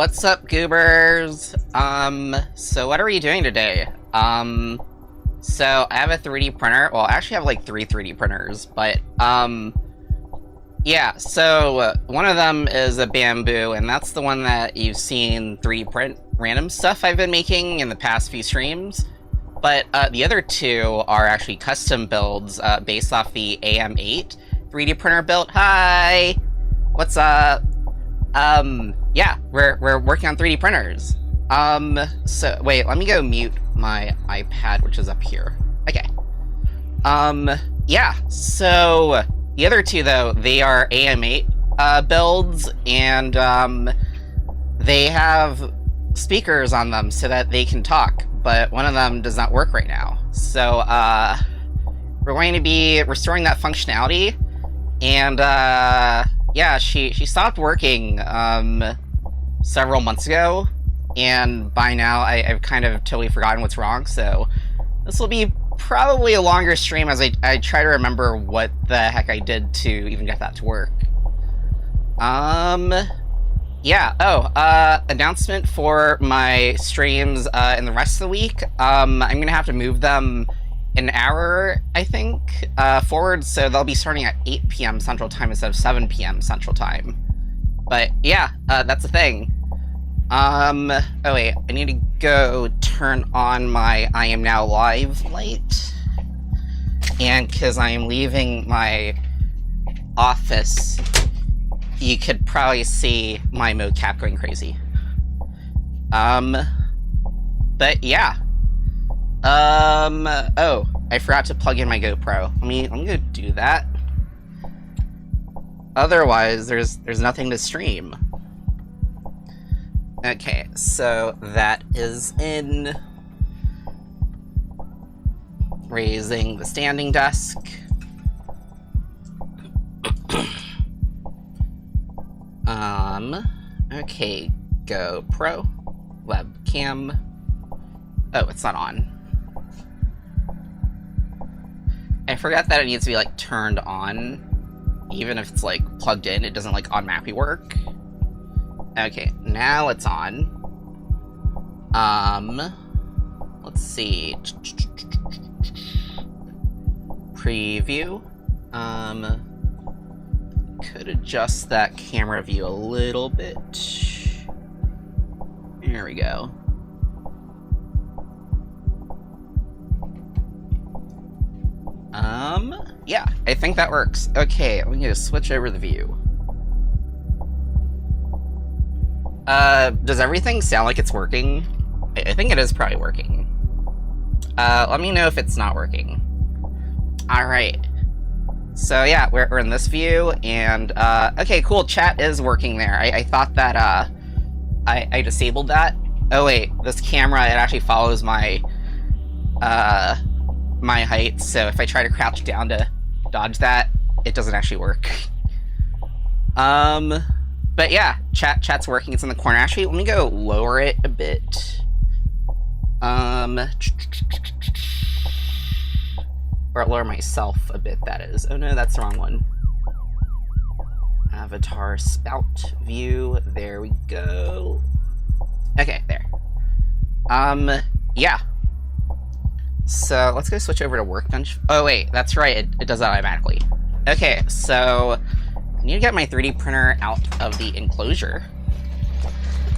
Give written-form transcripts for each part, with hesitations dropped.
What's up, goobers? So what are we doing today? So I have a 3D printer. Well, I actually have like 3 3D printers, but, yeah, so one of them is a bamboo, and that's the one that you've seen 3D print random stuff I've been making in the past few streams. But, the other two are actually custom builds, based off the AM8 3D printer build. Hi! What's up? Yeah, we're working on 3D printers. So, wait, let me go mute my iPad, which is up here. Okay. Yeah, so, the other two, though, they are AM8, builds, and, they have speakers on them so that they can talk, but one of them does not work right now. So, we're going to be restoring that functionality, and, yeah, she stopped working, several months ago, and by now I've kind of totally forgotten what's wrong, so this will be probably a longer stream as I try to remember what the heck I did to even get that to work. Yeah, announcement for my streams, in the rest of the week. I'm gonna have to move them an hour, I think, forward, so they'll be starting at 8 PM Central Time instead of 7 PM Central Time. But yeah, that's the thing. Oh wait, I need to go turn on my I am now live light. And because I am leaving my office, you could probably see my mocap going crazy. But yeah. Oh, I forgot to plug in my GoPro. Let me go do that. Otherwise, there's nothing to stream. Okay, so that is in. Raising the standing desk. Okay, GoPro, webcam. Oh, it's not on. I forgot that it needs to be, like, turned on. Even if it's, like, plugged in, it doesn't, like, automatically work. Okay, now it's on. Let's see. Preview. Could adjust that camera view a little bit. There we go. Yeah, I think that works. Okay, I'm gonna switch over the view. Does everything sound like it's working? I think it is probably working. Let me know if it's not working. Alright. So yeah, we're in this view, and, okay, cool, chat is working there. I thought that, I disabled that. Oh wait, this camera, it actually follows my, my height, so if I try to crouch down to dodge that, it doesn't actually work. But yeah, chat's working, it's in the corner. Actually, let me go lower it a bit. Or lower myself a bit, that is. Oh no, that's the wrong one. Avatar spout view, there we go. Okay, there. Yeah. So, let's go switch over to Workbench. Oh wait, that's right, it does that automatically. Okay, so, I need to get my 3D printer out of the enclosure.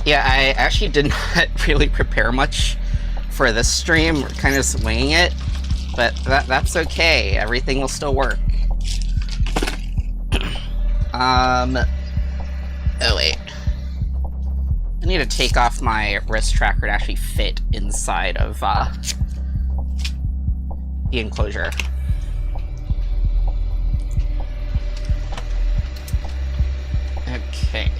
Yeah, I actually did not really prepare much for this stream. We're kind of just winging it, but that's okay. Everything will still work. Oh wait. I need to take off my wrist tracker to actually fit inside of, the enclosure. Okay.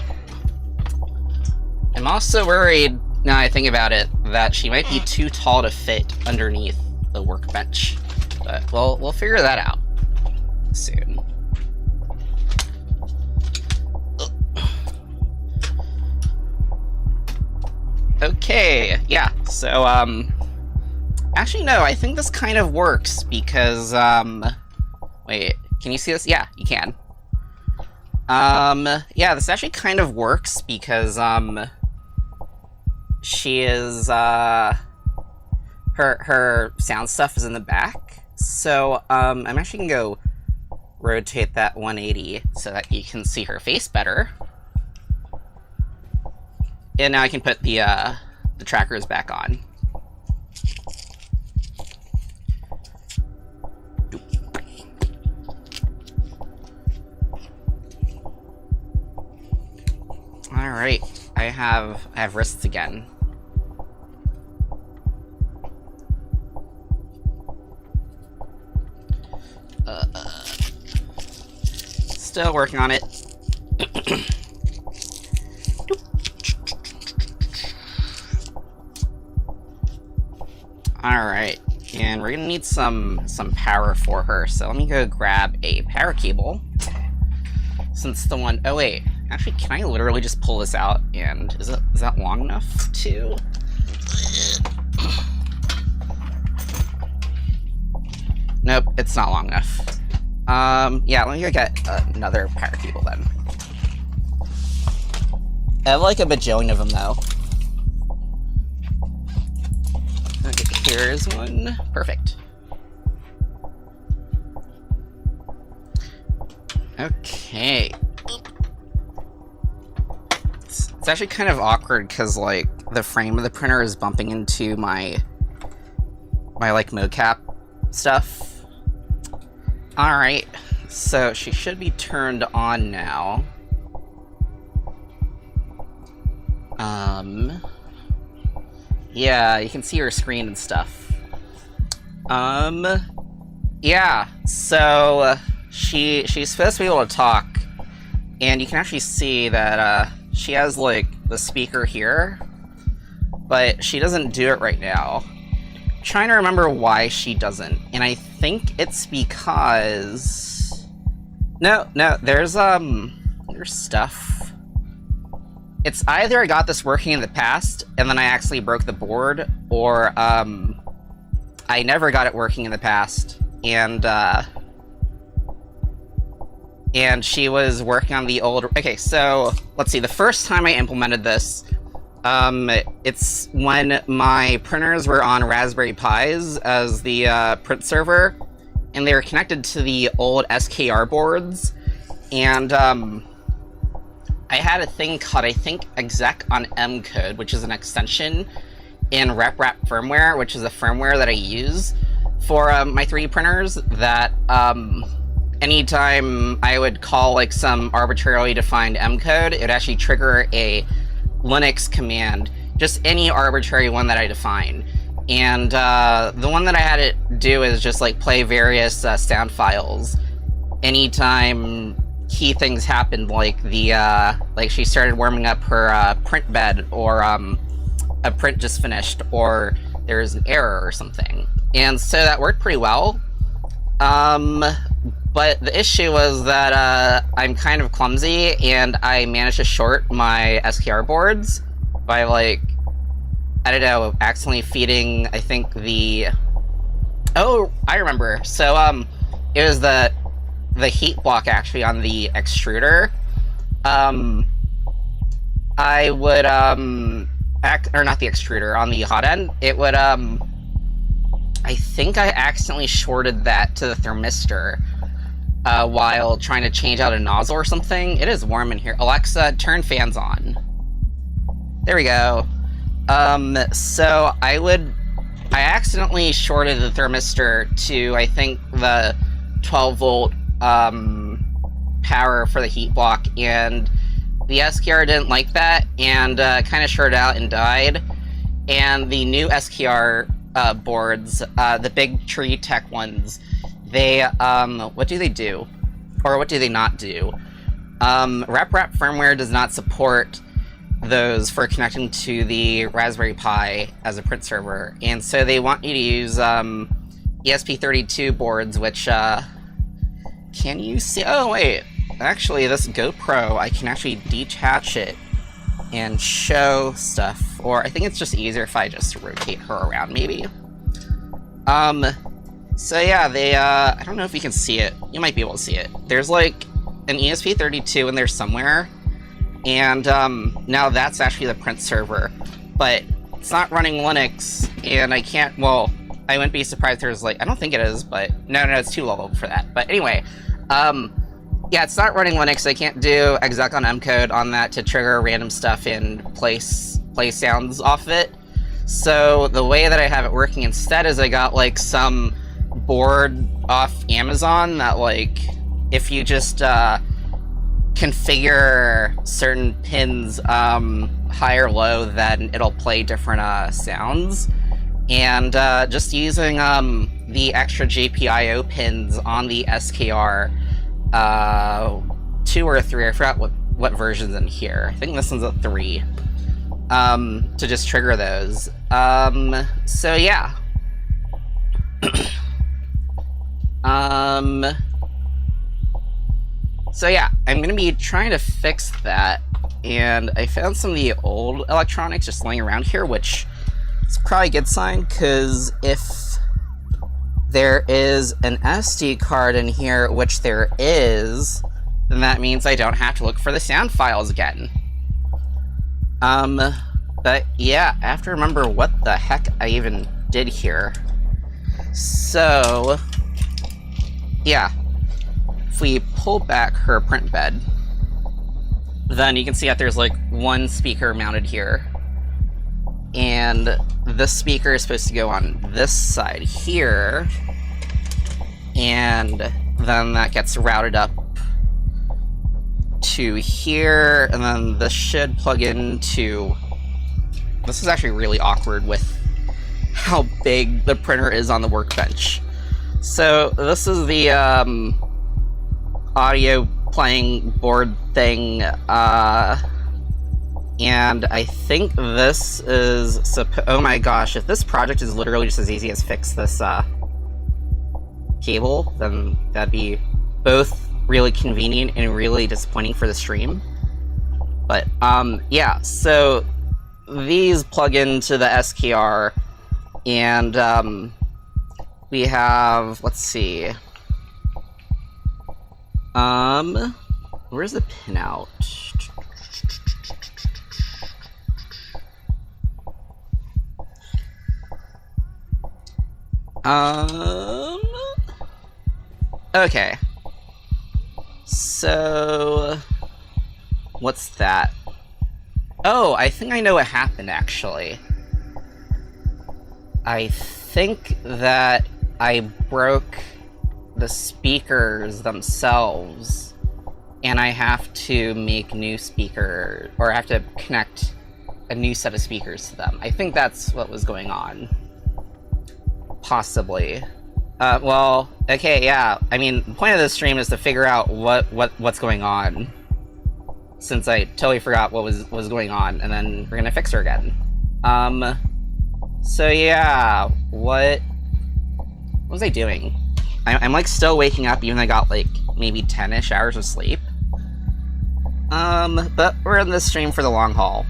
I'm also worried, now I think about it, that she might be too tall to fit underneath the workbench. But we'll figure that out soon. Okay, yeah, so, actually, no, I think this kind of works because, wait, can you see this? Yeah, you can. Yeah, this actually kind of works because, she is, her sound stuff is in the back. So, I'm actually gonna go rotate that 180 so that you can see her face better. And now I can put the trackers back on. All right, I have wrists again. Still working on it. All right, and we're gonna need some power for her. So let me go grab a power cable. Since the one, oh wait, actually, can I literally just pull this out? And is that long enough to? Nope, it's not long enough. Yeah, let me go get another power cable then. I have like a bajillion of them though. Okay, here's one. Perfect. Okay. It's actually kind of awkward because like the frame of the printer is bumping into my like mocap stuff. All right, so she should be turned on now. Yeah, you can see her screen and stuff. Yeah, so she's supposed to be able to talk, and you can actually see that she has like the speaker here, but she doesn't do it right now. I'm trying to remember why she doesn't, and I think it's because no, there's stuff. It's either I got this working in the past and then I actually broke the board, or I never got it working in the past, and she was working on the old... Okay, so let's see. The first time I implemented this, it's when my printers were on Raspberry Pis as the print server, and they were connected to the old SKR boards, and I had a thing called, I think, exec on M code, which is an extension in RepRap firmware, which is a firmware that I use for my 3D printers, that anytime I would call like some arbitrarily defined M code, it would actually trigger a Linux command, just any arbitrary one that I define. And the one that I had it do is just like play various sound files anytime key things happened, like the like she started warming up her print bed, or a print just finished, or there's an error or something. And so that worked pretty well. But the issue was that I'm kind of clumsy, and I managed to short my SKR boards by, like, I don't know, accidentally feeding, I think, the... Oh, I remember. So, it was the heat block, actually, on the extruder. I would, or not the extruder, on the hot end, it would, I think I accidentally shorted that to the thermistor while trying to change out a nozzle or something. It is warm in here. Alexa, turn fans on. There we go. So I accidentally shorted the thermistor to, I think, the 12 volt power for the heat block, and the SKR didn't like that, and kind of shorted out and died. And the new SKR boards, the big tree tech ones, they, what do they do? Or what do they not do? RepRap firmware does not support those for connecting to the Raspberry Pi as a print server, and so they want you to use ESP32 boards, which, can you see? Oh, wait. Actually, this GoPro, I can actually detach it and show stuff. Or I think it's just easier if I just rotate her around, maybe. So yeah, they, I don't know if you can see it. You might be able to see it. There's like an ESP32 in there somewhere. And, now that's actually the print server. But it's not running Linux, and I can't, well, I wouldn't be surprised if there's like, I don't think it is, but no, it's too low for that. But anyway, yeah, it's not running Linux, so I can't do exec on mcode on that to trigger random stuff and play sounds off of it. So the way that I have it working instead is I got like some board off Amazon that like, if you just configure certain pins high or low, then it'll play different sounds. And just using the extra GPIO pins on the SKR 2 or 3, I forgot what version's in here. I think this one's a 3. To just trigger those. So yeah. So yeah, I'm gonna be trying to fix that, and I found some of the old electronics just laying around here, which is probably a good sign, because if there is an SD card in here, which there is, then that means I don't have to look for the sound files again. But yeah, I have to remember what the heck I even did here. So, yeah. If we pull back her print bed, then you can see that there's like one speaker mounted here. And this speaker is supposed to go on this side here. And then that gets routed up to here, and then this should plug into... This is actually really awkward with how big the printer is on the workbench. So this is the audio playing board thing, and I think this is... oh my gosh, if this project is literally just as easy as fix this cable, then that'd be both really convenient and really disappointing for the stream. But yeah, so these plug into the SKR, and we have, let's see, where's the pinout? Okay. So, what's that? Oh, I think I know what happened, actually. I think that I broke the speakers themselves, and I have to make new speakers, or I have to connect a new set of speakers to them. I think that's what was going on. Possibly. Well, okay, yeah. I mean, the point of this stream is to figure out what's going on, since I totally forgot what was going on, and then we're gonna fix her again. So yeah, what was I doing? I'm like still waking up, even though I got like maybe 10-ish hours of sleep. But we're in this stream for the long haul.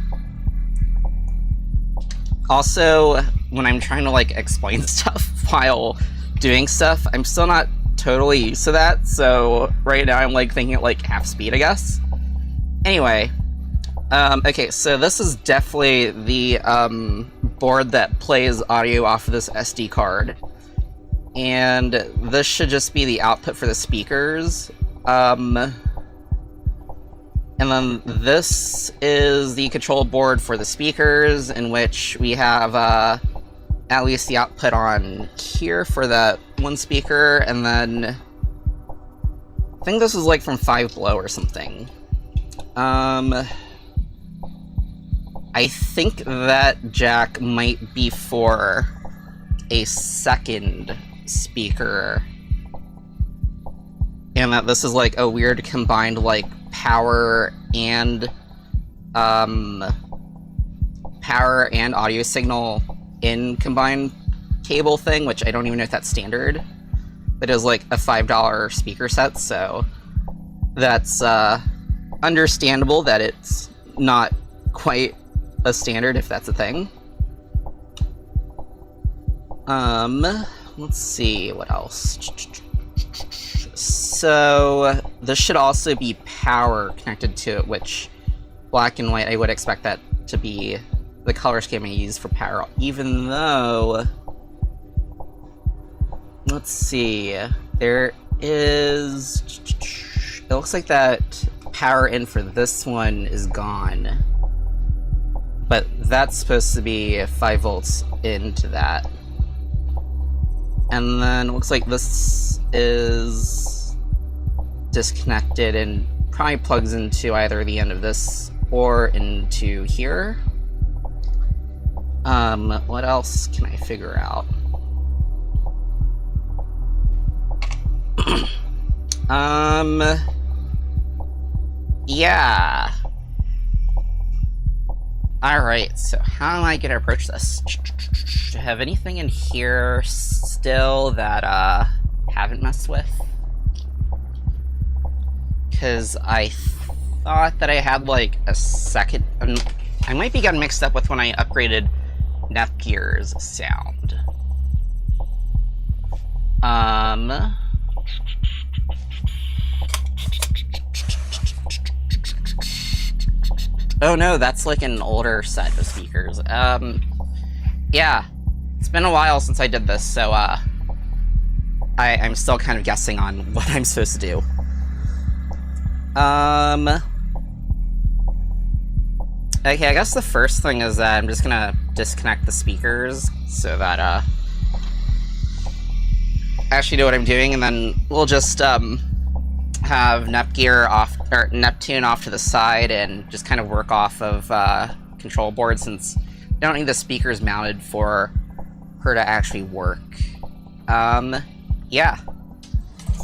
Also, when I'm trying to like explain stuff while doing stuff, I'm still not totally used to that, so right now I'm like thinking at like half speed, I guess. Anyway, okay, so this is definitely the board that plays audio off of this SD card, and this should just be the output for the speakers. And then this is the control board for the speakers, in which we have at least the output on here for that one speaker, and then I think this is like from 5 Below or something. I think that jack might be for a second speaker, and that this is like a weird combined like power and audio signal in combined cable thing, which I don't even know if that's standard, but it was like a $5 speaker set, so that's understandable that it's not quite a standard, if that's a thing. Let's see, what else? So this should also be power connected to it, which black and white, I would expect that to be the color scheme I use for power, even though, let's see, there is, it looks like that power in for this one is gone, but that's supposed to be 5 volts into that. And then it looks like this is disconnected and probably plugs into either the end of this or into here. What else can I figure out? Yeah. Alright, so how am I gonna approach this? Do I have anything in here still that, haven't messed with? Because I thought that I had, like, a second... I might be getting mixed up with when I upgraded Nepgear's sound. Oh no, that's like an older set of speakers. Yeah. It's been a while since I did this, so, I'm still kind of guessing on what I'm supposed to do. Okay, I guess the first thing is that I'm just gonna disconnect the speakers so that, I actually know what I'm doing, and then we'll just, have Nepgear off, or Neptune off to the side and just kind of work off of, control board, since I don't need the speakers mounted for her to actually work. Yeah.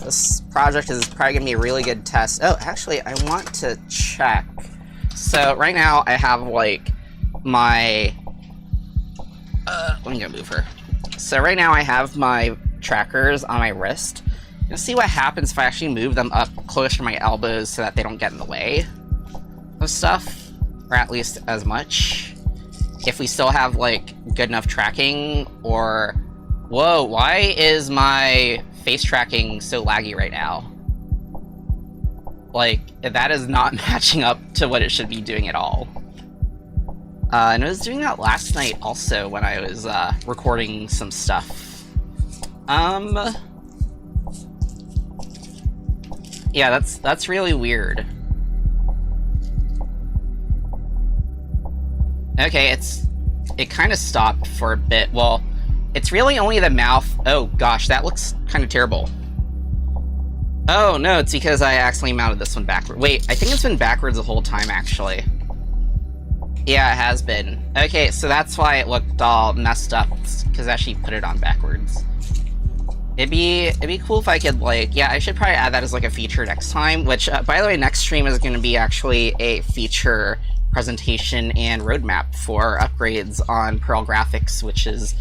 This project is probably gonna be a really good test. Oh, actually, I want to check. So, right now, I have, like, my... let me go move her. So, right now, I have my trackers on my wrist. Let's see what happens if I actually move them up closer to my elbows so that they don't get in the way of stuff. Or at least as much. If we still have, like, good enough tracking, or... Whoa, why is my face tracking so laggy right now? Like, that is not matching up to what it should be doing at all. And I was doing that last night also when I was recording some stuff. Yeah, that's really weird. Okay, it kind of stopped for a bit. Well, it's really only the mouth. Oh gosh, that looks kind of terrible. Oh, no, it's because I accidentally mounted this one backward. Wait, I think it's been backwards the whole time, actually. Yeah, it has been. Okay, so that's why it looked all messed up, because I actually put it on backwards. It'd be cool if I could, like... Yeah, I should probably add that as, like, a feature next time, which, by the way, next stream is going to be actually a feature presentation and roadmap for upgrades on Pearl Graphics, which is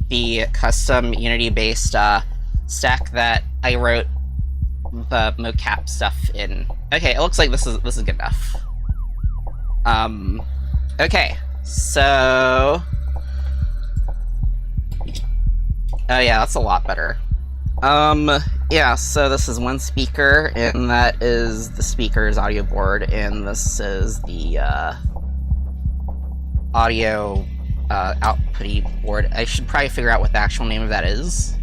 the custom Unity-based stack that I wrote the mocap stuff in. Okay, it looks like this is good enough. Okay, so... Oh yeah, that's a lot better. Yeah, so this is one speaker, and that is the speaker's audio board, and this is the, audio, outputty board. I should probably figure out what the actual name of that is.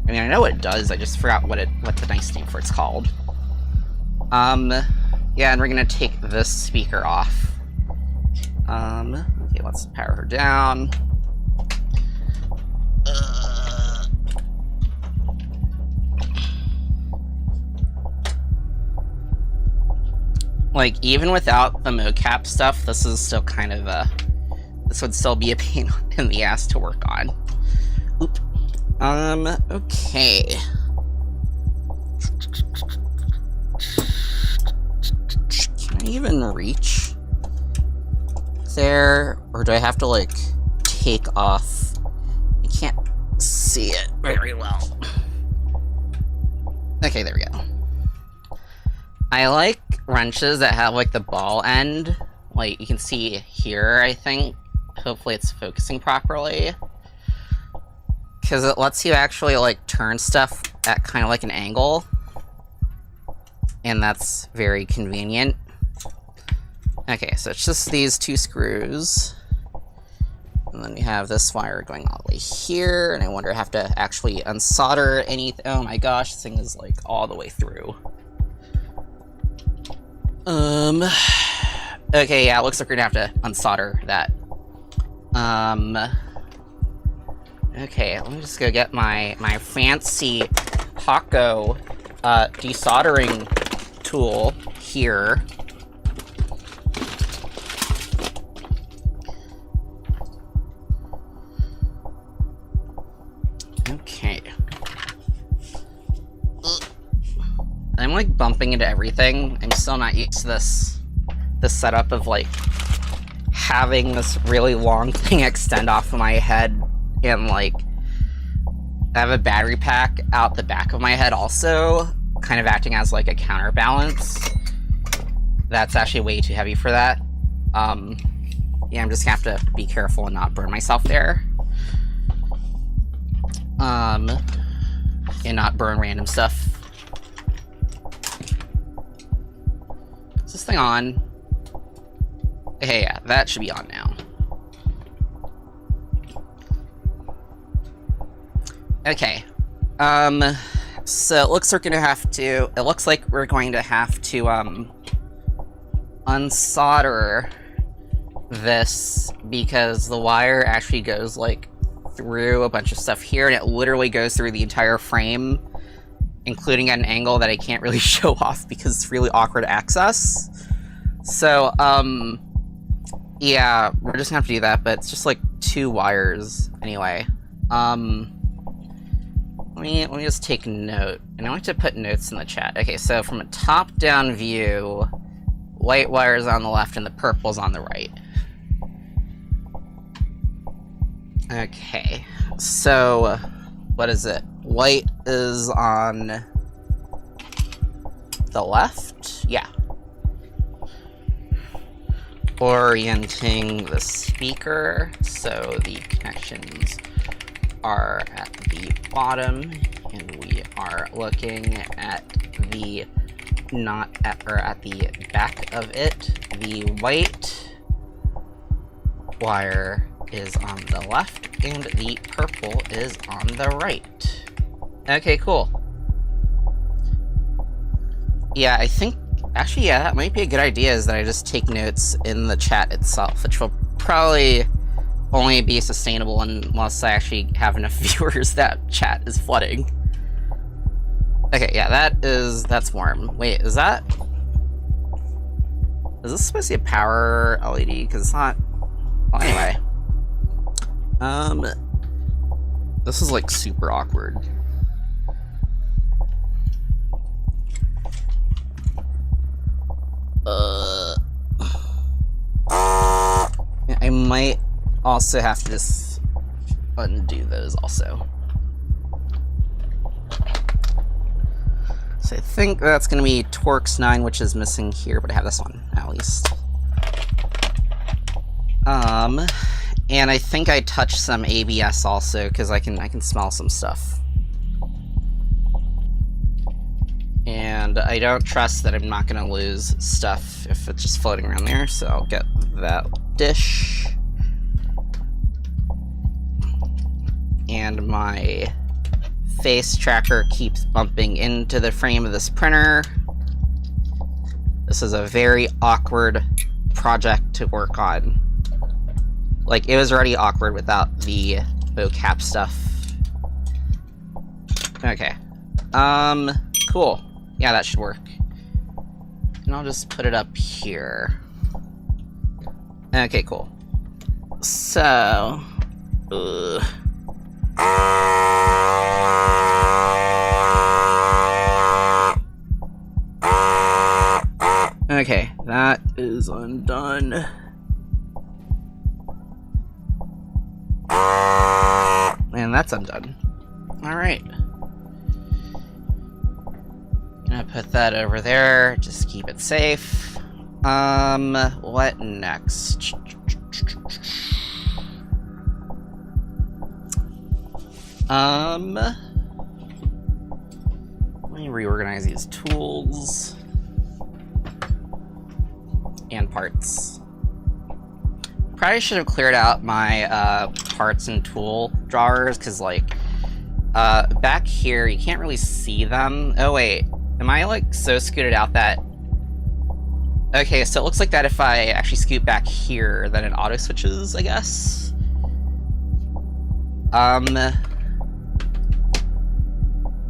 I mean, I know what it does, I just forgot what the nice name for it's called. Yeah, and we're gonna take this speaker off. Okay, let's power her down. Like, even without the mocap stuff, this is still kind of this would still be a pain in the ass to work on. Oop. Okay. Can I even reach there? Or do I have to, like, take off? I can't see it very well. Okay, there we go. I like wrenches that have, like, the ball end. Like, you can see here, I think. Hopefully it's focusing properly. Because it lets you actually, like, turn stuff at kind of like an angle. And that's very convenient. Okay, so it's just these two screws. And then we have this wire going all the way here, and I wonder if I have to actually unsolder anything. Oh my gosh, this thing is like all the way through. Okay, yeah, it looks like we're gonna have to unsolder that. Okay, let me just go get my fancy Hako desoldering tool here. Okay. I'm like bumping into everything. I'm still not used to this setup of like having this really long thing extend off of my head, and like I have a battery pack out the back of my head also, kind of acting as like a counterbalance. That's actually way too heavy for that. Yeah, I'm just gonna have to be careful and not burn myself there. And not burn random stuff. Is this thing on? Hey, yeah, that should be on now. Okay. So it looks like we're gonna have to. It looks like we're going to have to unsolder this, because the wire actually goes like through a bunch of stuff here, and it literally goes through the entire frame, including at an angle that I can't really show off because it's really awkward to access. So, yeah, we're just gonna have to do that, but it's just like 2 wires anyway. Let me just take note, and I want to put notes in the chat. Okay, so from a top-down view, white wire's on the left and the purple's on the right. Okay, so what is it? White is on the left? Yeah. Orienting the speaker so the connections are at the bottom, and we are looking at the at the back of it. The white wire is on the left, and the purple is on the right. Okay, cool. Yeah, I think, actually, yeah, that might be a good idea, is that I just take notes in the chat itself, which will probably only be sustainable unless I actually have enough viewers that chat is flooding. Okay, yeah, that's warm. Wait, is this supposed to be a power LED? Because it's not. Well, anyway. This is like super awkward. I might also have to just undo those also. So I think that's going to be Torx 9, which is missing here, but I have this one at least. And I think I touched some ABS also, because I can smell some stuff. And I don't trust that I'm not going to lose stuff if it's just floating around there, so I'll get that dish. And my face tracker keeps bumping into the frame of this printer. This is a very awkward project to work on. Like, it was already awkward without the mocap stuff. Okay. Cool. Yeah, that should work. And I'll just put it up here. Okay, cool. So... Okay, that is undone. And that's undone. Alright. Gonna put that over there, just keep it safe. What next? Let me reorganize these tools and parts. probably should have cleared out my parts and tool drawers, because, like, back here, you can't really see them. Oh, wait. Am I, like, so scooted out that... Okay, so it looks like that if I actually scoot back here, then it auto-switches, I guess?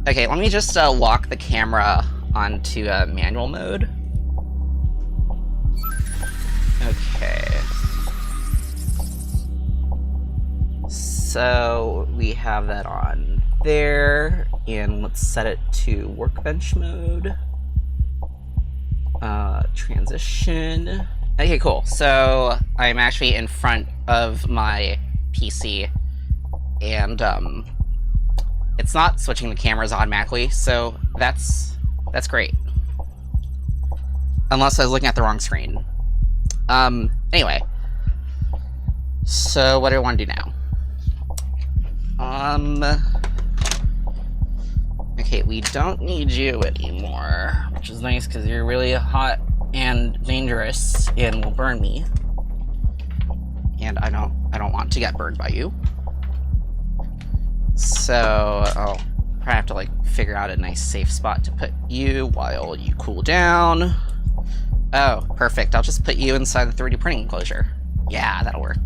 Okay, let me just lock the camera onto manual mode. Okay. So we have that on there, and let's set it to workbench mode. Transition. Okay, cool. So I'm actually in front of my PC, and it's not switching the cameras automatically, so that's great. Unless I was looking at the wrong screen. Anyway. So what do I want to do now? Okay, we don't need you anymore, which is nice because you're really hot and dangerous and will burn me. And I don't want to get burned by you. So I'll probably have to like figure out a nice safe spot to put you while you cool down. Oh, perfect. I'll just put you inside the 3D printing enclosure. Yeah, that'll work.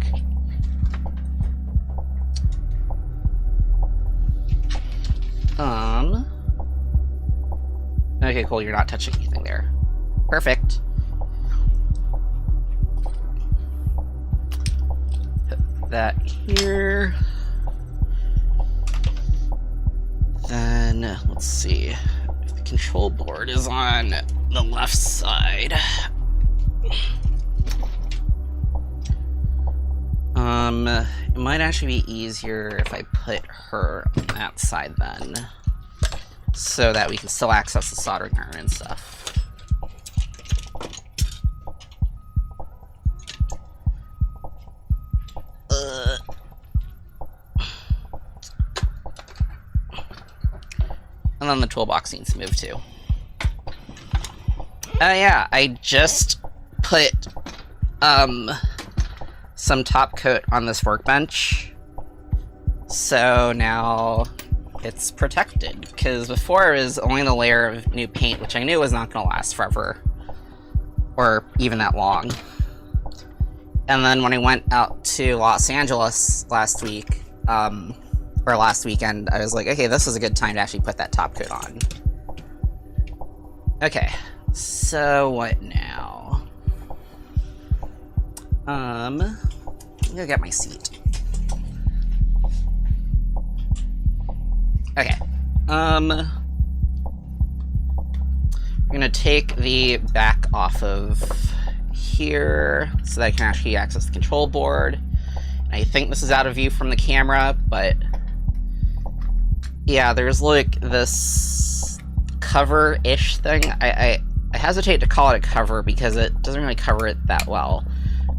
Okay, cool, you're not touching anything there. Perfect. Put that here. Then, let's see. If the control board is on the left side. It might actually be easier if I put her on that side then, so that we can still access the soldering iron and stuff. And then the toolbox needs to move too. Oh yeah, I just put some top coat on this workbench, so now it's protected, because before it was only the layer of new paint, which I knew was not going to last forever, or even that long. And then when I went out to Los Angeles last week, or last weekend, I was like, okay, this is a good time to actually put that top coat on. Okay, so what now? I'm gonna get my seat. Okay. I'm gonna take the back off of here so that I can actually access the control board. I think this is out of view from the camera, but yeah, there's like this cover-ish thing. I hesitate to call it a cover because it doesn't really cover it that well,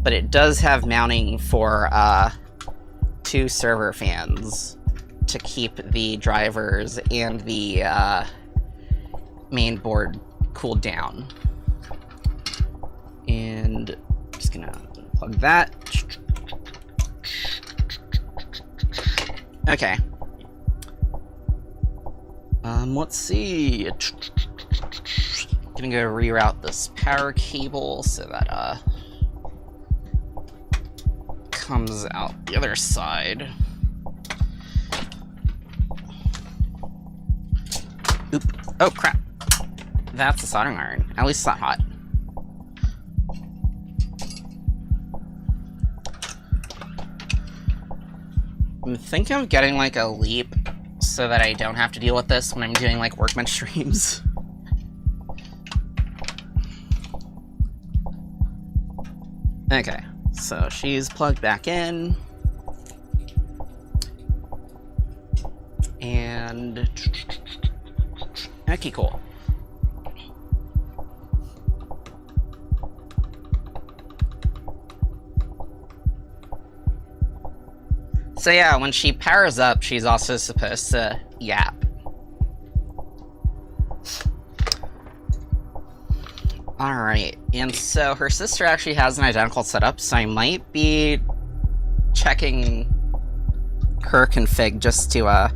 but it does have mounting for 2 server fans to keep the drivers and the main board cooled down. And I'm just gonna plug that. Okay. Let's see. Gonna go reroute this power cable so that comes out the other side. Oop. Oh crap. That's a soldering iron. At least it's not hot. I'm thinking of getting like a leap so that I don't have to deal with this when I'm doing like workbench streams. Okay, so she's plugged back in. And okay, cool. So yeah, when she powers up, she's also supposed to YAP. Alright, and so her sister actually has an identical setup, so I might be checking her config just to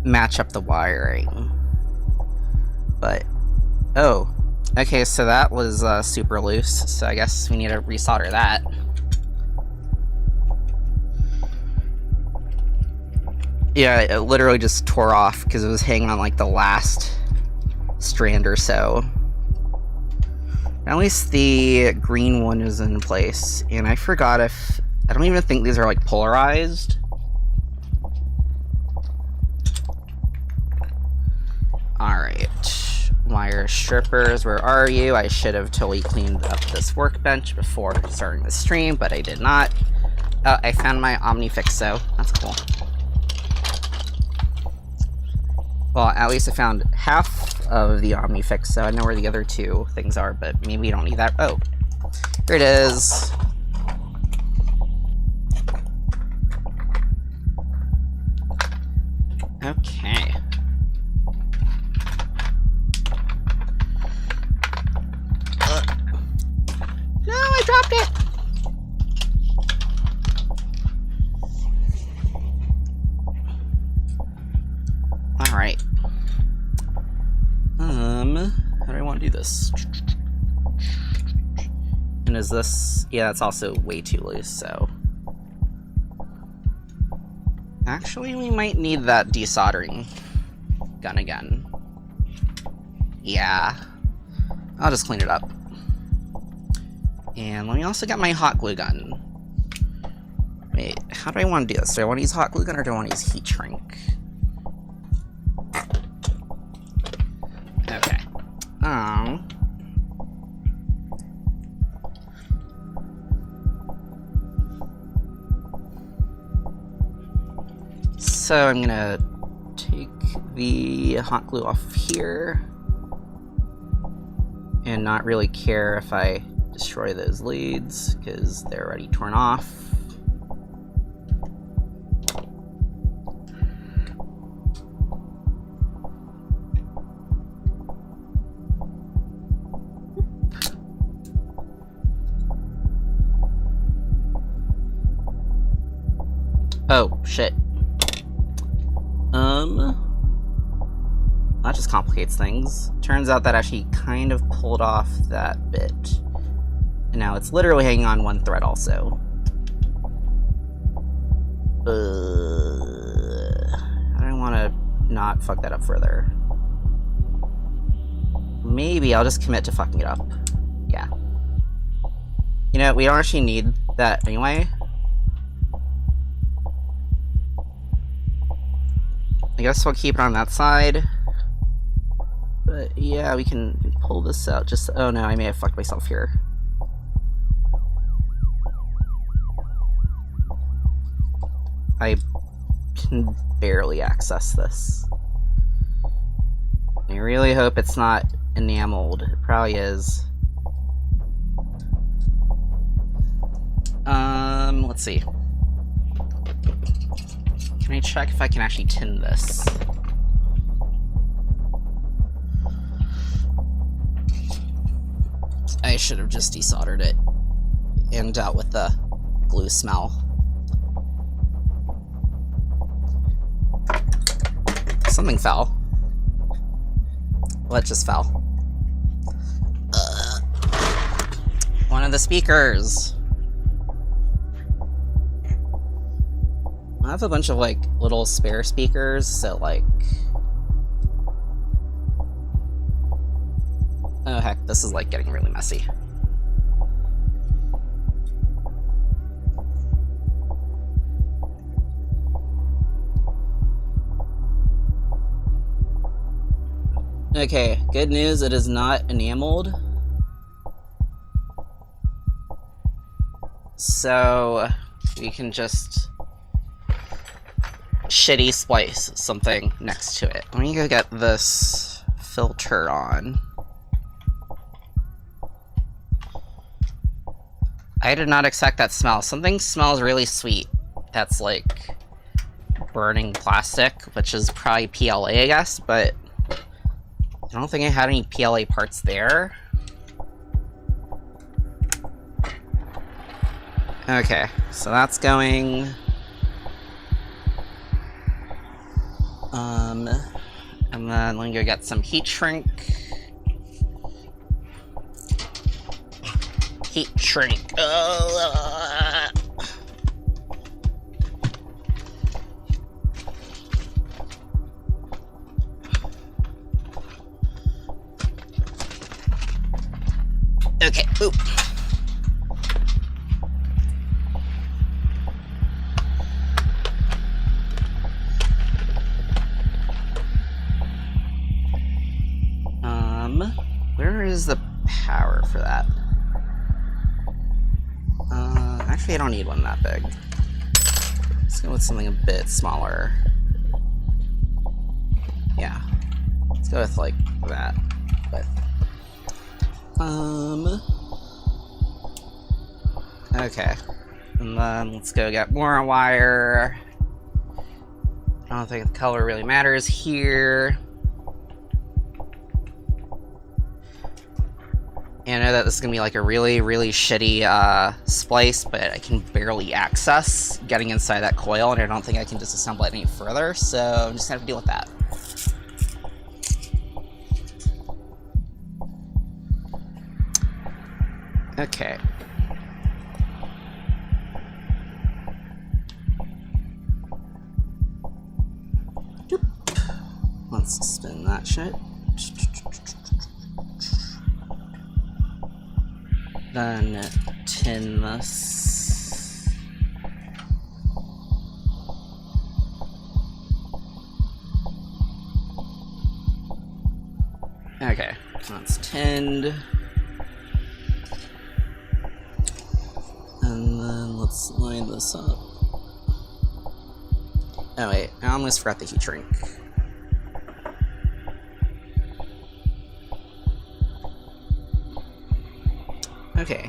match up the wiring. But, oh, okay, so that was super loose, so I guess we need to resolder that. Yeah, it literally just tore off because it was hanging on like the last strand or so. At least the green one is in place, and I forgot if... I don't even think these are like polarized. Alright, wire strippers, where are you? I should have totally cleaned up this workbench before starting the stream, but I did not. Oh, I found my OmniFixo. That's cool. Well, at least I found half of the OmniFix, so I know where the other two things are, but maybe we don't need that. Oh, here it is. Okay. No, I dropped it! Alright. How do I want to do this? And is this... yeah, that's also way too loose, so... actually, we might need that desoldering gun again. Yeah. I'll just clean it up. And let me also get my hot glue gun. Wait, how do I want to do this? Do I want to use hot glue gun or do I want to use heat shrink? Okay. So I'm gonna take the hot glue off here and not really care if I destroy those leads because they're already torn off. Oh, shit. That just complicates things. Turns out that actually kind of pulled off that bit. And now it's literally hanging on one thread also. I don't want to not fuck that up further. Maybe I'll just commit to fucking it up. Yeah. You know, we don't actually need that anyway. I guess we'll keep it on that side. But yeah, we can pull this out. Just, oh no, I may have fucked myself here. I can barely access this. I really hope it's not enameled. It probably is. Let's see. Can I check if I can actually tin this? I should have just desoldered it and dealt with the glue smell. Something fell. What just fell? One of the speakers. I have a bunch of, like, little spare speakers, so, like... oh, heck, this is, like, getting really messy. Okay, good news, it is not enameled. So, we can just... shitty splice something next to it. Let me go get this filter on. I did not expect that smell. Something smells really sweet. That's like burning plastic, which is probably PLA, I guess, but I don't think I had any PLA parts there. Okay, so that's going. And then let me go get some heat shrink. Heat shrink. Okay, ooh. Where is the power for that? Actually, I don't need one that big. Let's go with something a bit smaller. Yeah. Let's go with, like, that. But, okay. And then let's go get more wire. I don't think the color really matters here. And I know that this is going to be like a really, really shitty splice, but I can barely access getting inside that coil, and I don't think I can disassemble it any further, so I'm just going to have to deal with that. Okay. Let's spin that shit. Then tin this. Okay, that's tinned. And then let's line this up. Oh wait, I almost forgot the heat shrink. Okay,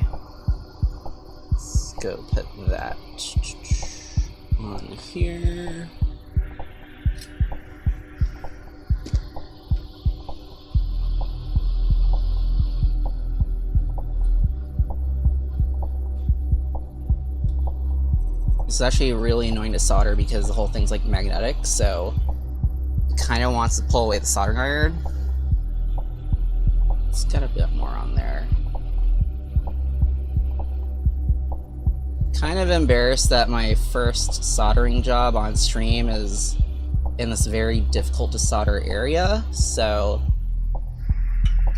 let's go put that on here. It's actually really annoying to solder because the whole thing's like magnetic, so it kind of wants to pull away the soldering iron. Let's get a bit more on there. Kind of embarrassed that my first soldering job on stream is in this very difficult to solder area, so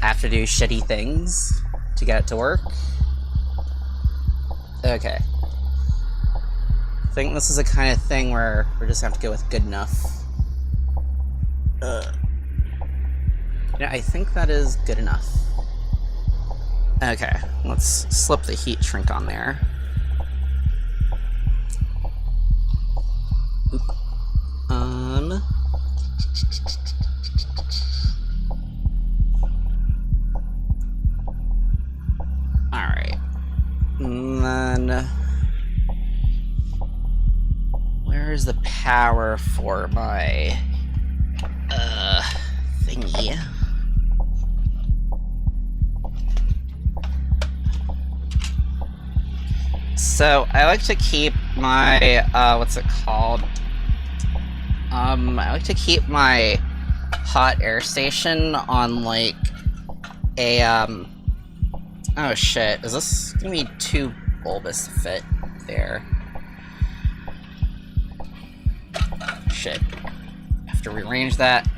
I have to do shitty things to get it to work. Okay. I think this is the kind of thing where we're just gonna have to go with good enough. Yeah, I think that is good enough. Okay, let's slip the heat shrink on there. Alright. And then where's the power for my thingy? So I like to keep my what's it called? I like to keep my hot air station on like a oh shit, is this gonna be too bulbous to fit there? Shit. Have to rearrange that.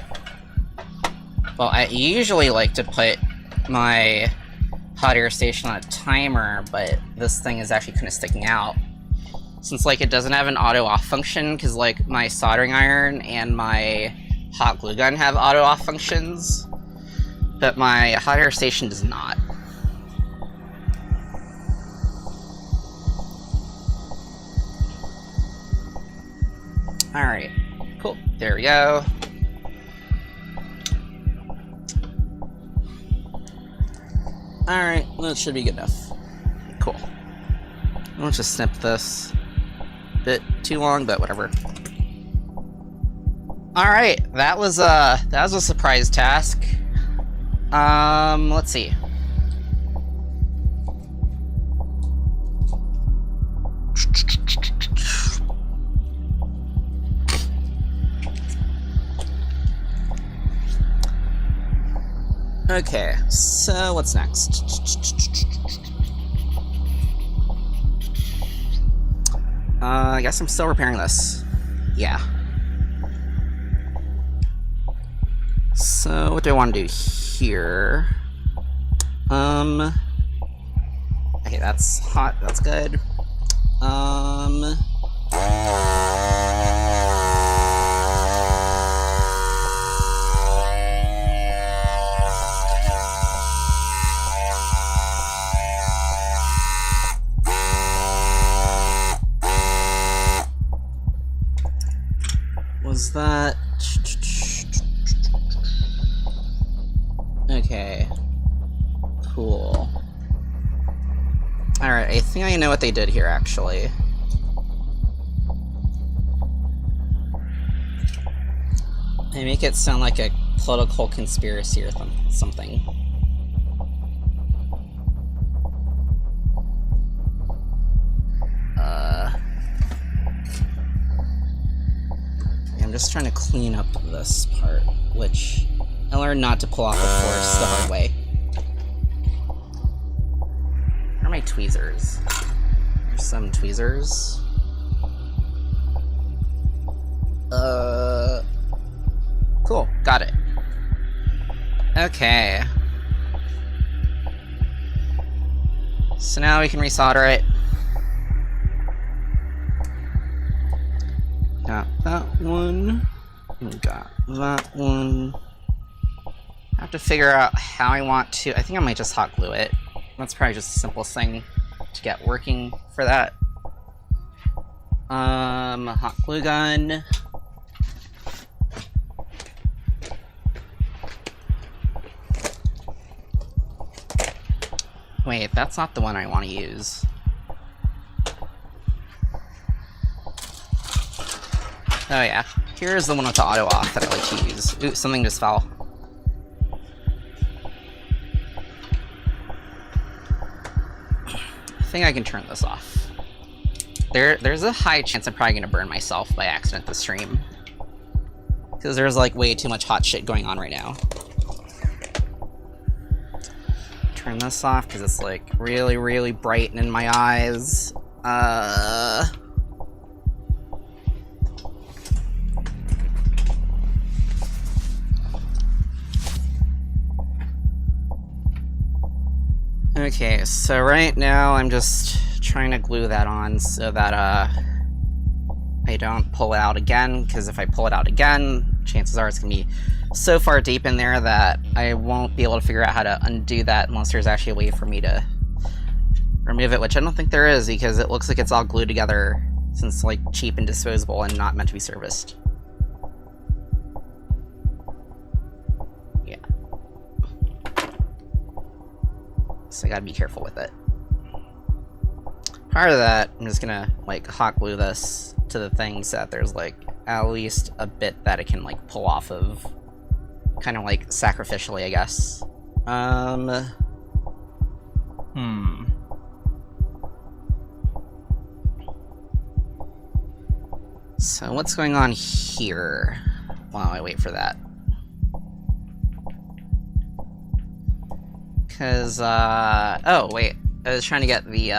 Well, I usually like to put my hot air station on a timer, but this thing is actually kind of sticking out. Since, like, it doesn't have an auto-off function, because, like, my soldering iron and my hot glue gun have auto-off functions, but my hot air station does not. Alright, cool. There we go. Alright, that should be good enough. Cool. Let's just snip this. Bit too long, but whatever. Alright, that was a surprise task. Let's see. Okay, so what's next? I guess I'm still repairing this. Yeah. So what do I want to do here? Okay, that's hot, that's good. Was that... Okay. Cool. Alright, I think I know what they did here, actually. They make it sound like a political conspiracy or something. I'm just trying to clean up this part, which I learned not to pull off the force the hard way. Where are my tweezers? There's some tweezers. Cool, got it. Okay. So now we can resolder it. Got that one. Got that one. I have to figure out how I want to... I think I might just hot glue it. That's probably just the simplest thing to get working for that. Hot glue gun. Wait, that's not the one I want to use. Oh yeah, here's the one with the auto off that I like to use. Ooh, something just fell. I think I can turn this off. There's a high chance I'm probably gonna burn myself by accident this stream. Because there's like way too much hot shit going on right now. Turn this off because it's like really, really bright and in my eyes. Okay, so right now I'm just trying to glue that on so that I don't pull it out again, because if I pull it out again, chances are it's gonna be so far deep in there that I won't be able to figure out how to undo that unless there's actually a way for me to remove it, which I don't think there is, because it looks like it's all glued together since it's like cheap and disposable and not meant to be serviced. Yeah. So I gotta be careful with it. Prior to that, I'm just gonna like hot glue this to the thing so that there's like at least a bit that it can like pull off of. Kind of like sacrificially, I guess. So what's going on here while I wait for that? Because, oh, wait. I was trying to get the,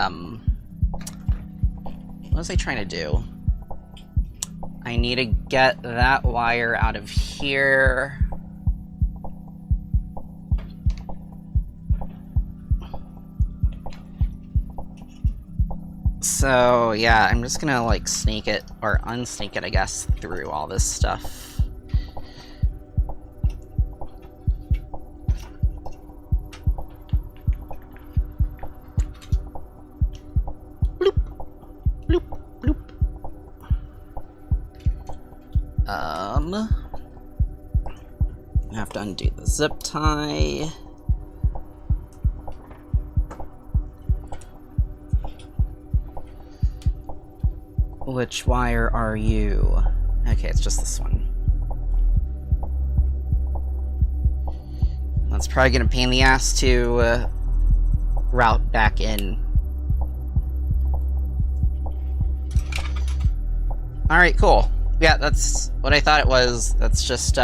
what was I trying to do? I need to get that wire out of here. So, yeah, I'm just gonna, like, sneak it, or unsneak it, I guess, through all this stuff. Bloop. Bloop. Bloop. I have to undo the zip tie. Which wire are you? Okay, it's just this one. That's probably gonna pain the ass to route back in. Alright, cool. Yeah, that's what I thought it was. That's just,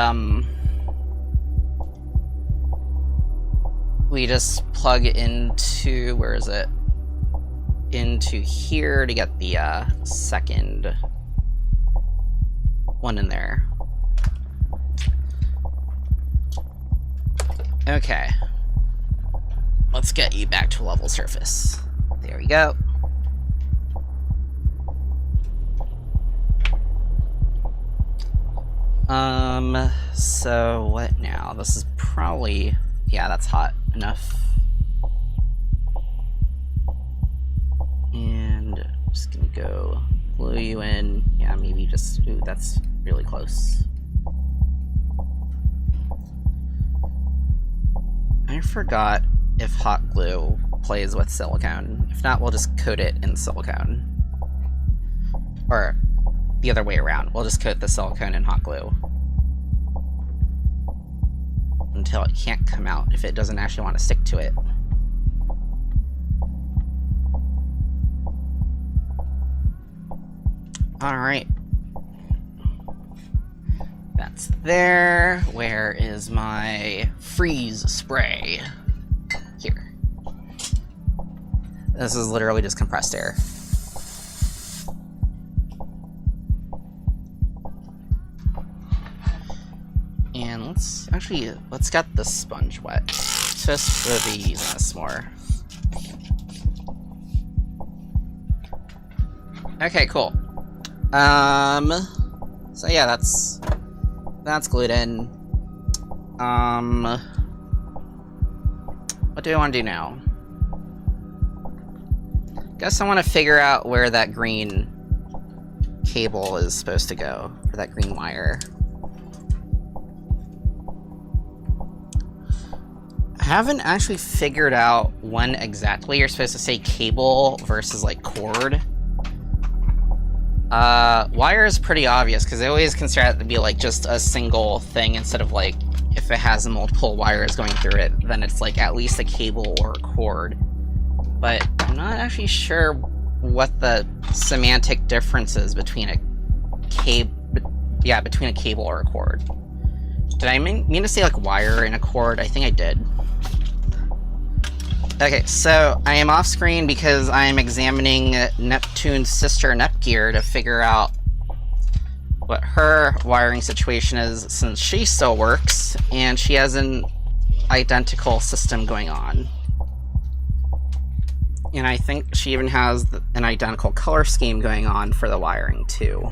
we just plug into, where is it? Into here to get the second one in there. Okay. Let's get you back to level surface. There we go. So what now? This is probably, yeah, that's hot enough. And I'm just gonna go glue you in. Yeah, maybe just, ooh, that's really close. I forgot if hot glue plays with silicone. If not, we'll just coat it in silicone. Or the other way around. We'll just coat the silicone in hot glue until it can't come out if it doesn't actually want to stick to it. Alright. That's there. Where is my freeze spray? Here. This is literally just compressed air. And let's get the sponge wet. Just to be using this more. Okay, cool. So yeah, that's glued in. What do I want to do now? Guess I want to figure out where that green cable is supposed to go, or that green wire. I haven't actually figured out when exactly you're supposed to say cable versus like cord. Wire is pretty obvious because I always consider it to be like just a single thing instead of like if it has multiple wires going through it, then it's like at least a cable or a cord. But I'm not actually sure what the semantic difference is between a between a cable or a cord. Did I mean to say like wire and a cord? I think I did. Okay, so I am off screen because I am examining Neptune's sister Nepgear to figure out what her wiring situation is, since she still works and she has an identical system going on. And I think she even has an identical color scheme going on for the wiring too.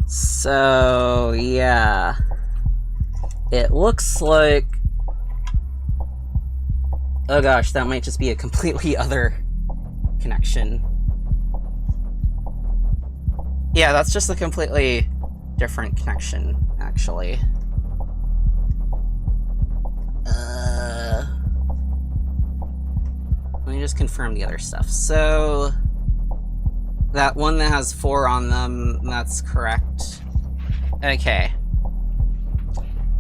So yeah, it looks like, oh gosh, that might just be a completely other connection. Yeah, that's just a completely different connection, actually. Let me just confirm the other stuff. So, that one that has 4 on them, that's correct. Okay.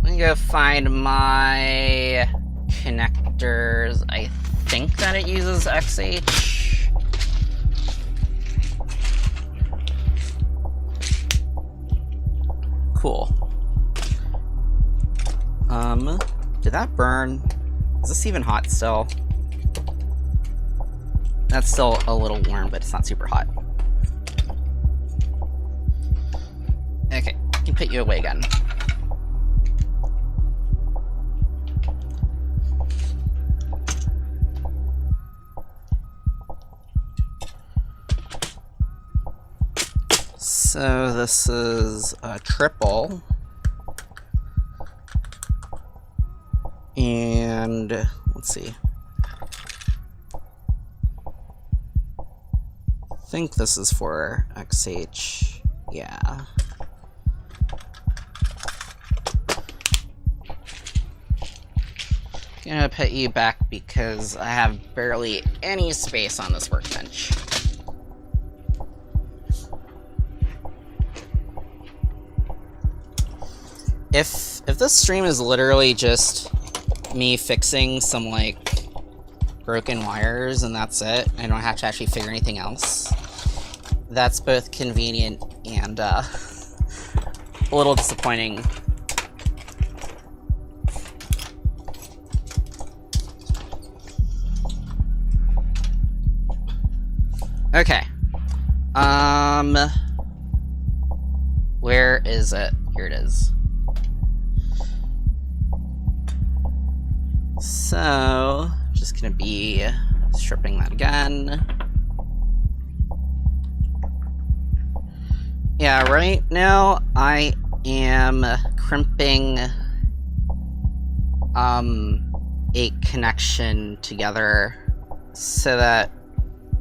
Let me go find my connectors. I think that it uses XH. Cool. Did that burn? Is this even hot still? That's still a little warm, but it's not super hot. Okay, I can put you away again. So this is a triple. And let's see. I think this is for XH. Yeah. I'm gonna put you back because I have barely any space on this workbench. If this stream is literally just me fixing some like broken wires and that's it, I don't have to actually figure anything else, that's both convenient and a little disappointing. Okay. Where is it? Here it is. So, just gonna be stripping that again. Yeah, right now I am crimping a connection together so that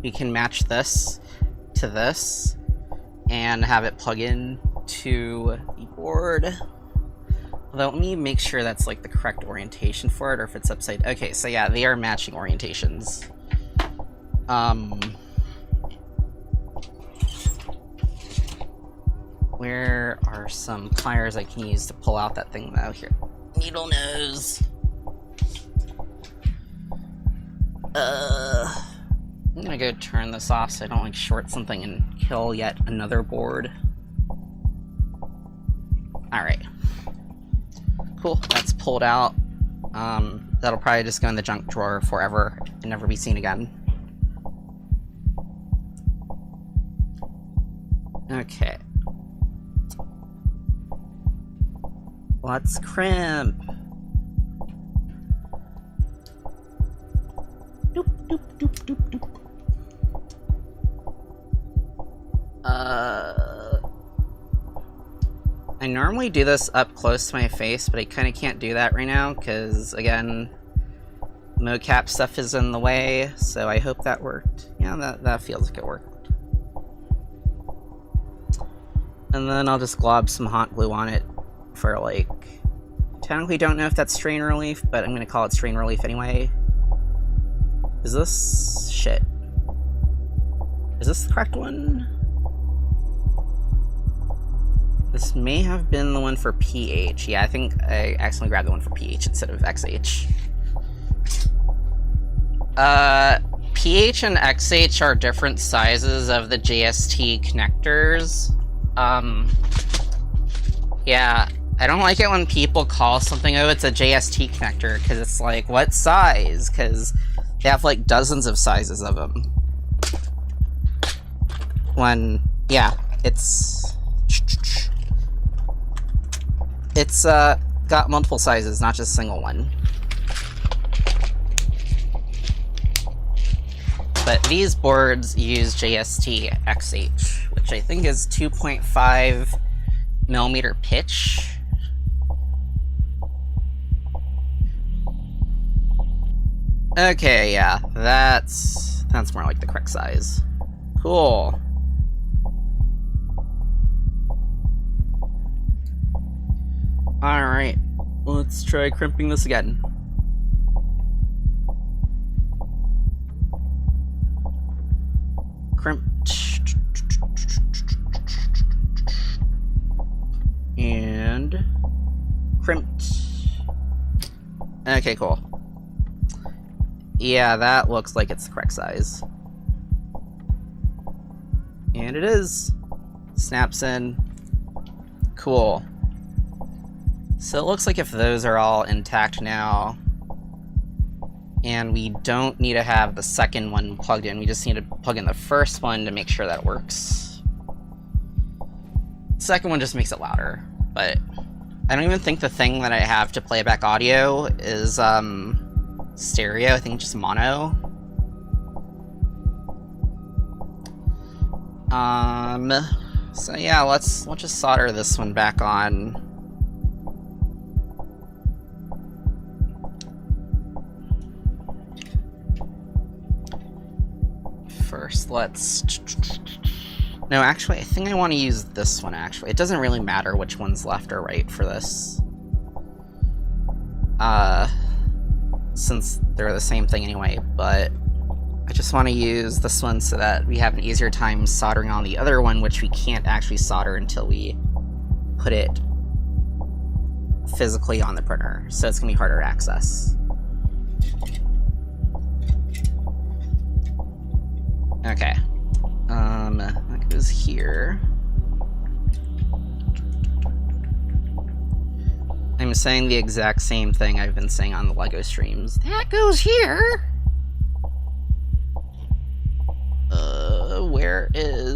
we can match this to this and have it plug in to the board. Although, let me make sure that's like the correct orientation for it, or if it's upside. Okay, so yeah, they are matching orientations. Where are some pliers I can use to pull out that thing though? Here. Needle nose. I'm gonna go turn this off so I don't like short something and kill yet another board. Alright. Cool, that's pulled out. That'll probably just go in the junk drawer forever and never be seen again. Okay. Let's crimp. Doop, doop, doop, doop, doop. I normally do this up close to my face, but I kind of can't do that right now because, again, mocap stuff is in the way, so I hope that worked. Yeah, that feels like it worked. And then I'll just glob some hot glue on it for, like, technically don't know if that's strain relief, but I'm going to call it strain relief anyway. Is this... shit. Is this the correct one? This may have been the one for pH. Yeah, I think I accidentally grabbed the one for pH instead of XH. pH and XH are different sizes of the JST connectors. Yeah, I don't like it when people call something, oh, it's a JST connector, because it's like, what size? Because they have like dozens of sizes of them. When, yeah, it's got multiple sizes, not just a single one. But these boards use JST XH, which I think is 2.5 millimeter pitch. Okay, yeah, that's more like the correct size. Cool. Alright, let's try crimping this again. Crimp. And crimped. Okay, cool. Yeah, that looks like it's the correct size. And it is. Snaps in. Cool. So it looks like if those are all intact now, and we don't need to have the second one plugged in, we just need to plug in the first one to make sure that it works. The second one just makes it louder, but I don't even think the thing that I have to play back audio is stereo. I think just mono. So yeah, let's just solder this one back on. First, let's... No, actually, I think I want to use this one, actually. It doesn't really matter which one's left or right for this. Since they're the same thing anyway, but I just want to use this one so that we have an easier time soldering on the other one, which we can't actually solder until we put it physically on the printer, so it's going to be harder to access. Okay. That goes here. I'm saying the exact same thing I've been saying on the LEGO streams. That goes here!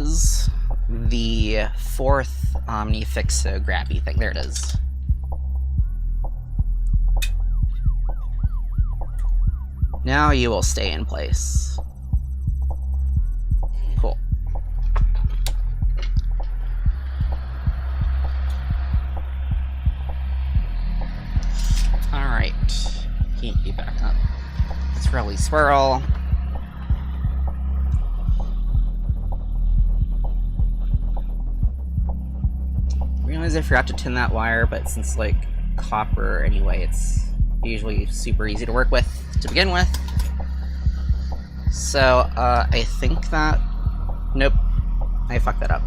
is the fourth Omnifixo grabby thing. There it is. Now you will stay in place. Cool. Alright. Can't be back up. Swirly swirl. I realize I forgot to tin that wire, but since, like, copper anyway, it's usually super easy to work with to begin with. So, I think that... Nope. I fucked that up.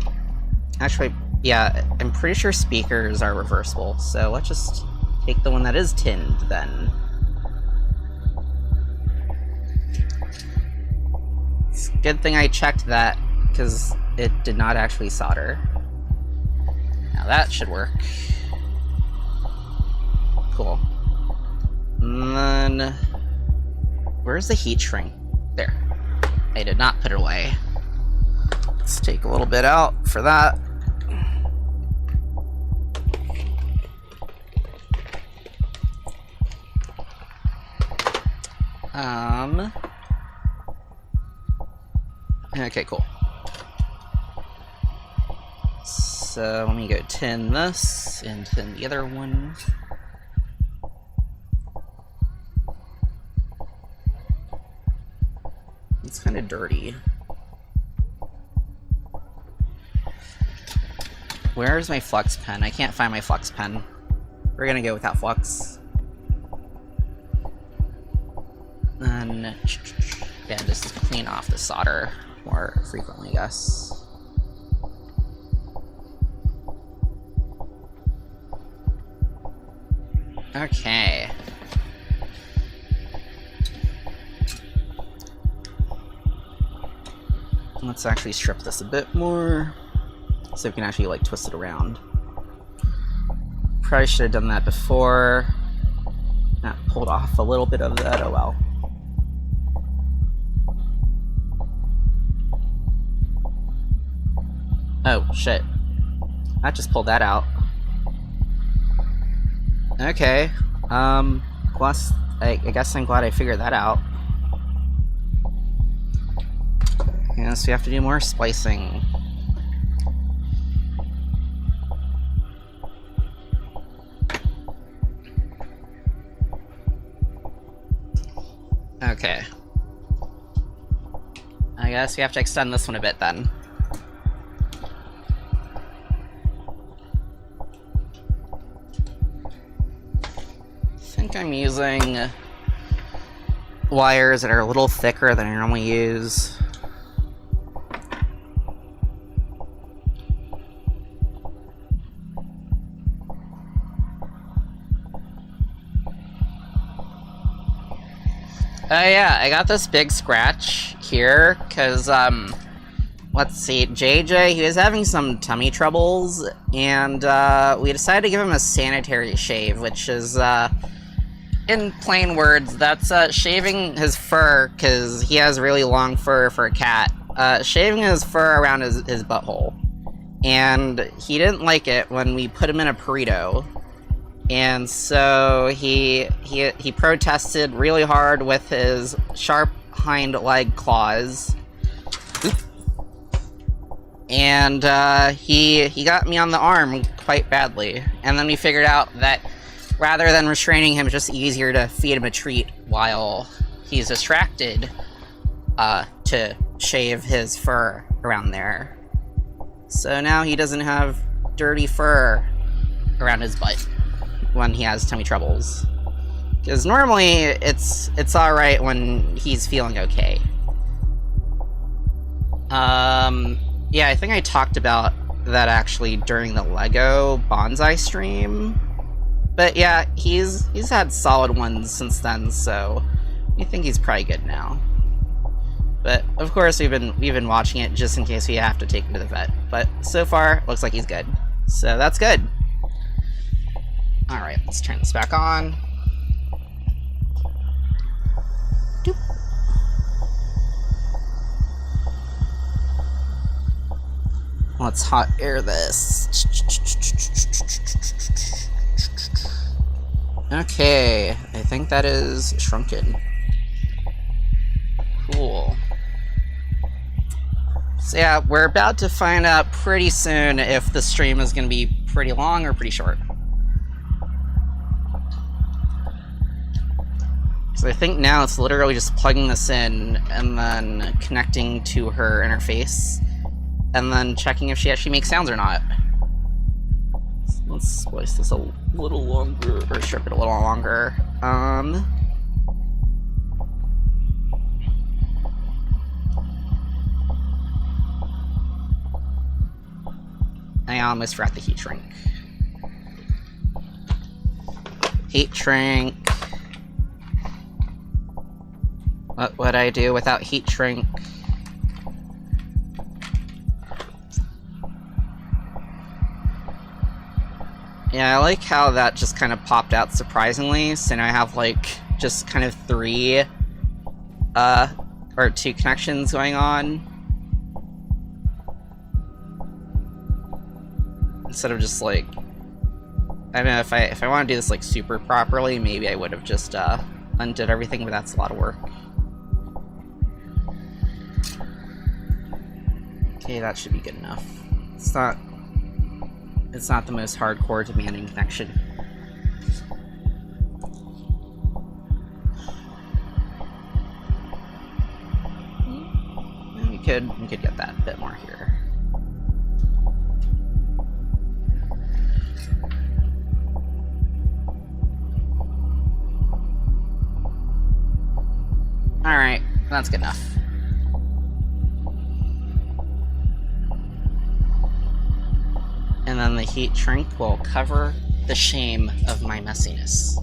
Actually, yeah, I'm pretty sure speakers are reversible, so let's just take the one that is tinned, then. It's a good thing I checked that, because it did not actually solder. Now that should work. Cool. And then... Where's the heat shrink? There. I did not put it away. Let's take a little bit out for that. Okay, cool. So let me go tin this and tin the other one. It's kind of dirty. Where's my flux pen? I can't find my flux pen. We're gonna go without flux. And yeah, just clean off the solder more frequently, I guess. Okay. Let's actually strip this a bit more, so we can actually, like, twist it around. Probably should have done that before. That pulled off a little bit of that, oh well. Oh, shit. I just pulled that out. Okay. Plus, I guess I'm glad I figured that out. Yeah, so we have to do more splicing. Okay. I guess we have to extend this one a bit then. I think I'm using wires that are a little thicker than I normally use. Yeah, I got this big scratch here, because, let's see, JJ, he was having some tummy troubles, and, we decided to give him a sanitary shave, which is, in plain words, that's, shaving his fur, because he has really long fur for a cat, shaving his fur around his butthole. And he didn't like it when we put him in a burrito. And so he protested really hard with his sharp hind leg claws. Oop. And he got me on the arm quite badly. And then we figured out that rather than restraining him, it's just easier to feed him a treat while he's distracted to shave his fur around there. So now he doesn't have dirty fur around his butt when he has tummy troubles. Because normally, it's alright when he's feeling okay. Yeah, I think I talked about that actually during the Lego bonsai stream. But yeah, he's had solid ones since then, so I think he's probably good now. But of course, we've been watching it just in case we have to take him to the vet. But so far, looks like he's good. So that's good. Alright, let's turn this back on. Doop. Let's hot air this. Okay, I think that is shrunken. Cool. So yeah, we're about to find out pretty soon if the stream is going to be pretty long or pretty short. So I think now it's literally just plugging this in and then connecting to her interface and then checking if she actually makes sounds or not. So let's splice this a little longer, or strip it a little longer. I almost forgot the heat shrink. Heat shrink. What would I do without heat shrink? Yeah, I like how that just kind of popped out surprisingly. So now I have like just kind of 3 or 2 connections going on. Instead of just like, I don't know, if I want to do this like super properly, maybe I would have just undid everything, but that's a lot of work. Okay, that should be good enough. It's not the most hardcore demanding connection. We could get that a bit more here. Alright, that's good enough. And then the heat shrink will cover the shame of my messiness.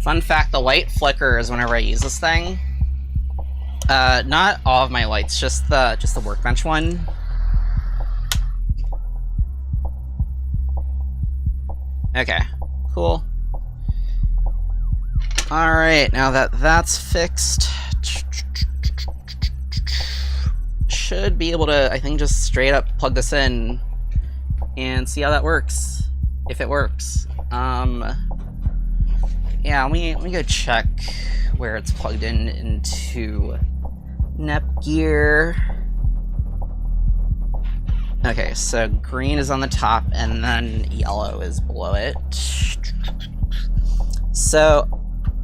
Fun fact, the light flickers whenever I use this thing. Not all of my lights, just the workbench one. Okay, cool. Alright, now that that's fixed, should be able to, I think, just straight up plug this in and see how that works, if it works. Yeah, let me go check where it's plugged in into Nepgear. Okay, so green is on the top and then yellow is below it. So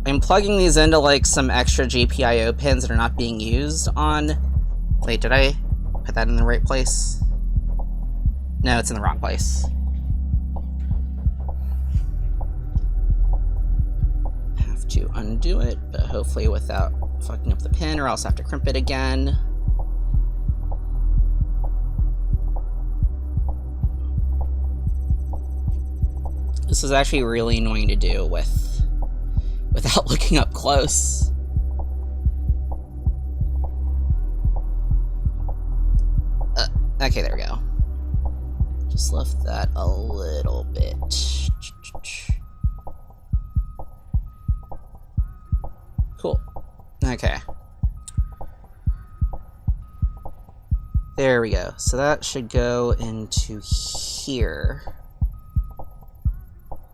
I'm plugging these into like some extra GPIO pins that are not being used on... Wait, did I put that in the right place? No, it's in the wrong place. I have to undo it, but hopefully without fucking up the pin, or else I have to crimp it again. This is actually really annoying to do without looking up close. Okay, there we go. Just left that a little bit. Cool. Okay. There we go. So that should go into here.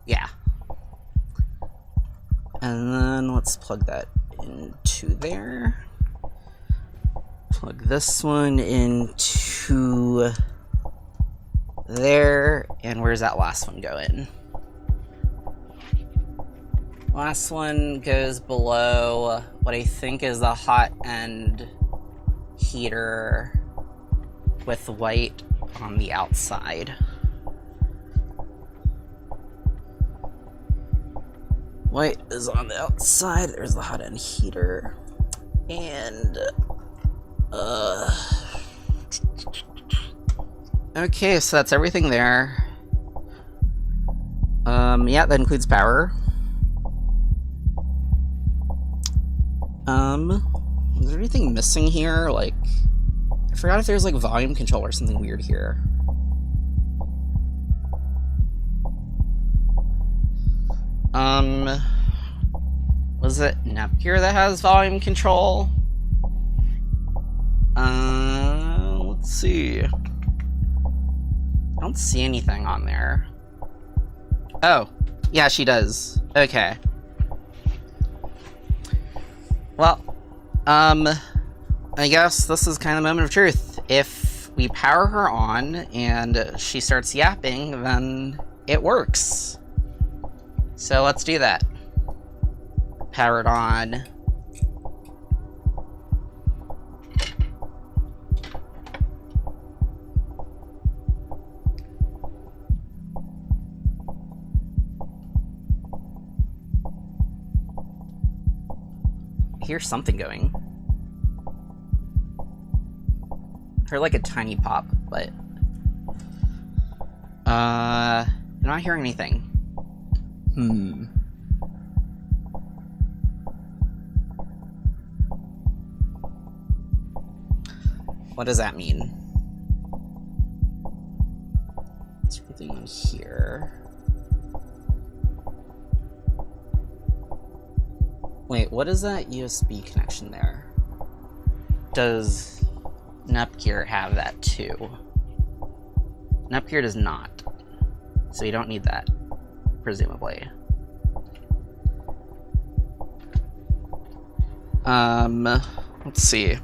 Yeah. And then let's plug that into there. Plug this one into there. And where's that last one go in? Last one goes below what I think is the hot end heater with white on the outside. White is on the outside, there's the hot end heater, and, okay, so that's everything there. Yeah, that includes power. Is there anything missing here? Like, I forgot if there's, like, volume control or something weird here. Was it Nepgear that has volume control? Let's see. I don't see anything on there. Oh, yeah, she does. Okay. Well, I guess this is kind of the moment of truth. If we power her on and she starts yapping, then it works. So let's do that. Power it on. I hear something going. I heard like a tiny pop, but I'm not hearing anything. What does that mean? Is everything on here? Wait, what is that USB connection there? Does Nepgear have that too? Nepgear does not. So you don't need that, presumably. Let's see.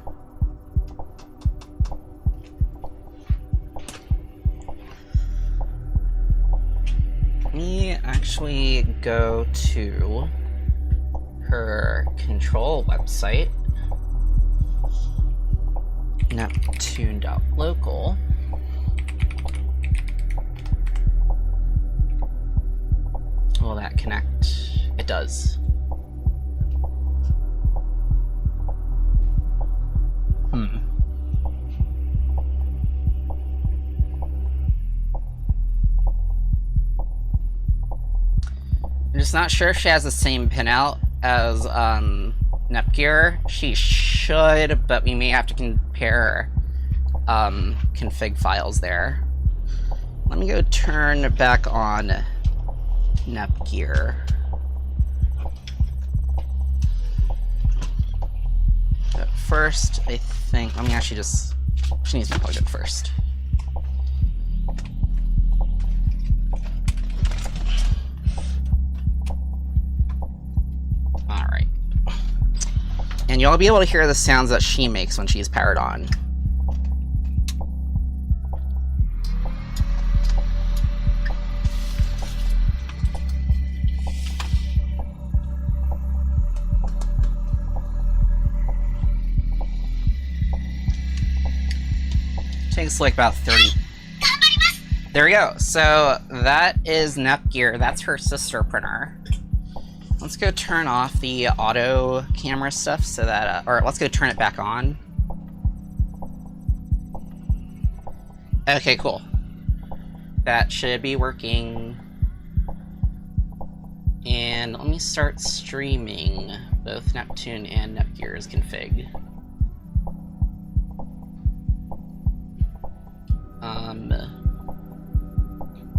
Let me actually go to her control website, Neptune.local. Will that connect? It does. I'm just not sure if she has the same pinout as Nepgear. She should, but we may have to compare config files there. Let me go turn back on Nepgear. But first, I think, let me actually just, she needs to be plugged in first. Alright. And you'll be able to hear the sounds that she makes when she's powered on. Takes like about 30. There we go. So that is Nepgear. That's her sister printer. Let's go turn off the auto camera stuff so that, or let's go turn it back on. Okay, cool. That should be working. And let me start streaming both Neptune and Nepgear's config.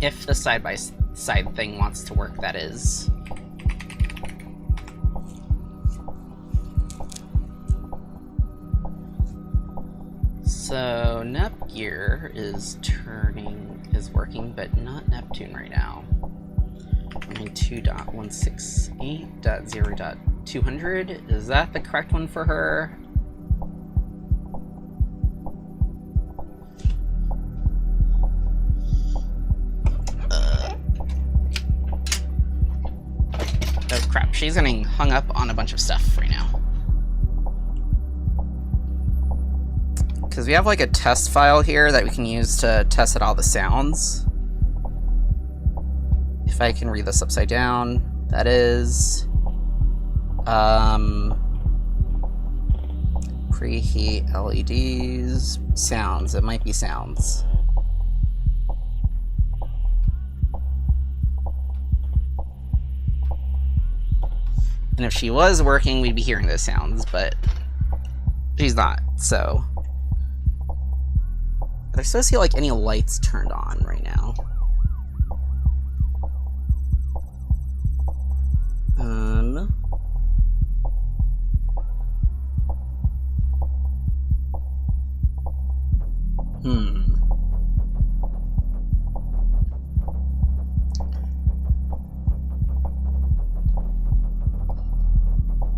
If the side-by-side thing wants to work, that is. So Nepgear is working, but not Neptune right now. I mean 2.168.0.200. Is that the correct one for her? Oh crap, she's getting hung up on a bunch of stuff right now. Because we have like a test file here that we can use to test out all the sounds. If I can read this upside down, that is preheat LEDs, sounds, it might be sounds. And if she was working, we'd be hearing those sounds, but she's not, so. Are there supposed to be like any lights turned on right now?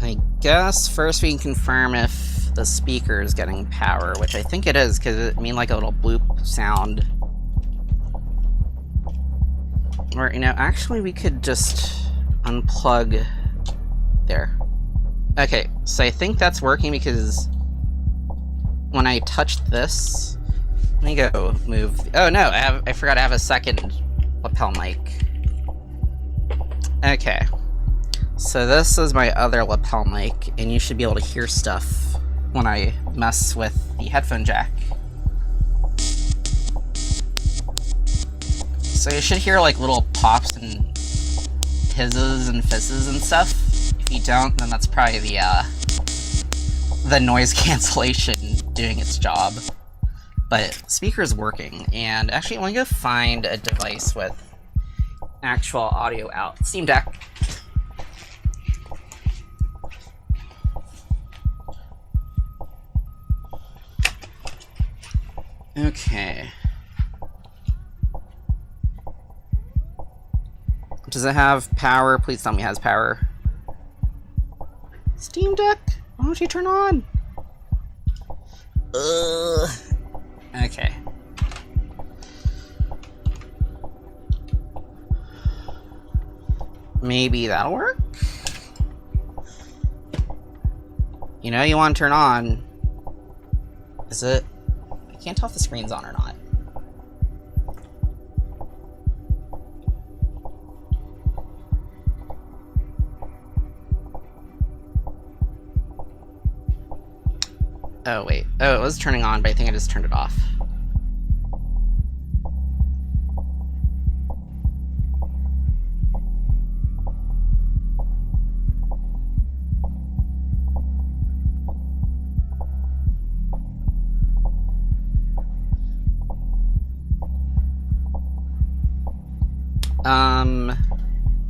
I guess first we can confirm if the speaker is getting power, which I think it is, because it mean like a little bloop sound. Or, you know, actually we could just unplug there. Okay, so I think that's working because when I touched this, let me go move. Oh no, I forgot I have a second lapel mic. Okay, so this is my other lapel mic, and you should be able to hear stuff when I mess with the headphone jack. So you should hear like little pops and hizzes and fizzes and stuff. If you don't, then that's probably the noise cancellation doing its job. But speaker's working, and actually I want to go find a device with actual audio out. Steam Deck. Okay. Does it have power? Please tell me it has power. Steam Deck, why don't you turn on? Okay. Maybe that'll work? You know, you want to turn on. Is it? I can't tell if the screen's on or not. Oh, wait. Oh, it was turning on, but I think I just turned it off.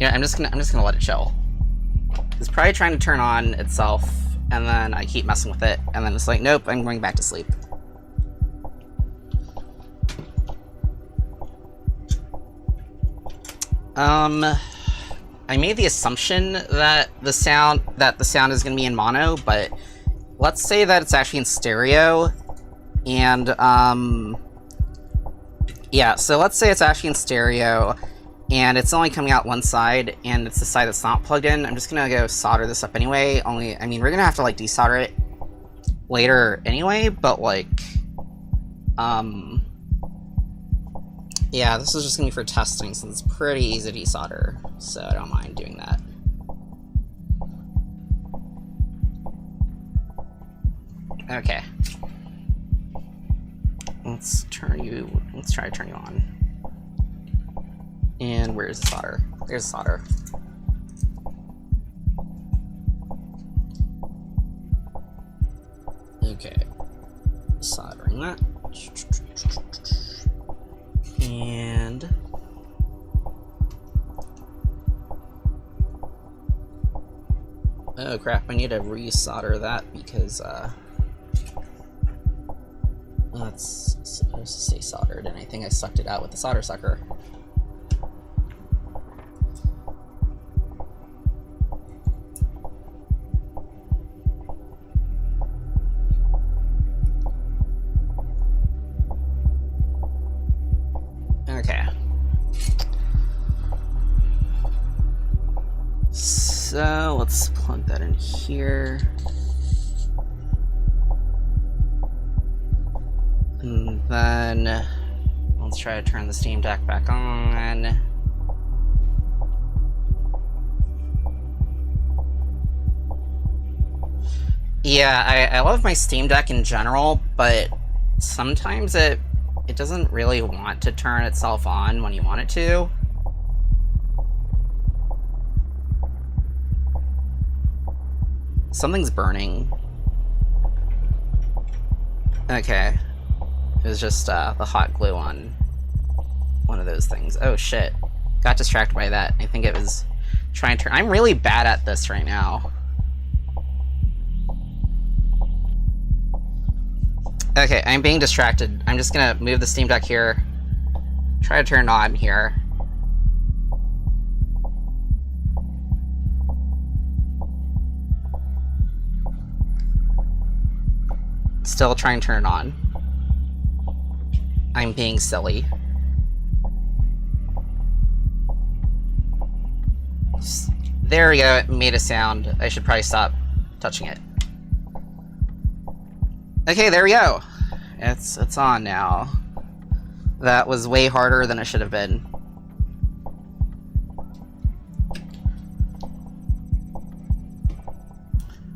Yeah, I'm just gonna let it chill. It's probably trying to turn on itself, and then I keep messing with it, and then it's like, nope, I'm going back to sleep. I made the assumption that the sound is gonna be in mono, but let's say that it's actually in stereo, and yeah, so let's say it's actually in stereo, and it's only coming out one side, and it's the side that's not plugged in. I'm just gonna go solder this up anyway. I mean, we're gonna have to like desolder it later anyway, but like, yeah, this is just gonna be for testing since it's pretty easy to desolder, so I don't mind doing that. Okay. Let's try to turn you on. And where's the solder? There's the solder. Okay. Soldering that. And oh crap, I need to re-solder that because that's supposed to stay soldered, and I think I sucked it out with the solder sucker. Okay. So let's plug that in here. And then let's try to turn the Steam Deck back on. Yeah, I love my Steam Deck in general, but sometimes it doesn't really want to turn itself on when you want it to. Something's burning. Okay. It was just the hot glue on one of those things. Oh shit. Got distracted by that. I think it was trying to turn. I'm really bad at this right now. Okay, I'm being distracted. I'm just gonna move the Steam Deck here. Try to turn it on here. Still trying to turn it on. I'm being silly. There we go, it made a sound. I should probably stop touching it. Okay, there we go. It's on now. That was way harder than it should have been.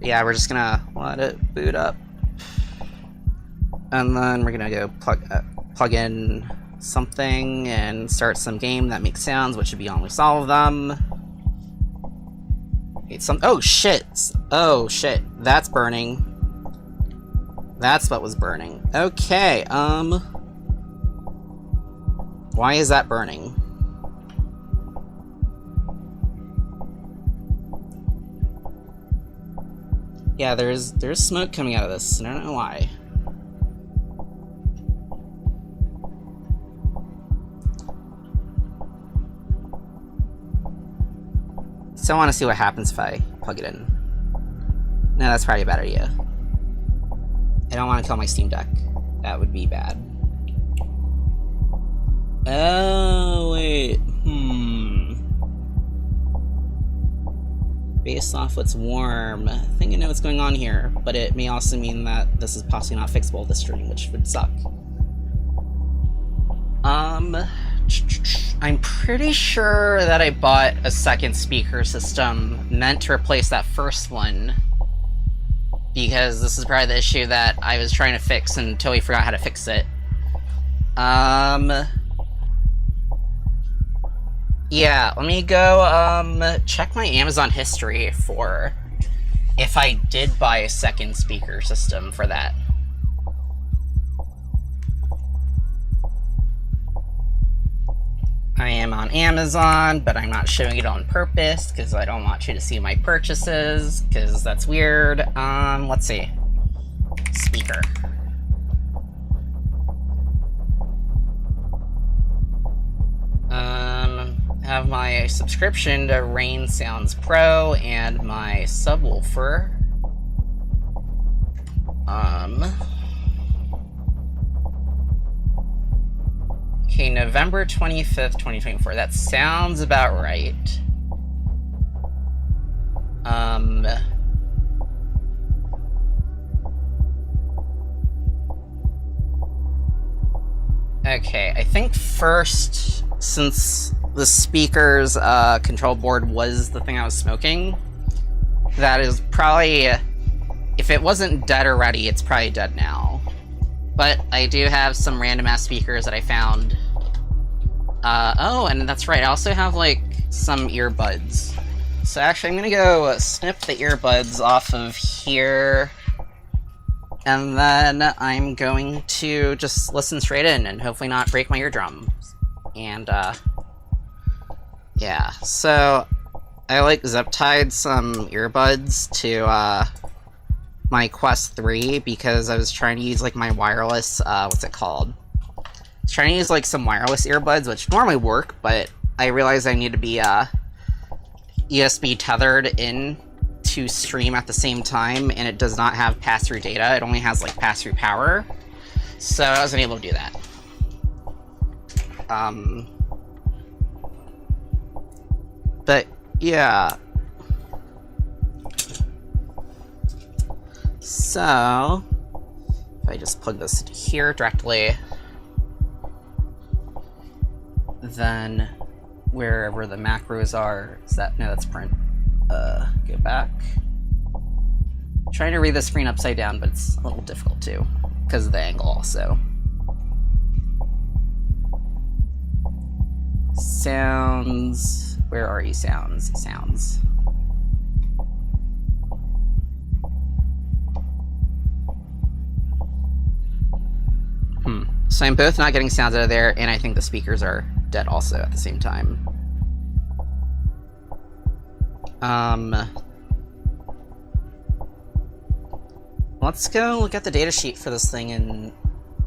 Yeah, we're just gonna let it boot up. And then we're gonna go plug in something and start some game that makes sounds, which should be almost all of them. Oh shit! Oh shit! That's burning. That's what was burning. Okay, why is that burning? Yeah, there's smoke coming out of this, and I don't know why. So I want to see what happens if I plug it in. No, that's probably a bad idea. I don't want to kill my Steam Deck. That would be bad. Oh, wait. Based off what's warm. I think I know what's going on here, but it may also mean that this is possibly not fixable this stream, which would suck. I'm pretty sure that I bought a second speaker system meant to replace that first one, because this is probably the issue that I was trying to fix and totally forgot how to fix it. Yeah, let me go, check my Amazon history for if I did buy a second speaker system for that. I am on Amazon, but I'm not showing it on purpose, because I don't want you to see my purchases, because that's weird. Let's see. Speaker. Have my subscription to Rain Sounds Pro and my subwoofer. Okay, November 25th, 2024. That sounds about right. Okay, I think first, since the speaker's control board was the thing I was smoking, that is probably, if it wasn't dead already, it's probably dead now. But I do have some random ass speakers that I found. Oh, and that's right, I also have like some earbuds. So actually I'm gonna go snip the earbuds off of here, and then I'm going to just listen straight in and hopefully not break my eardrums. And yeah, so I like zip-tied some earbuds to my Quest 3 because I was trying to use like my wireless, what's it called? I was trying to use like some wireless earbuds, which normally work, but I realized I need to be USB tethered in to stream at the same time, and it does not have pass-through data. It only has like pass-through power, so I wasn't able to do that. But yeah. So if I just plug this here directly, then wherever the macros are, is that, no, that's print. Go back. I'm trying to read the screen upside down, but it's a little difficult too, because of the angle also. Sounds, where are you? Sounds. So I'm both not getting sounds out of there, and I think the speakers are dead also at the same time. let's go look at the datasheet for this thing and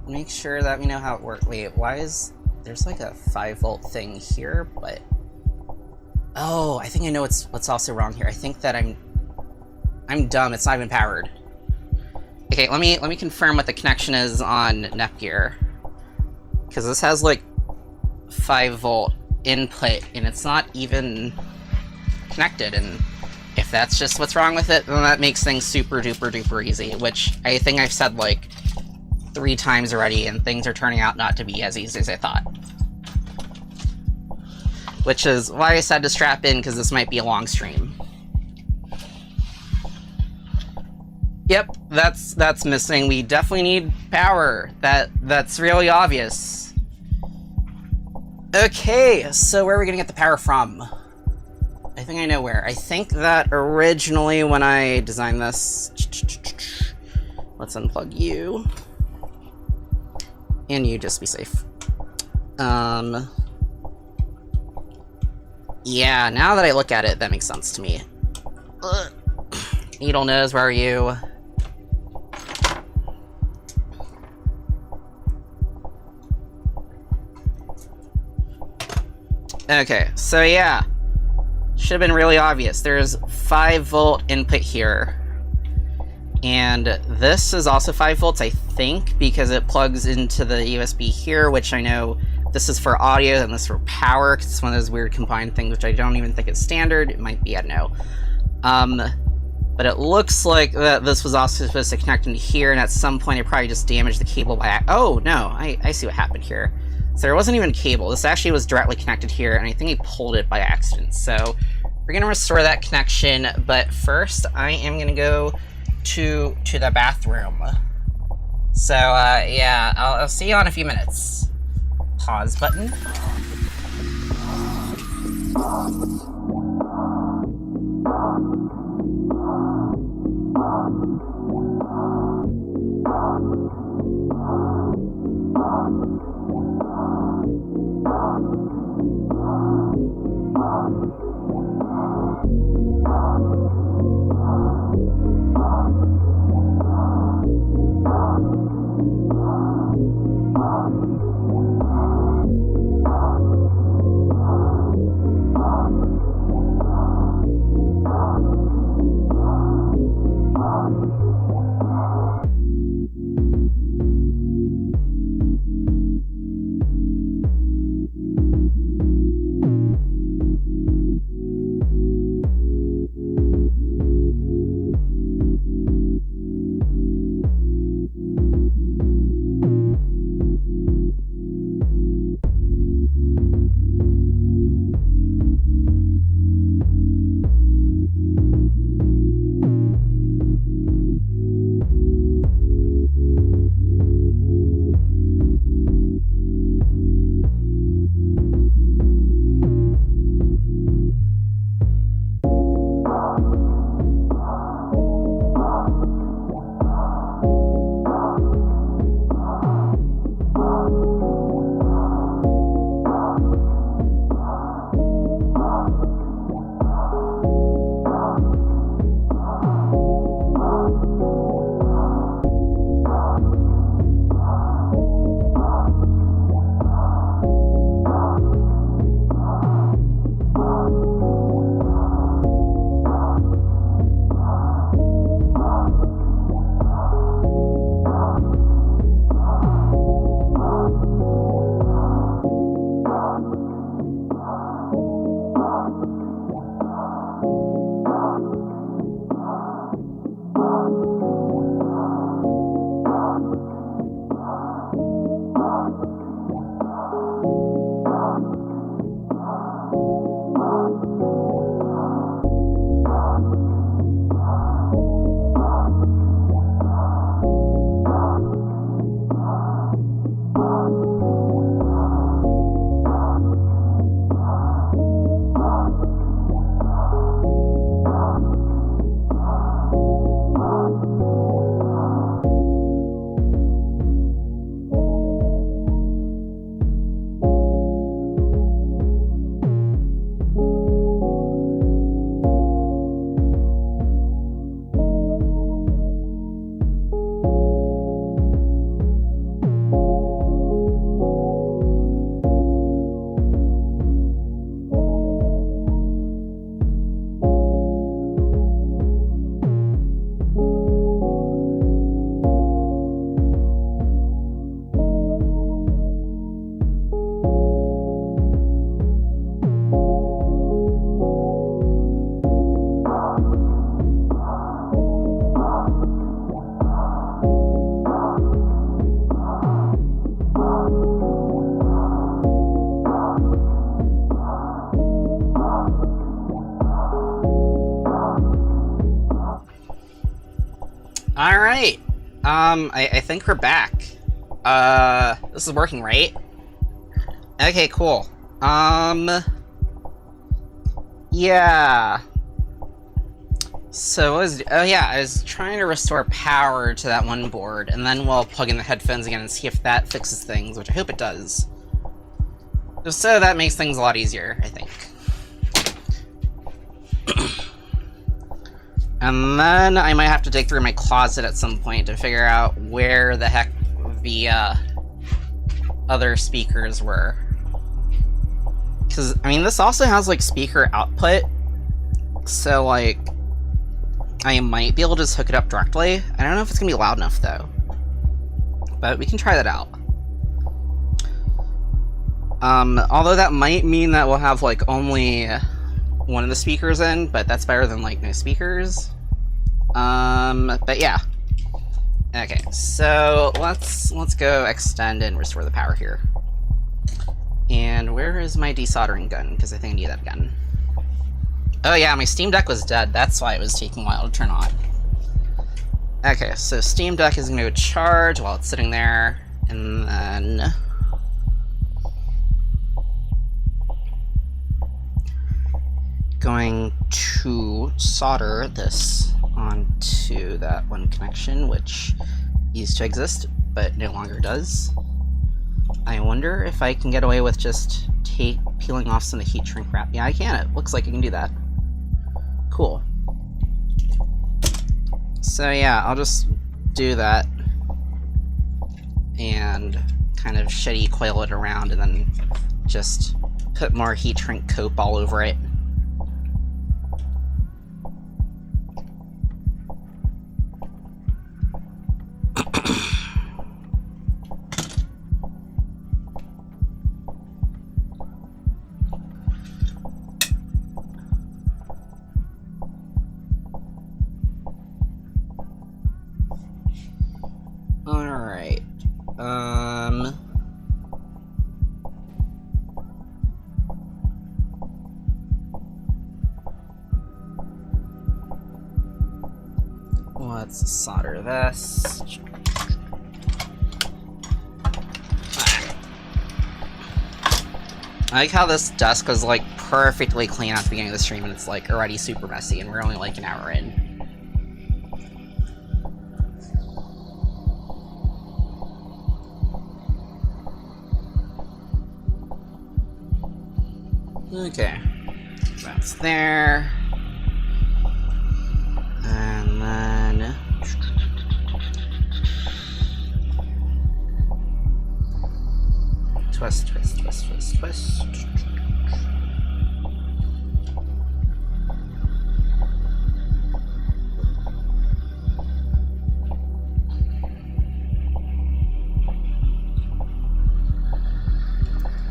make sure that we know how it works. Wait, why is there's like a 5-volt thing here? But oh, I think I know what's also wrong here. I think that I'm dumb. It's not even powered. Okay, let me confirm what the connection is on Netgear, because this has like 5-volt input and it's not even connected. And if that's just what's wrong with it, then that makes things super duper duper easy, which I think I've said like 3 times already, and things are turning out not to be as easy as I thought. Which is why I said to strap in, because this might be a long stream. Yep, that's missing. We definitely need power. That's really obvious. Okay, so where are we gonna get the power from? I think I know where. I think that originally when I designed this... Let's unplug you. And you, just be safe. Yeah, now that I look at it, that makes sense to me. Ugh. Needle nose, where are you? Okay, so yeah. Should have been really obvious. There's 5-volt input here. And this is also 5 volts, I think, because it plugs into the USB here, which I know this is for audio and this is for power, because it's one of those weird combined things, which I don't even think is standard. It might be, I don't know. But it looks like that this was also supposed to connect into here, and at some point it probably just damaged the cable by... Oh, no, I see what happened here. So there wasn't even a cable. This actually was directly connected here, and I think he pulled it by accident. So we're going to restore that connection, but first I am going to go to the bathroom. So, yeah, I'll see you in a few minutes. Pause button. Alright. I think we're back. This is working, right? Okay, cool. Yeah. So, I was trying to restore power to that one board, and then we'll plug in the headphones again and see if that fixes things, which I hope it does. If so, that makes things a lot easier, I think. And then I might have to dig through my closet at some point to figure out where the heck the, other speakers were. Because, I mean, this also has, like, speaker output, so, like, I might be able to just hook it up directly. I don't know if it's gonna be loud enough, though. But we can try that out. Although that might mean that we'll have, like, only one of the speakers in, but that's better than, like, no speakers. But yeah. Okay, so let's go extend and restore the power here. And where is my desoldering gun? Because I think I need that gun. Oh yeah, my Steam Deck was dead. That's why it was taking a while to turn on. Okay, so Steam Deck is going to charge while it's sitting there, and then going to solder this onto that one connection, which used to exist, but no longer does. I wonder if I can get away with just peeling off some of the heat shrink wrap. Yeah, I can. It looks like I can do that. Cool. So yeah, I'll just do that and kind of shitty coil it around and then just put more heat shrink cope all over it. Alright, let's solder this. I like how this desk was like perfectly clean at the beginning of the stream and it's like already super messy and we're only like an hour in. Okay, that's there. And then twist, twist, twist, twist, twist.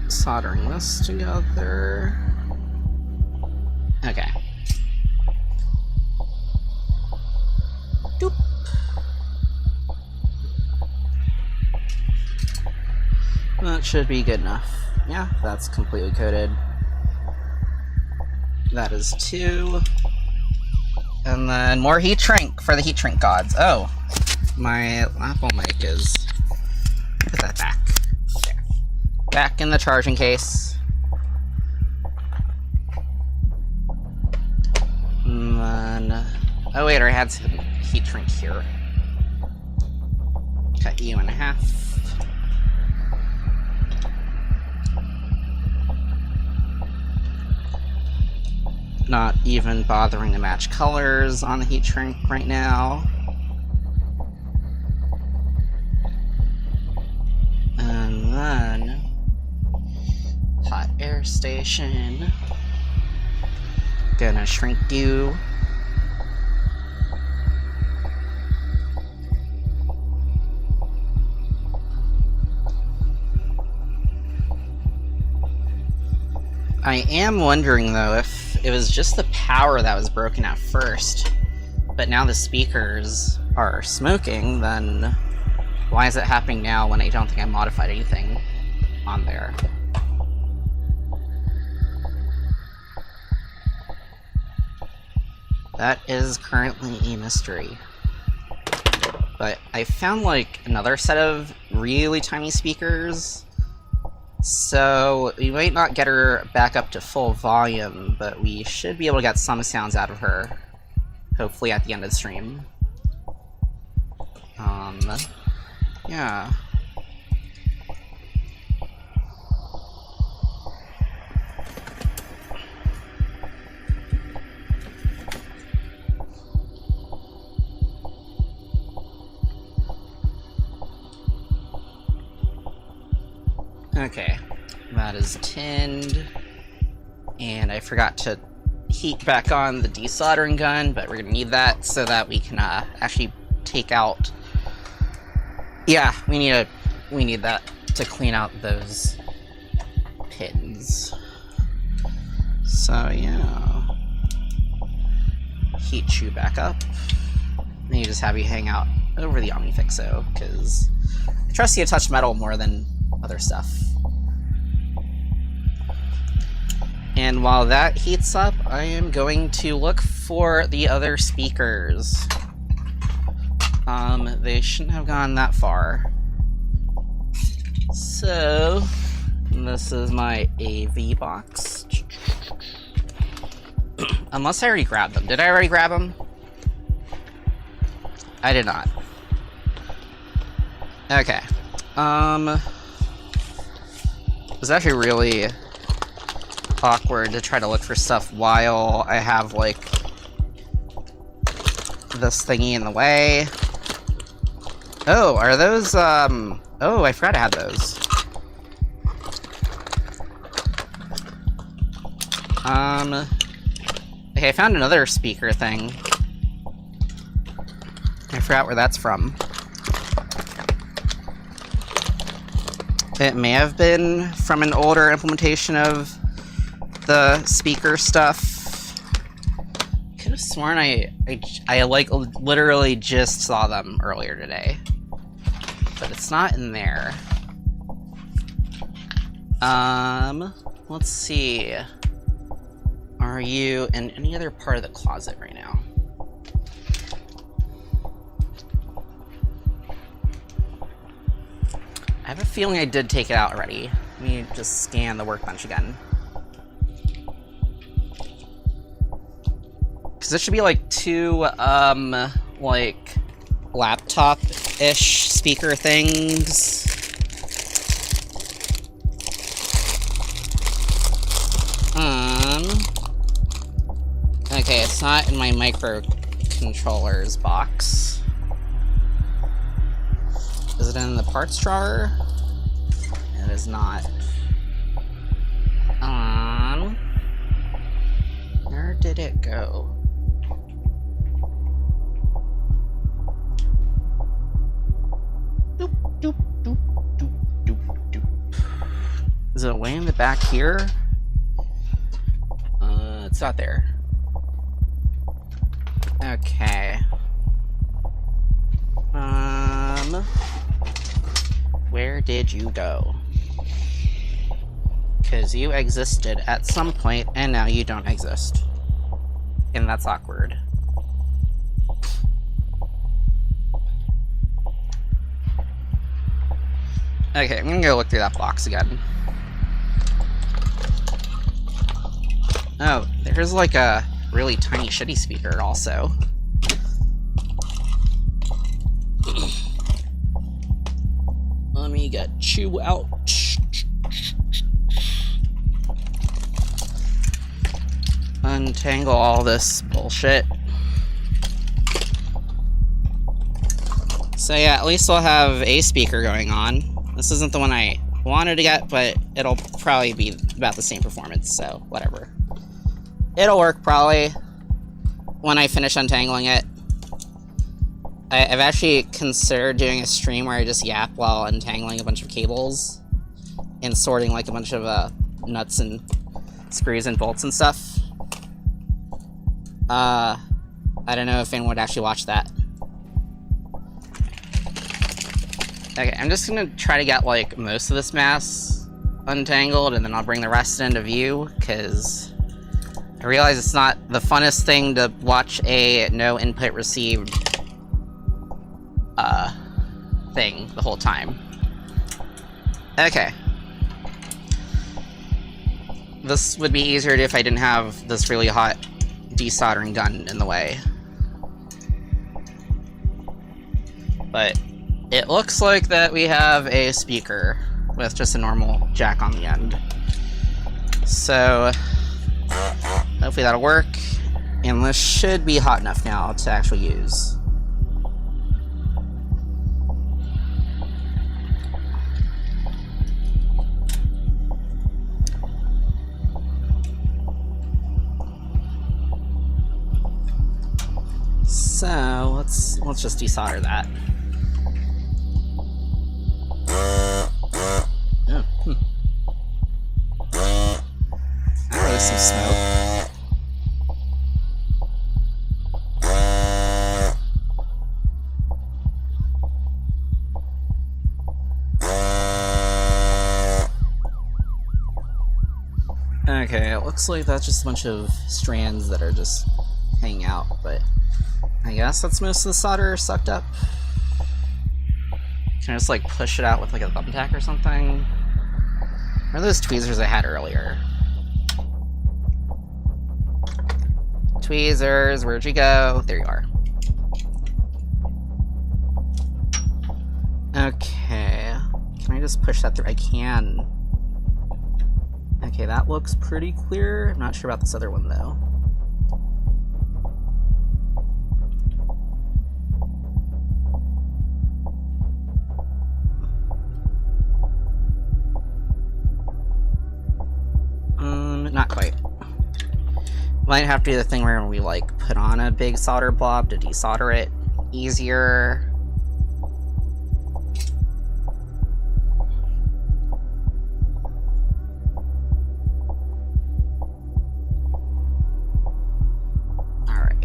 Soldering this together. Okay. Doop. That should be good enough. Yeah, that's completely coated. That is 2. And then more heat shrink for the heat shrink gods. Oh, my lapel mic is... Put that back. There. Back in the charging case. And then... Oh wait, I had some heat shrink here. Cut you in half. Not even bothering to match colors on the heat shrink right now. And then hot air station. Gonna shrink you. I am wondering though if it was just the power that was broken at first, but now the speakers are smoking, then why is it happening now when I don't think I modified anything on there? That is currently a mystery. But I found, like, another set of really tiny speakers. So we might not get her back up to full volume, but we should be able to get some sounds out of her. Hopefully at the end of the stream. Yeah. Okay, that is tinned, and I forgot to heat back on the desoldering gun, but we're gonna need that so that we can actually take out. Yeah, we need that to clean out those pins. So yeah, heat you back up. And you just have you hang out over the OmniFixo because I trust you to touch metal more than other stuff. And while that heats up, I am going to look for the other speakers. They shouldn't have gone that far. So, this is my AV box. Unless I already grabbed them. Did I already grab them? I did not. Okay. It was actually really awkward to try to look for stuff while I have, like, this thingy in the way. Oh, are those, oh, I forgot I had those. Okay, I found another speaker thing. I forgot where that's from. It may have been from an older implementation of the speaker stuff. Could have sworn I like literally just saw them earlier today, but it's not in there. Let's see. Are you in any other part of the closet right now? I have a feeling I did take it out already. Let me just scan the workbench again. Because there should be like two, like, laptop-ish speaker things. Okay, it's not in my microcontrollers box. Is it in the parts drawer? It is not. Where did it go? Doop, doop, doop, doop, doop, doop. Is it way in the back here? It's not there. Okay. Where did you go? Because you existed at some point, and now you don't exist. And that's awkward. Okay, I'm gonna go look through that box again. Oh, there's like a really tiny shitty speaker also. Let me get you out. Untangle all this bullshit. So yeah, at least I'll have a speaker going on. This isn't the one I wanted to get, but it'll probably be about the same performance, so whatever. It'll work probably when I finish untangling it. I've actually considered doing a stream where I just yap while untangling a bunch of cables and sorting like a bunch of nuts and screws and bolts and stuff. I don't know if anyone would actually watch that. Okay, I'm just gonna try to get like most of this mass untangled and then I'll bring the rest into view because I realize it's not the funnest thing to watch a no input received thing the whole time. Okay. This would be easier if I didn't have this really hot desoldering gun in the way. But it looks like that we have a speaker with just a normal jack on the end. So hopefully that'll work. And this should be hot enough now to actually use. So let's just desolder that. There's some smoke. Okay, it looks like that's just a bunch of strands that are just hanging out, but I guess that's most of the solder sucked up. Can I just like push it out with like a thumbtack or something? Where are those tweezers I had earlier? Tweezers, where'd you go? There you are. Okay, can I just push that through? I can. Okay, that looks pretty clear. I'm not sure about this other one though. Not quite. Might have to do the thing where we like put on a big solder blob to desolder it easier. Alright.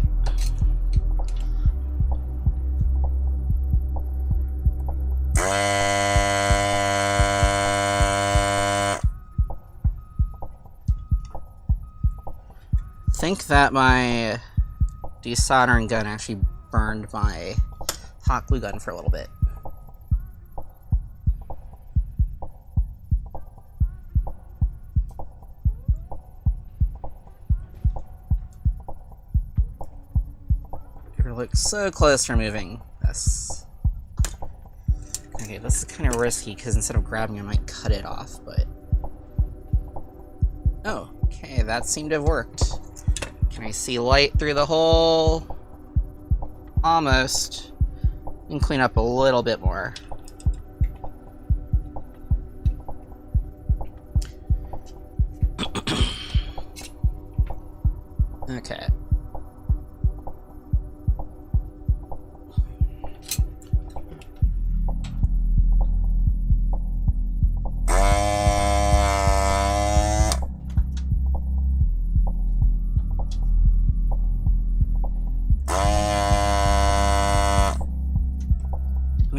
I think that my desoldering gun actually burned my hot glue gun for a little bit. You're like so close to removing this. Okay, this is kind of risky because instead of grabbing I might cut it off, but... Oh, okay, that seemed to have worked. Can I see light through the hole? Almost. And clean up a little bit more. Okay.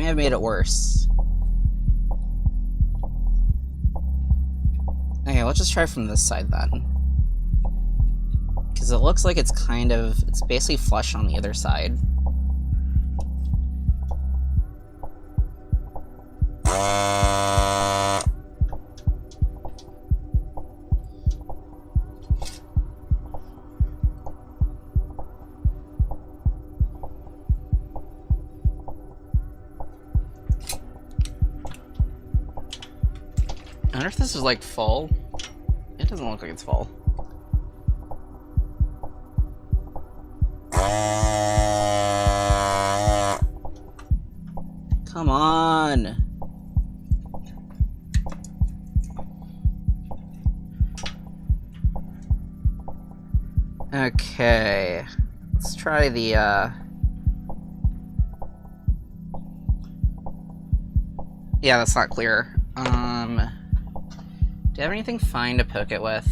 I've made it worse. Okay, let's just try from this side then. Because it looks like it's it's basically flush on the other side. I wonder if this is like full. It doesn't look like it's full. Come on. Okay. Let's try the yeah, that's not clear. Do you have anything fine to poke it with?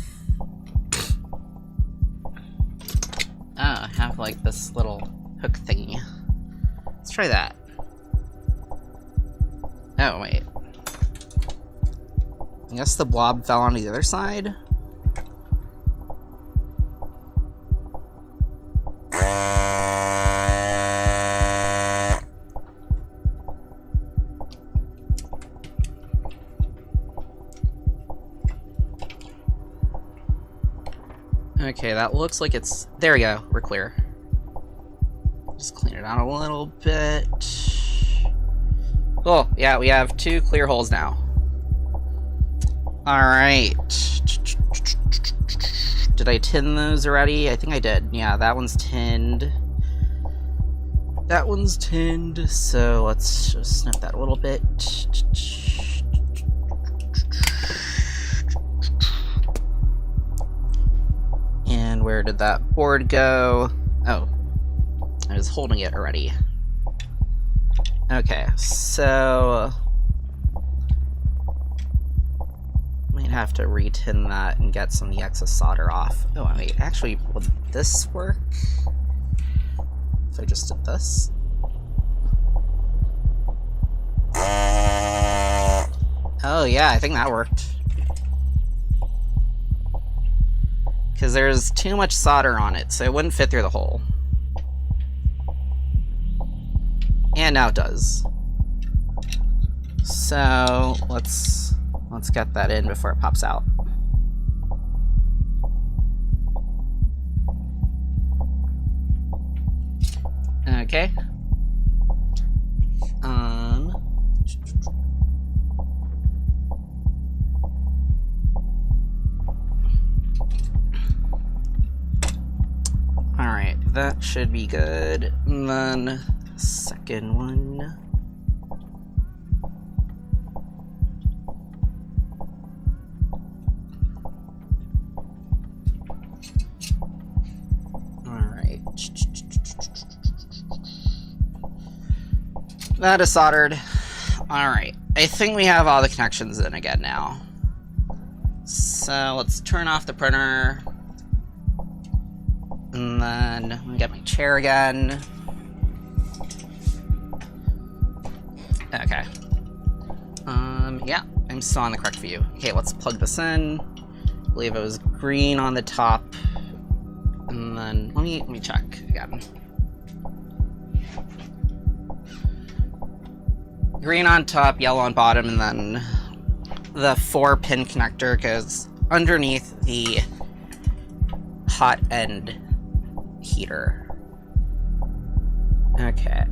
Oh, I have like this little hook thingy. Let's try that. Oh, wait. I guess the blob fell onto the other side? Okay, that looks like it's... There we go, we're clear. Just clean it out a little bit. Cool, yeah, we have 2 clear holes now. Alright. Did I tin those already? I think I did. Yeah, that one's tinned. That one's tinned, so let's just snip that a little bit. And where did that board go? Oh, I was holding it already. Okay, so might have to re-tin that and get some of the excess solder off. Oh, wait, actually, would this work? If I just did this? Oh yeah, I think that worked. Because there's too much solder on it, so it wouldn't fit through the hole. And now it does. So let's get that in before it pops out. Okay. Alright, that should be good. And then second one. Alright. That is soldered. Alright, I think we have all the connections in again now. So let's turn off the printer. And then I'm gonna get my chair again. Okay. Yeah, I'm still on the correct view. Okay, let's plug this in. I believe it was green on the top. And then let me check again. Green on top, yellow on bottom, and then the 4-pin connector goes underneath the hot end heater. Okay,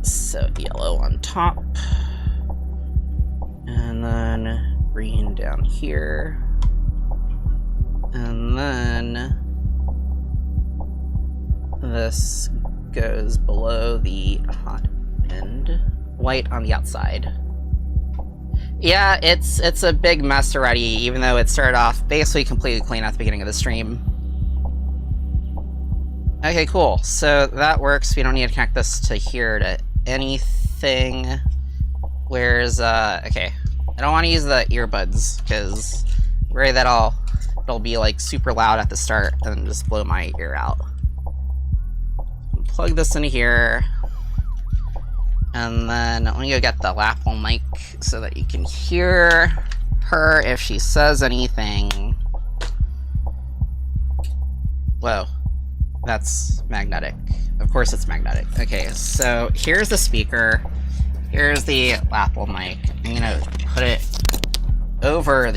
so yellow on top, and then green down here, and then this goes below the hot end, white on the outside. Yeah, it's a big mess already, even though it started off basically completely clean at the beginning of the stream. Okay, cool. So that works. We don't need to connect this to here to anything. Where's, okay. I don't want to use the earbuds, because I'm worried that it'll be, like, super loud at the start and just blow my ear out. Plug this into here. And then let me go get the lapel mic so that you can hear her if she says anything. Whoa. That's magnetic. Of course it's magnetic. Okay, so here's the speaker. Here's the lapel mic. I'm gonna put it over it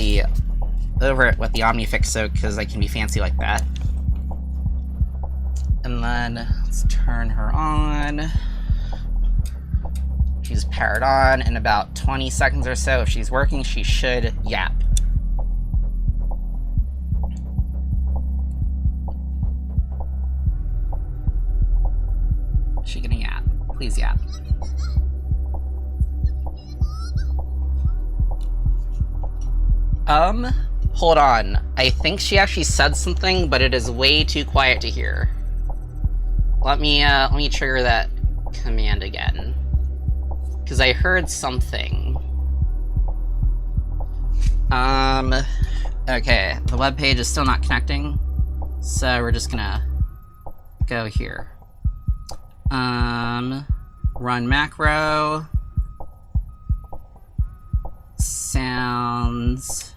with the OmniFix so because I can be fancy like that. And then let's turn her on. She's powered on. In about 20 seconds or so, if she's working, she should yap. Is she gonna yap? Please yap. Hold on. I think she actually said something, but it is way too quiet to hear. Let me trigger that command again. Because I heard something. Okay, the web page is still not connecting, so we're just gonna go here. Run macro. Sounds.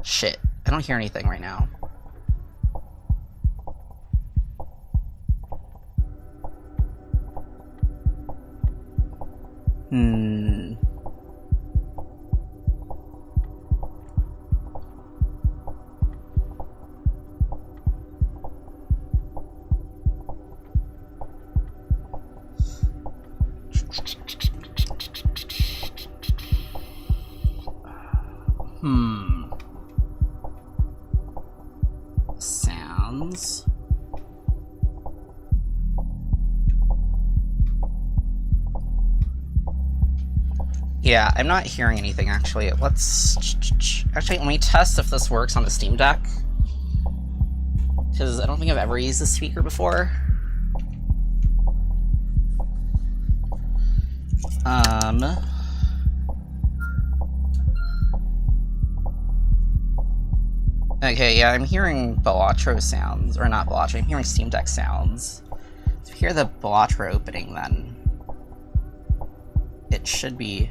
Shit, I don't hear anything right now. Hmm. Sounds. Yeah, I'm not hearing anything actually. Actually, let me test if this works on the Steam Deck. Because I don't think I've ever used this speaker before. Okay, yeah, I'm hearing Balatro sounds, or not Balatro, I'm hearing Steam Deck sounds. If you hear the Balatro opening, then it should be...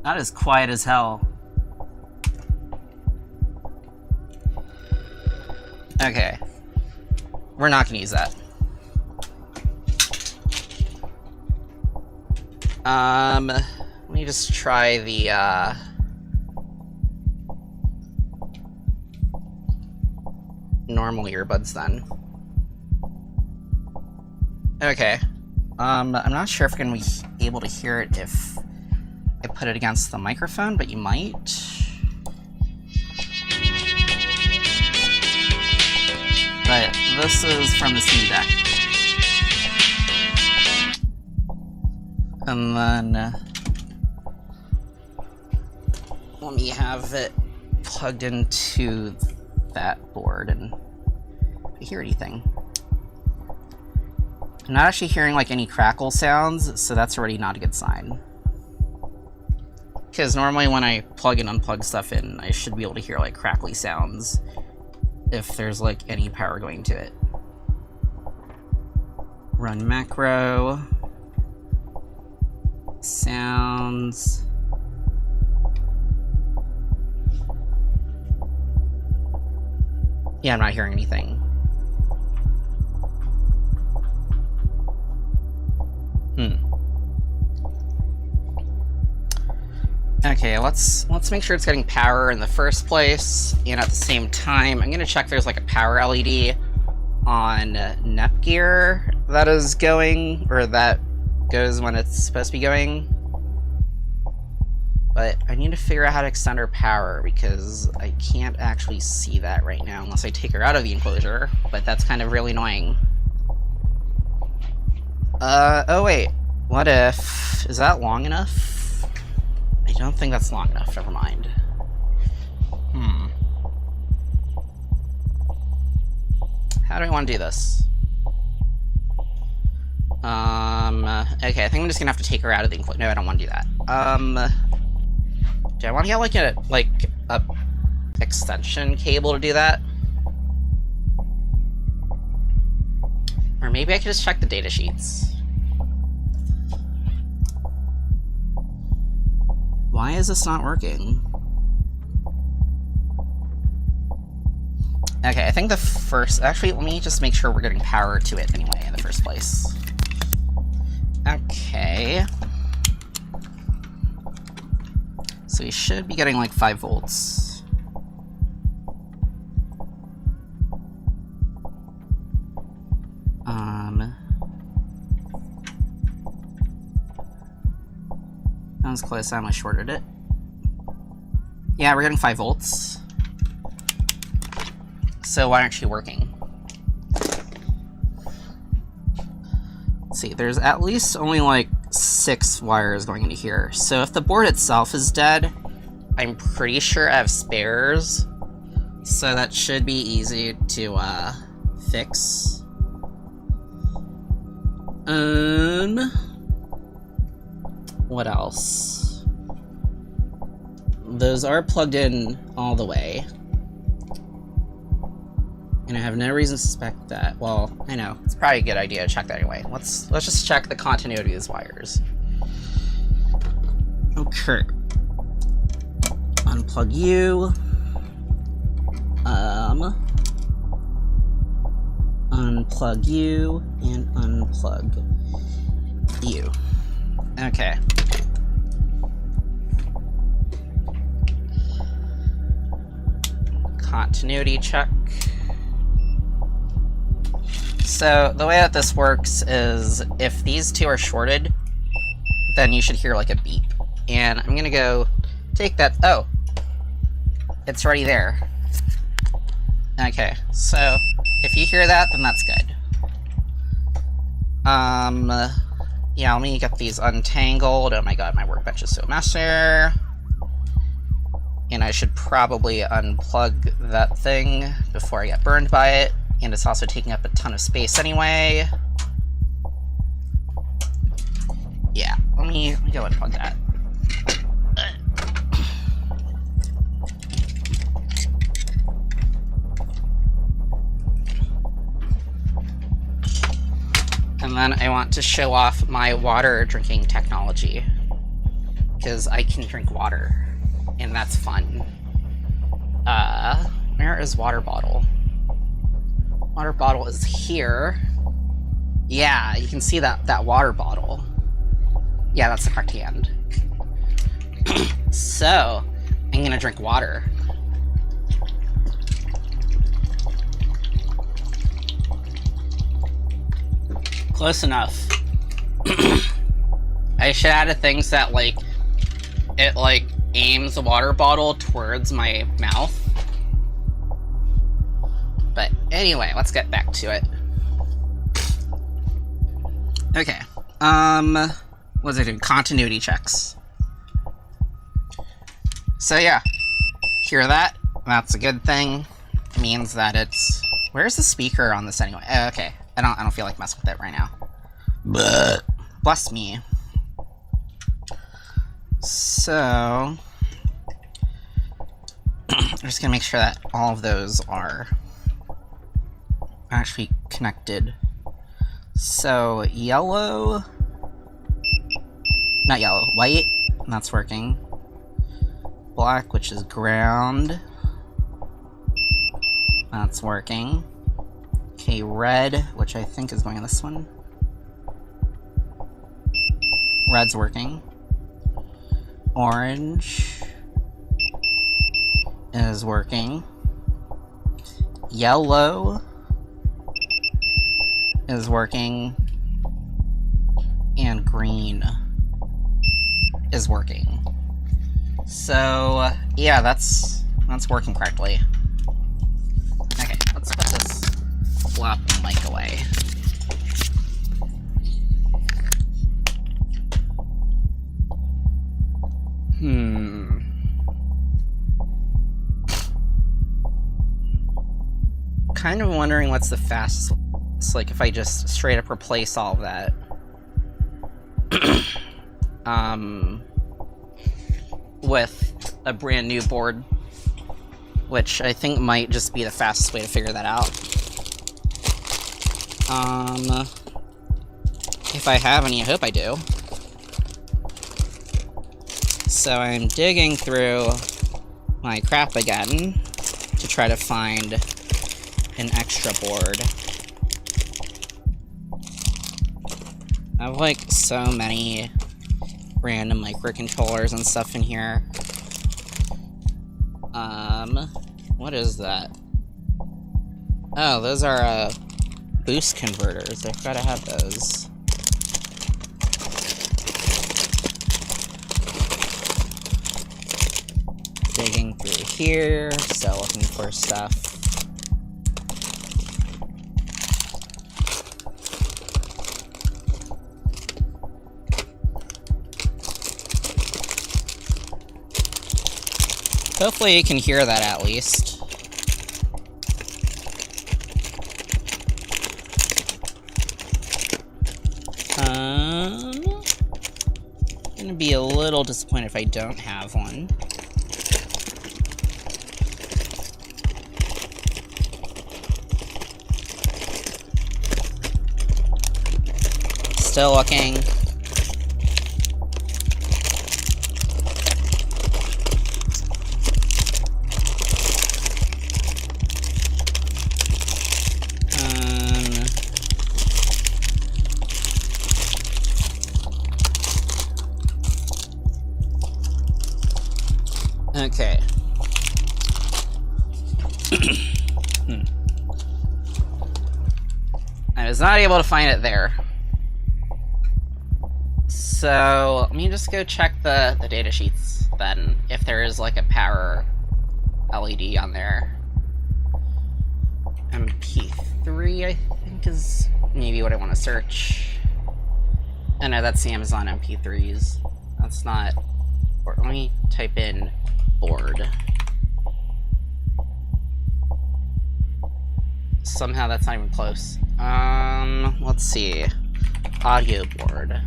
That is quiet as hell. Okay. We're not gonna use that. Let me just try the, normal earbuds then. Okay. I'm not sure if we're gonna be able to hear it if I put it against the microphone, but you might. But this is from the Steam Deck. And then let me have it plugged into that board and if I hear anything. I'm not actually hearing like any crackle sounds, so that's already not a good sign. Because normally when I plug and unplug stuff in, I should be able to hear like crackly sounds if there's like any power going to it. Run macro. Sounds. Yeah, I'm not hearing anything. Okay, let's make sure it's getting power in the first place, and at the same time, I'm gonna check there's like a power LED on Netgear that is going, or that goes when it's supposed to be going. But I need to figure out how to extend her power because I can't actually see that right now unless I take her out of the enclosure, but that's kind of really annoying. Oh wait, what if, is that long enough? I don't think that's long enough, never mind. How do I want to do this? Okay, I think I'm just gonna have to take her out of the enclosure. No, I don't want to do that. Do I want to get like a extension cable to do that? Or maybe I could just check the data sheets. Why is this not working? Okay, I think the first... Actually, let me just make sure we're getting power to it anyway in the first place. Okay. So we should be getting like 5 volts. That was close, I almost shorted it. Yeah, we're getting 5 volts. So why aren't you working? Let's see, there's at least only like 6 wires going into here. So if the board itself is dead, I'm pretty sure I have spares. So that should be easy to fix. What else? Those are plugged in all the way. And I have no reason to suspect that. Well, I know. It's probably a good idea to check that anyway. Let's just check the continuity of these wires. Okay. Unplug you. plug you and unplug you. Okay. Continuity check. So the way that this works is if these two are shorted, then you should hear like a beep. And I'm gonna go take that. Oh, it's already there. Okay, so if you hear that, then that's good. Yeah, let me get these untangled. Oh my god, my workbench is so messy. And I should probably unplug that thing before I get burned by it. And it's also taking up a ton of space anyway. Yeah, let me go and unplug that. And then I want to show off my water drinking technology. Because I can drink water. And that's fun. Where is water bottle? Water bottle is here. Yeah, you can see that water bottle. Yeah, that's the correct hand. So, I'm gonna drink water. Close enough. I should add things that, like, it, like, aims the water bottle towards my mouth. But anyway, let's get back to it. Okay. What was I doing? Continuity checks. So yeah. Hear that? That's a good thing. It means that it's... Where's the speaker on this anyway? Oh, okay. I don't feel like messing with it right now. But bless me. So I'm just gonna make sure that all of those are actually connected. So yellow, not yellow, white, that's working. Black, which is ground, that's working. Okay, red, which I think is going on this one. Red's working. Orange is working. Yellow is working. And green is working. So, yeah, that's working correctly. Okay, let's put this flop mic away. Kind of wondering what's the fastest. It's like if I just straight up replace all of that. With a brand new board, which I think might just be the fastest way to figure that out. If I have any, I hope I do. So I'm digging through my crap again to try to find an extra board. I have like so many random microcontrollers and stuff in here. What is that? Oh, those are boost converters. I forgot I had those. Digging through here, still looking for stuff. Hopefully you can hear that at least. Gonna be a little disappointed if I don't have one. Still looking. not able to find it there. So let me just go check the data sheets then, if there is like a power LED on there. MP3, I think, is maybe what I want to search. Oh no, that's the Amazon MP3s. That's not... Or let me type in board. Somehow that's not even close. Let's see. Audio board.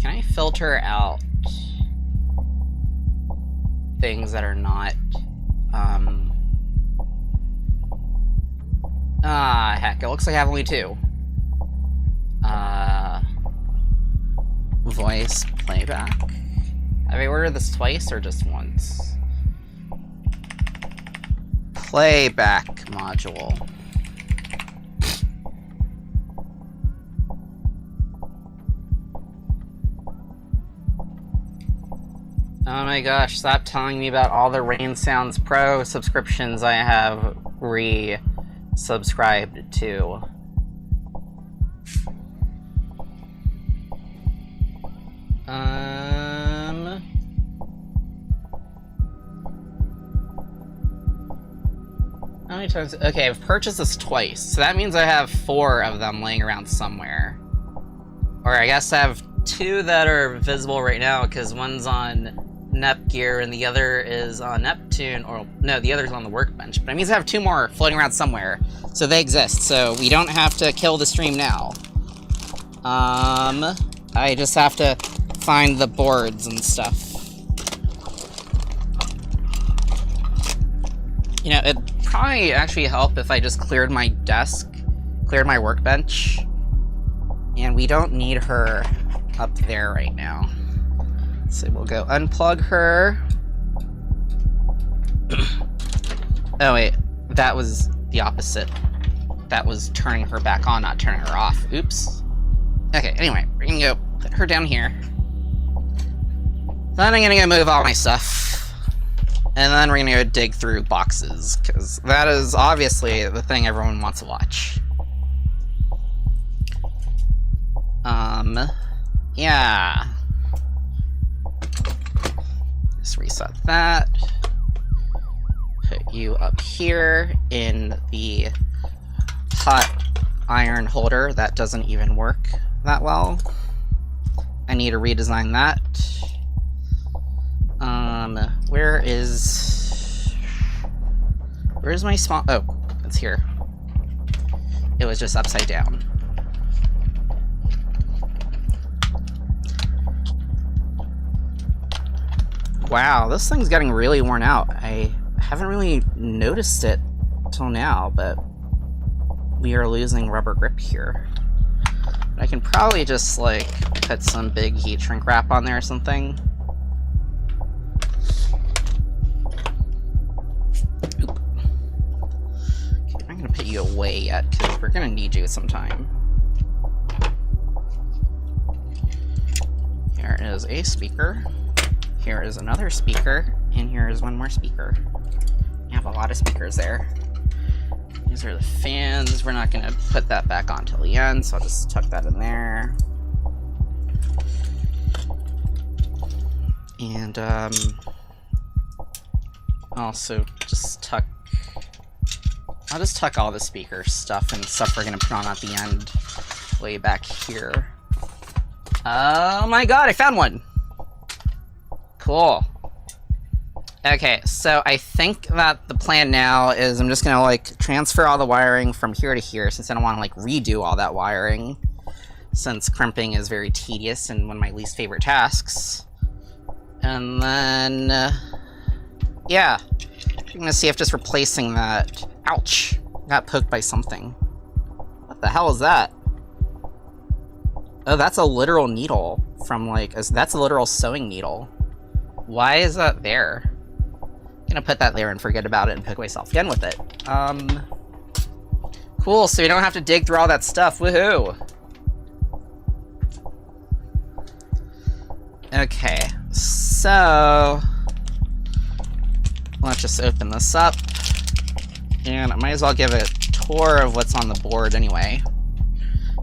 Can I filter out things that are not, heck, it looks like I have only two. Voice playback. Have I ordered this twice or just once? Playback module. Oh my gosh, stop telling me about all the Rain Sounds Pro subscriptions I have re-subscribed to. How many times? Okay, I've purchased this twice, so that means I have 4 of them laying around somewhere. Or I guess I have 2 that are visible right now, because one's on Netgear and the other is on Neptune, or no, the other's on the Workbench. But it means I have 2 more floating around somewhere, so they exist. So we don't have to kill the stream now. I just have to find the boards and stuff. You know, it'd probably actually help if I just cleared my desk, cleared my workbench, and we don't need her up there right now. So we'll go unplug her. Oh wait, that was the opposite. That was turning her back on, not turning her off. Oops. Okay, anyway, we're gonna go put her down here. Then I'm gonna go move all my stuff. And then we're gonna go dig through boxes, because that is obviously the thing everyone wants to watch. Yeah. Just reset that. Put you up here in the hot iron holder. That doesn't even work that well. I need to redesign that. Where's my small... Oh, it's here. It was just upside down. Wow, this thing's getting really worn out. I haven't really noticed it till now, but we are losing rubber grip here. I can probably just, like, put some big heat shrink wrap on there or something. Oop. Okay, I'm gonna put you away yet, because we're gonna need you sometime. Here is a speaker. Here is another speaker, and here is one more speaker. I have a lot of speakers there. These are the fans. We're not gonna put that back on till the end, so I'll just tuck that in there. And also just tuck... I'll just tuck all the speaker stuff and stuff we're gonna put on at the end way back here. Oh my god, I found one! Cool. Okay, so I think that the plan now is I'm just gonna, like, transfer all the wiring from here to here, since I don't want to, like, redo all that wiring, since crimping is very tedious and one of my least favorite tasks. And then, yeah, I'm gonna see if just replacing that... Ouch! Got poked by something. What the hell is that? Oh, that's a literal needle from, like, that's a literal sewing needle. Why is that there? I'm gonna put that there and forget about it and poke myself again with it. Cool, so we don't have to dig through all that stuff. Woohoo! Okay, so... let's just open this up. and I might as well give a tour of what's on the board anyway.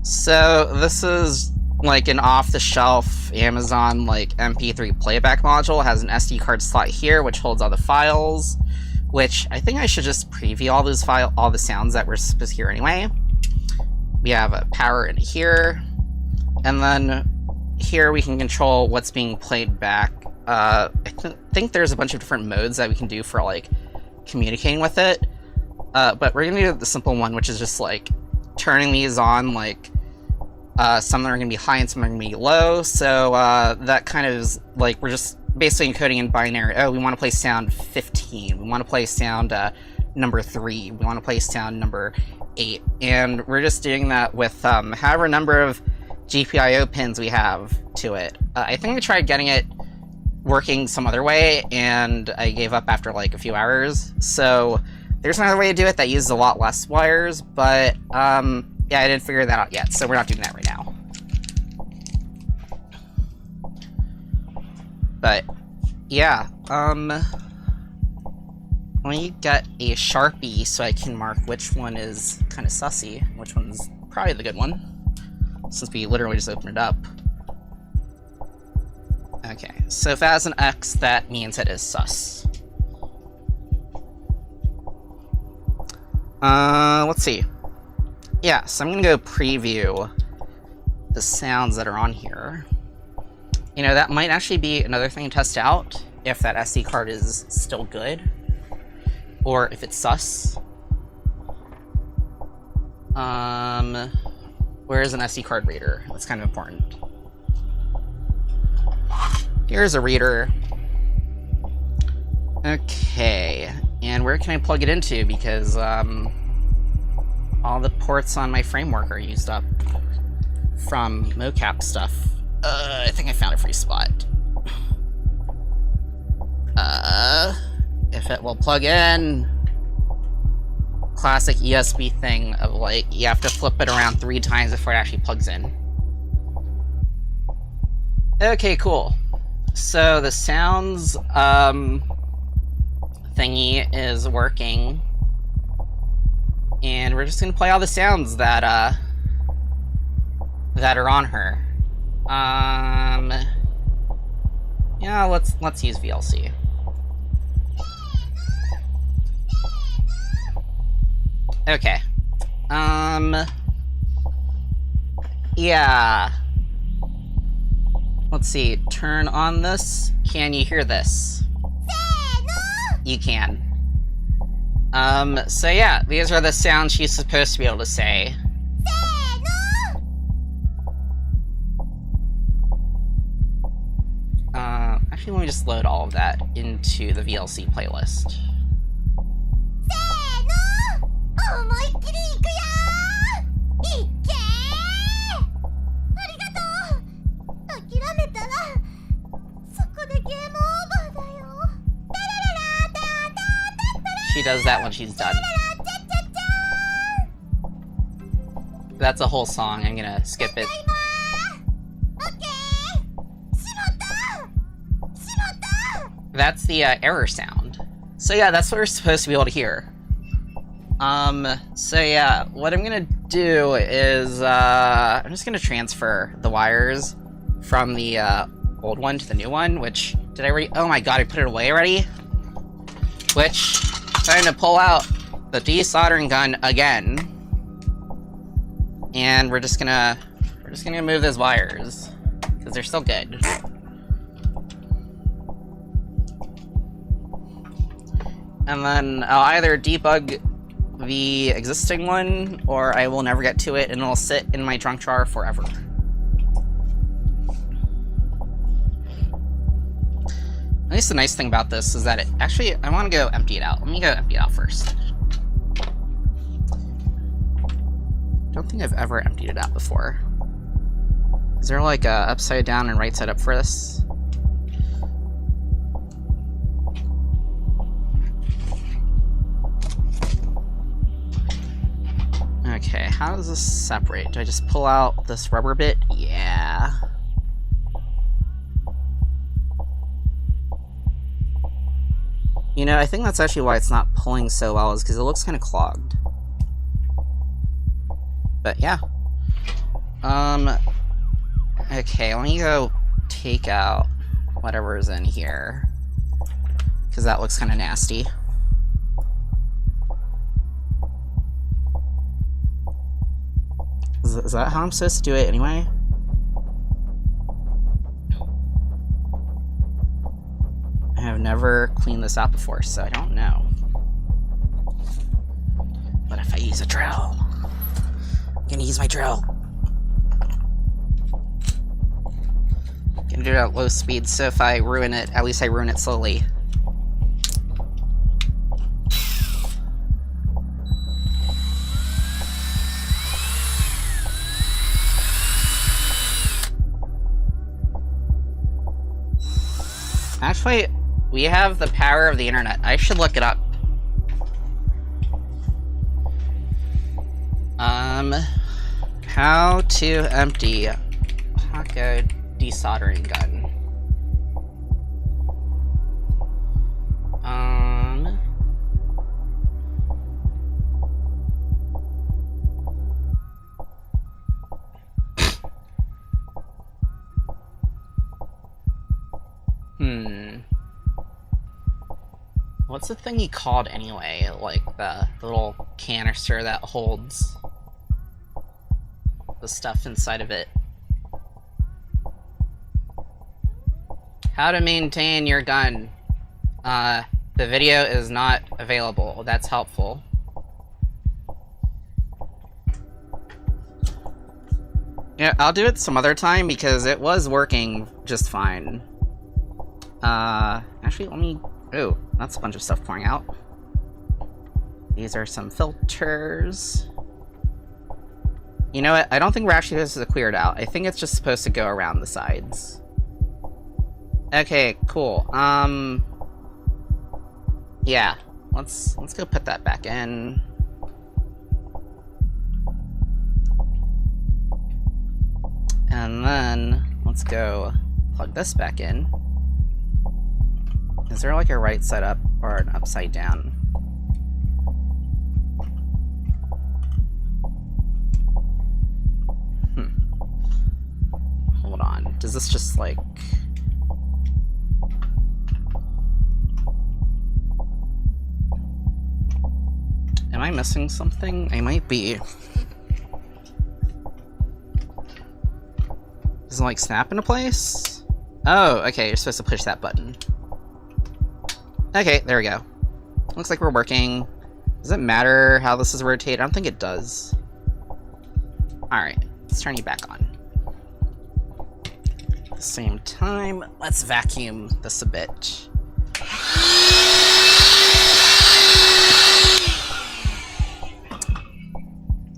So this is like an off-the-shelf Amazon like MP3 playback module. It has an SD card slot here, which holds all the files, which I think I should just preview all the sounds that we're supposed to hear anyway. We have a power in here, and then here we can control what's being played back. I think there's a bunch of different modes that we can do for like communicating with it, but we're gonna do the simple one, which is just like turning these on. Like some are gonna be high and some are gonna be low, so that kind of is like we're just basically encoding in binary. Oh, we want to play sound 15, we want to play sound number 3, we want to play sound number 8, and we're just doing that with however number of GPIO pins we have to it. I think I tried getting it working some other way, and I gave up after like a few hours. So there's another way to do it that uses a lot less wires, but yeah, I didn't figure that out yet, so we're not doing that right now. But yeah, let me get a Sharpie so I can mark which one is kind of sussy, which one's probably the good one, since we literally just opened it up. Okay, so if it has an X, that means it is sus. Let's see. Yeah, so I'm gonna go preview the sounds that are on here. You know, that might actually be another thing to test out, if that SD card is still good, or if it's sus. Where's an SD card reader? That's kind of important. Here's a reader. Okay, and where can I plug it into? Because all the ports on my framework are used up from mocap stuff. I think I found a free spot. If it will plug in. Classic USB thing of like, you have to flip it around 3 times before it actually plugs in. Okay, cool. So the sounds thingy is working, and we're just gonna play all the sounds that that are on her. Yeah, let's use VLC. Okay. Yeah. Let's see, turn on this. Can you hear this? You can. So yeah, these are the sounds she's supposed to be able to say. Actually, let me just load all of that into the VLC playlist. She does that when she's done. That's a whole song. I'm gonna skip it. That's the error sound. So yeah, that's what we're supposed to be able to hear. So yeah, what I'm gonna do is, I'm just gonna transfer the wires from the, old one to the new one, which, did I already, oh my god, I put it away already? Which, trying to pull out the desoldering gun again. And we're just gonna move those wires, because they're still good. And then I'll either debug the existing one, or I will never get to it, and it'll sit in my junk drawer forever. At least the nice thing about this is that it actually, I want to go empty it out. Let me go empty it out first. Don't think I've ever emptied it out before. Is there like a upside down and right side up for this? Okay, how does this separate? Do I just pull out this rubber bit? Yeah. You know, I think that's actually why it's not pulling so well, is because it looks kind of clogged. But yeah. Okay, let me go take out whatever's in here, because that looks kind of nasty. Is that how I'm supposed to do it anyway? I have never cleaned this out before, so I don't know. What if I use a drill? I'm gonna use my drill. Gonna do it at low speed, so if I ruin it, at least I ruin it slowly. Actually, we have the power of the internet. I should look it up. How to empty Paco desoldering gun. What's the thing he called anyway? Like the little canister that holds the stuff inside of it. How to maintain your gun. The video is not available. That's helpful. Yeah, I'll do it some other time because it was working just fine. Actually, let me... Oh, that's a bunch of stuff pouring out. These are some filters. You know what? I don't think we're actually supposed to clear it out. I think it's just supposed to go around the sides. Okay, cool. Yeah. Let's go put that back in. And then let's go plug this back in. Is there like a right side up or an upside down? Hold on. Does this just like... Am I missing something? I might be. Does it like snap into place? Oh, okay, you're supposed to push that button. Okay, there we go. Looks like we're working. Does it matter how this is rotated? I don't think it does. Alright, let's turn you back on. At the same time, let's vacuum this a bit.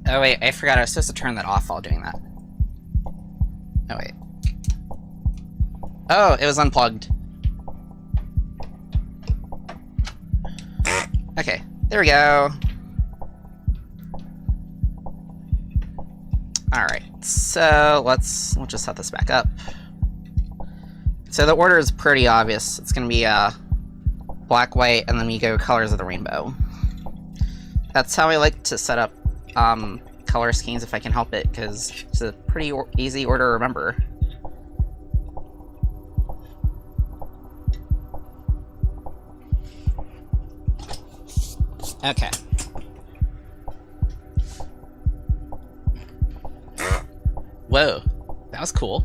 Oh wait, I forgot I was supposed to turn that off while doing that. Oh wait. Oh, it was unplugged. Okay, there we go. Alright, so we'll just set this back up. So the order is pretty obvious. It's gonna be black, white, and then we go colors of the rainbow. That's how I like to set up color schemes if I can help it, because it's a pretty easy order to remember. Okay. Whoa, that was cool.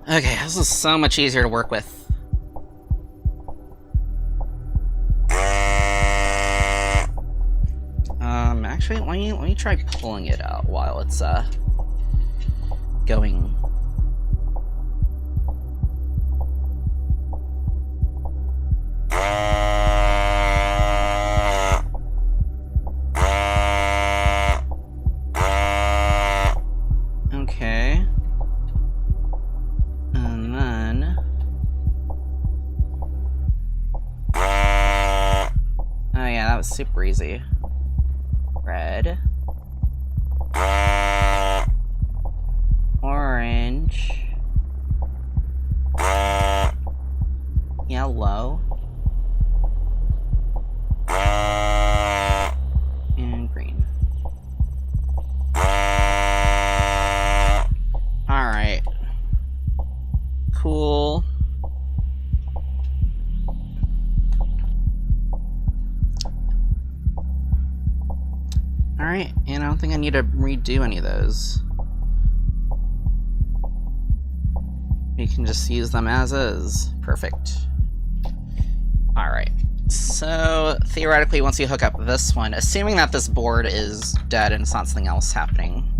Okay, this is so much easier to work with. Actually, let me try pulling it out while it's going. Okay. And then... Oh yeah, that was super easy. Red. Orange. yellow. And green. Alright. Cool. Alright, and I don't think I need to redo any of those. We can just use them as is. Perfect. Alright, so theoretically once you hook up this one, assuming that this board is dead and it's not something else happening.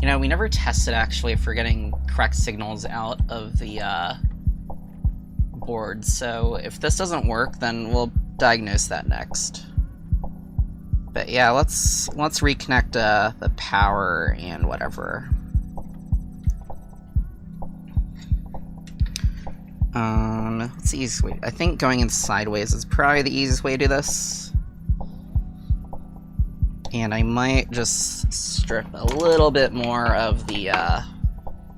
You know, we never tested actually for getting correct signals out of the board, so if this doesn't work, then we'll diagnose that next. But yeah, let's reconnect the power and whatever. What's the easiest way? I think going in sideways is probably the easiest way to do this. And I might just strip a little bit more of the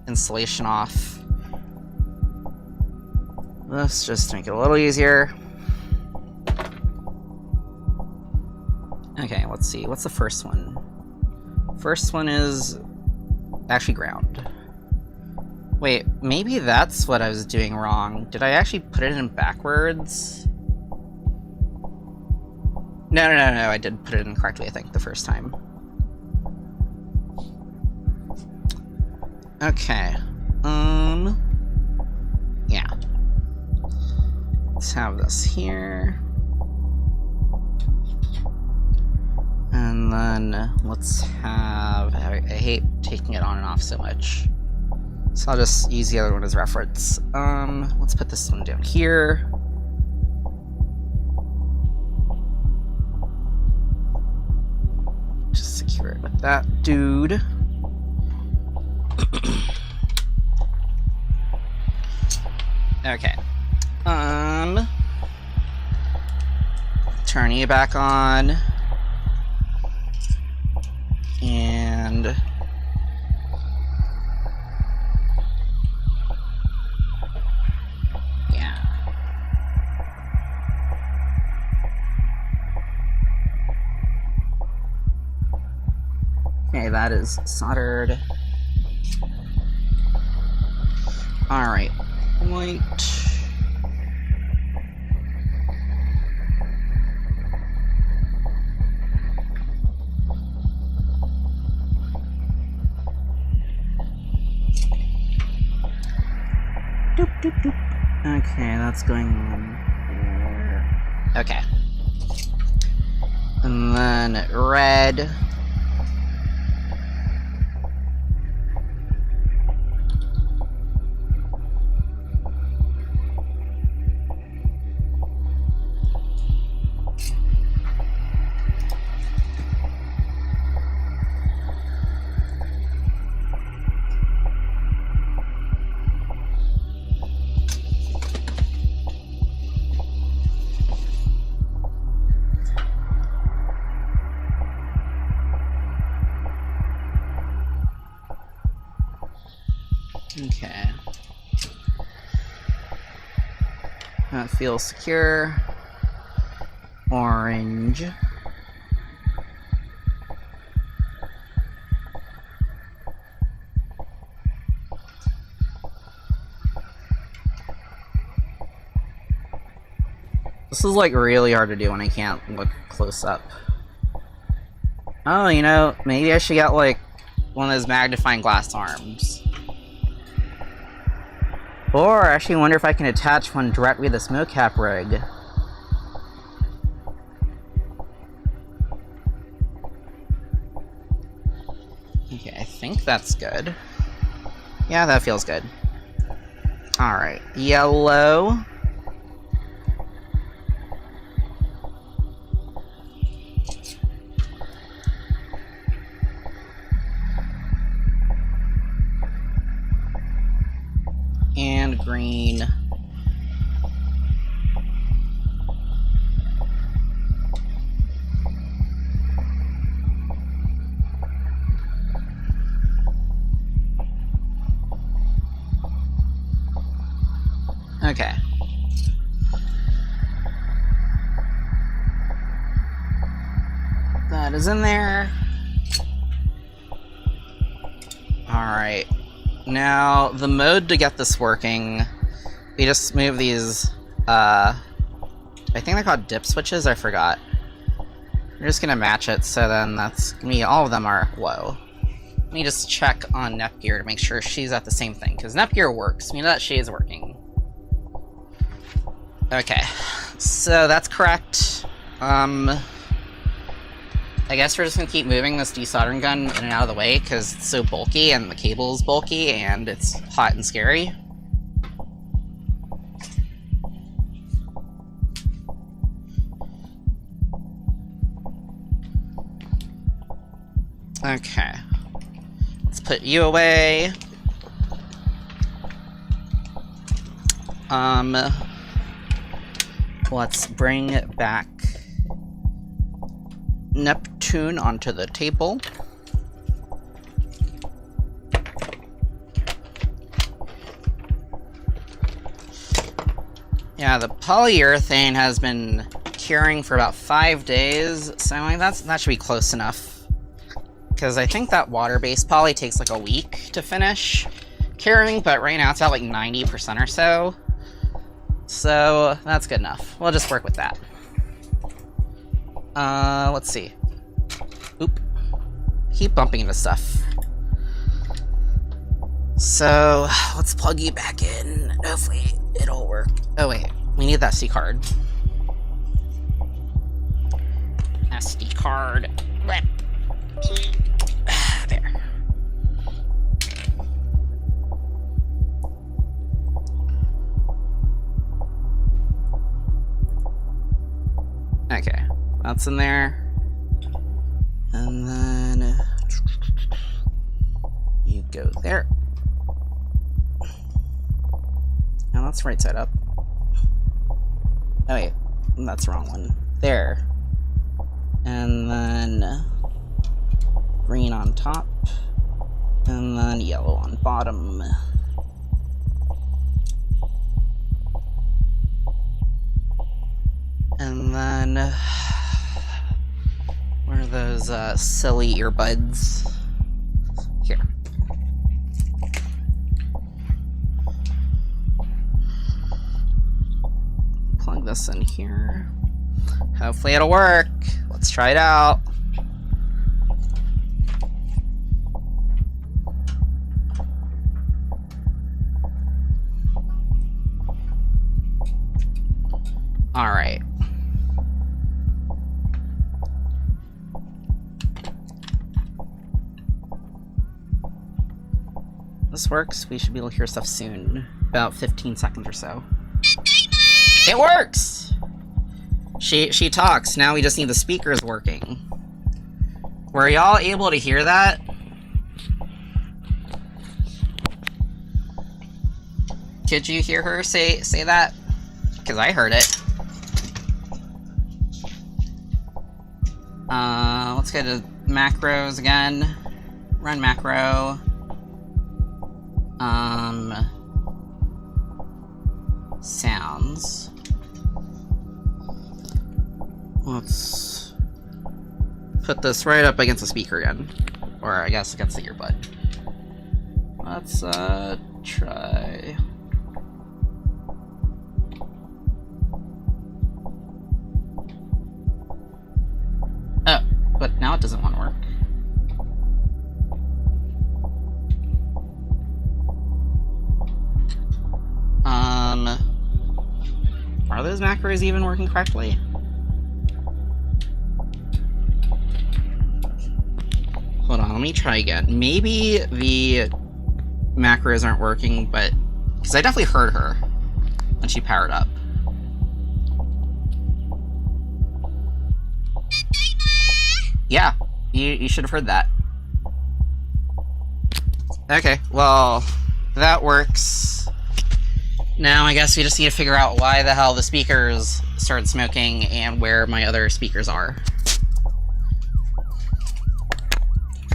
insulation off. Let's just make it a little easier. Okay, let's see. What's the first one? First one is actually ground. Wait, maybe that's what I was doing wrong. Did I actually put it in backwards? No, I did put it in correctly, I think, the first time. Okay. Yeah. Let's have this here. And then let's have... I hate taking it on and off so much. So I'll just use the other one as reference. Let's put this one down here. Just secure it with that dude. Okay. Turn you back on. And yeah. Okay, that is soldered. All right, white. Doop, doop, doop. Okay, that's going on there. Okay. And then red. Okay. That feels secure. Orange. This is like really hard to do when I can't look close up. Oh, you know, maybe I should get like one of those magnifying glass arms. Or I actually wonder if I can attach one directly to the smoke cap rig. Okay, I think that's good. Yeah, that feels good. Alright, yellow. And green. Okay. That is in there. Alright. Now, the mode to get this working, we just move these, I think they're called dip switches, I forgot. We're just gonna match it, so then that's gonna be, all of them are low. Let me just check on Nepgear to make sure she's at the same thing, because Nepgear works. We know that she is working. Okay, so that's correct. I guess we're just gonna keep moving this desoldering gun in and out of the way because it's so bulky and the cable is bulky and it's hot and scary. Okay. Let's put you away. Let's bring back Neptune onto the table. Yeah, the polyurethane has been curing for about 5 days, so I mean, that should be close enough. Because I think that water-based poly takes like a week to finish curing, but right now it's about like 90% or so. So that's good enough. We'll just work with that. Let's see. Oop. Keep bumping into stuff. So, let's plug you back in. Hopefully, it'll work. Oh, wait. We need that SD card. SD card. There. Okay. That's in there. And then you go there. Now that's right side up. Oh wait, that's the wrong one. There. And then green on top. And then yellow on bottom. And then where are those silly earbuds? Here. Plug this in here. Hopefully it'll work. Let's try it out. All right. This works. We should be able to hear stuff soon. About 15 seconds or so. It works! She talks. Now we just need the speakers working. Were y'all able to hear that? Could you hear her say that? Because I heard it. Let's go to macros again. Run macro. Sounds. Let's put this right up against the speaker again. Or I guess against the earbud. Let's, try. Oh, but now it doesn't want to work. Are those macros even working correctly? Hold on, let me try again. Maybe the macros aren't working, but... because I definitely heard her when she powered up. Yeah, you should have heard that. Okay, well, that works. Now I guess we just need to figure out why the hell the speakers started smoking and where my other speakers are.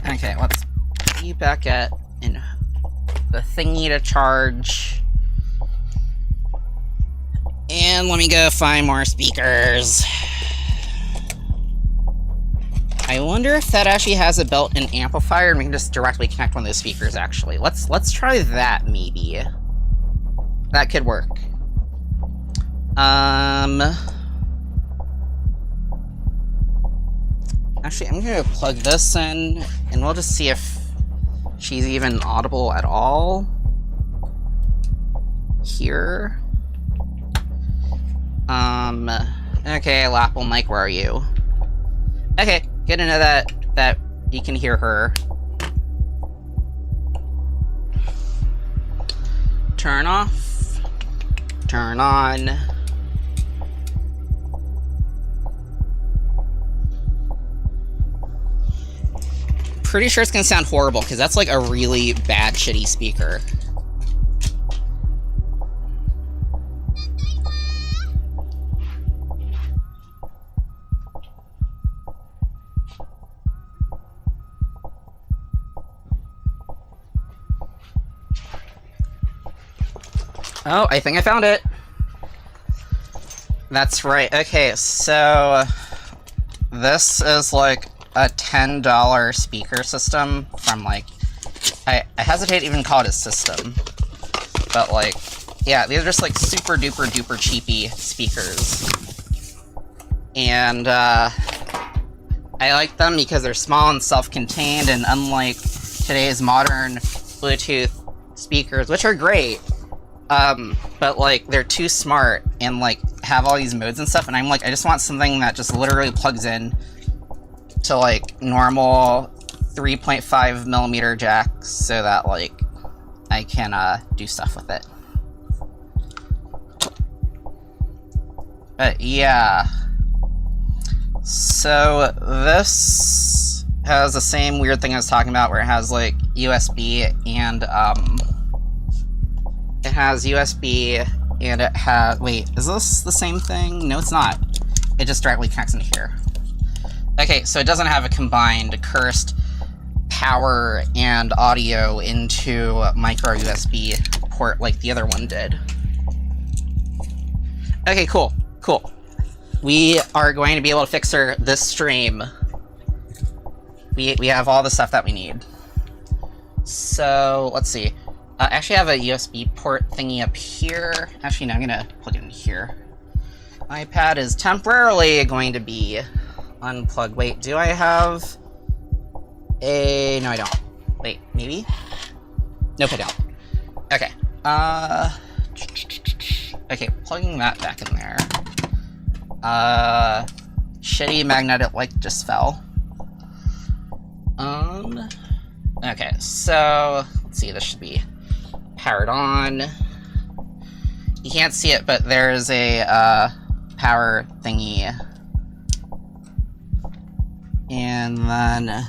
Okay, let's be back at the thingy to charge. And let me go find more speakers. I wonder if that actually has a built-in amplifier and we can just directly connect one of those speakers, actually. Let's try that, maybe. That could work. Actually, I'm gonna plug this in, and we'll just see if she's even audible at all. Here. Okay, Lapple Mike, where are you? Okay, good to know that you can hear her. Turn off. Turn on. Pretty sure it's gonna sound horrible, because that's like a really bad, shitty speaker. Oh, I think I found it. That's right. Okay, so this is like a $10 speaker system from like, I hesitate to even call it a system, but like, yeah, these are just like super duper duper cheapy speakers. And I like them because they're small and self-contained, and unlike today's modern Bluetooth speakers, which are great, but like they're too smart and like have all these modes and stuff, and I'm like, I just want something that just literally plugs in to like normal 3.5 millimeter jacks so that like I can do stuff with it. But yeah, so this has the same weird thing I was talking about, where it has like USB and it has USB and it has, wait, is this the same thing? No, it's not. It just directly connects into here. Okay, so it doesn't have a combined cursed power and audio into micro USB port like the other one did. Okay, cool, cool. We are going to be able to fix her this stream. We have all the stuff that we need. So, let's see. I actually have a USB port thingy up here. Actually, no, I'm gonna plug it in here. iPad is temporarily going to be unplugged. Wait, do I have a... No, I don't. Wait, maybe? Nope, I don't. Okay. Okay, plugging that back in there. Shitty magnetic light just fell. Okay, so... Let's see, this should be powered on. You can't see it, but there's a, power thingy. And then...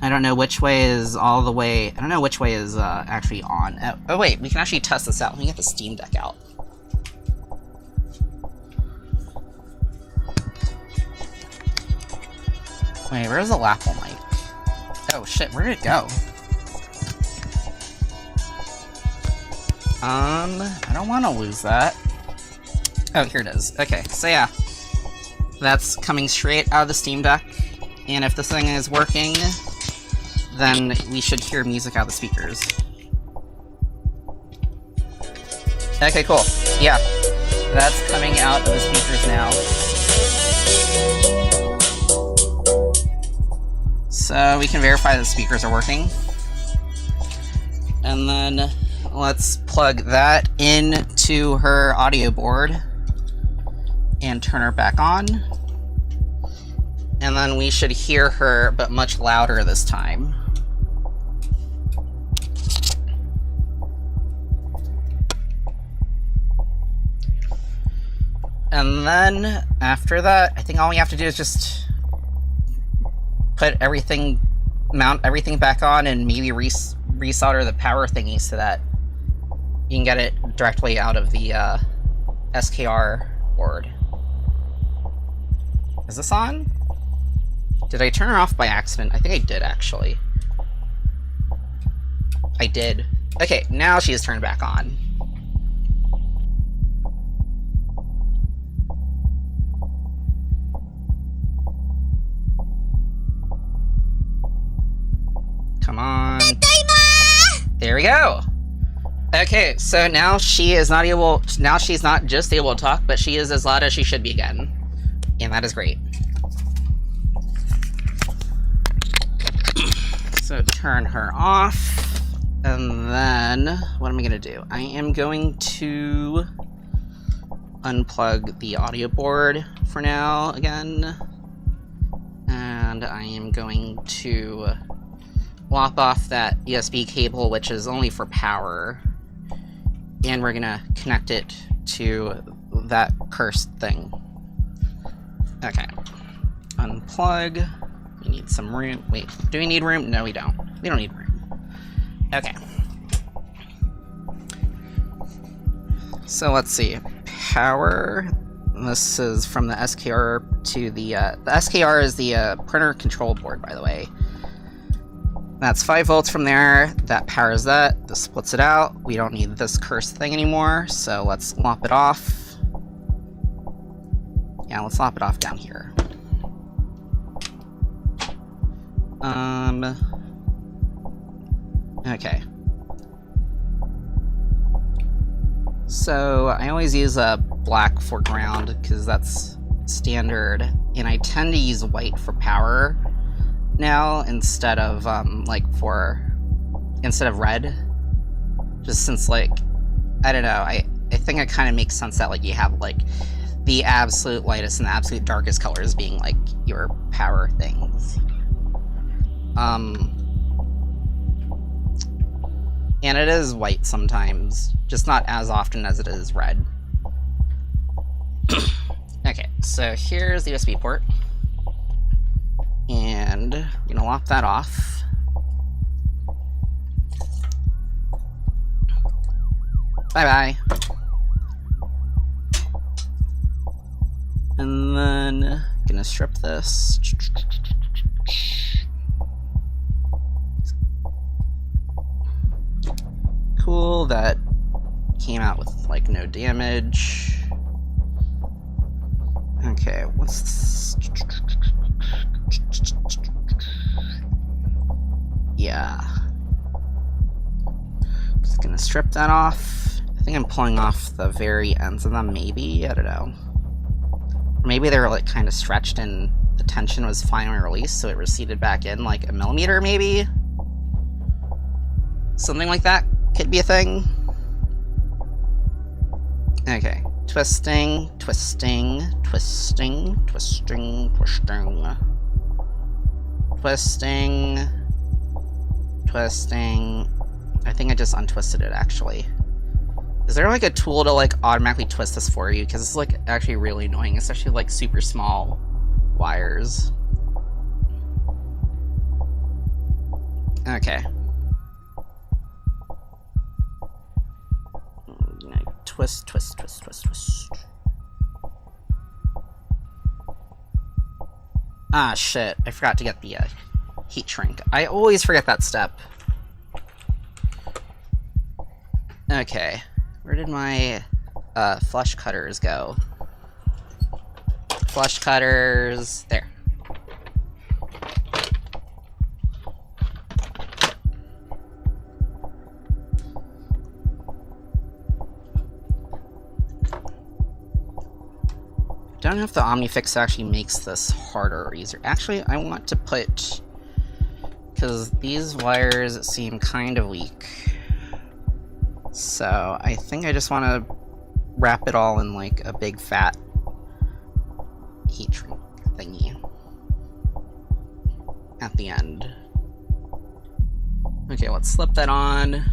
I don't know which way is all the way... I don't know which way is, actually on. Oh, wait, we can actually test this out. Let me get the Steam Deck out. Wait, where's the lapel mic? Oh shit, where did it go? I don't want to lose that. Oh, here it is. Okay, so yeah. That's coming straight out of the Steam Deck. And if this thing is working, then we should hear music out of the speakers. Okay, cool. Yeah. That's coming out of the speakers now. So we can verify the speakers are working. And then let's plug that into her audio board and turn her back on. And then we should hear her, but much louder this time. And then after that, I think all we have to do is just put everything, mount everything back on, and maybe resolder the power thingy so that you can get it directly out of the SKR board. Is this on? Did I turn her off by accident? I think I did, actually. I did. Okay, now she is turned back on. we go. Okay, so now she is not able. Now she's not just able to talk, but she is as loud as she should be again, and that is great. So turn her off, and then what am I gonna do? I am going to unplug the audio board for now again, and I am going to lop off that USB cable, which is only for power, and we're gonna connect it to that cursed thing. Okay, unplug. We need some room. Wait, do we need room? No, we don't. We don't need room. Okay. So let's see. Power. This is from the SKR to the SKR is the printer control board, by the way. That's 5 volts from there. That powers that. This splits it out. We don't need this cursed thing anymore, so let's lop it off. Yeah, let's lop it off down here. Okay. So I always use a black for ground because that's standard, and I tend to use white for power now instead of instead of red. Just since, like, I don't know, I think it kind of makes sense that, like, you have like the absolute lightest and the absolute darkest colors being like your power things. And it is white sometimes, just not as often as it is red. Okay, so here's the USB port. And I'm gonna lop that off. Bye-bye. And then gonna strip this. Cool, that came out with like no damage. Okay, what's this? Yeah. Just gonna strip that off. I think I'm pulling off the very ends of them, maybe? I don't know. Maybe they were like kind of stretched and the tension was finally released, so it receded back in like 1 millimeter, maybe? Something like that could be a thing. Okay. Twisting, twisting, twisting, twisting, twisting. Twisting. Twisting. I think I just untwisted it, actually. Is there like a tool to like automatically twist this for you? Because it's like actually really annoying, especially like super small wires. Okay. Twist, twist, twist, twist, twist. Ah, shit. I forgot to get the heat shrink. I always forget that step. Okay. Where did my flush cutters go? Flush cutters. There. Don't know if the OmniFix actually makes this harder or easier. Actually, I want to put, because these wires seem kind of weak. So I think I just want to wrap it all in like a big fat heat shrink thingy at the end. Okay, let's slip that on.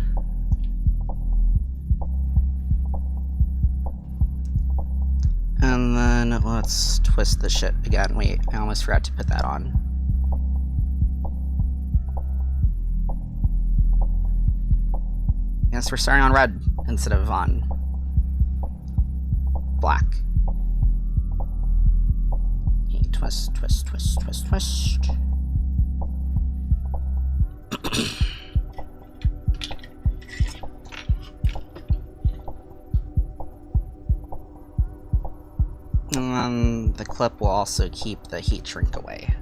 And then let's twist the shit again. Wait, I almost forgot to put that on. Yes, we're starting on red instead of on black. Okay, twist, twist, twist, twist, twist. And then the clip will also keep the heat shrink away.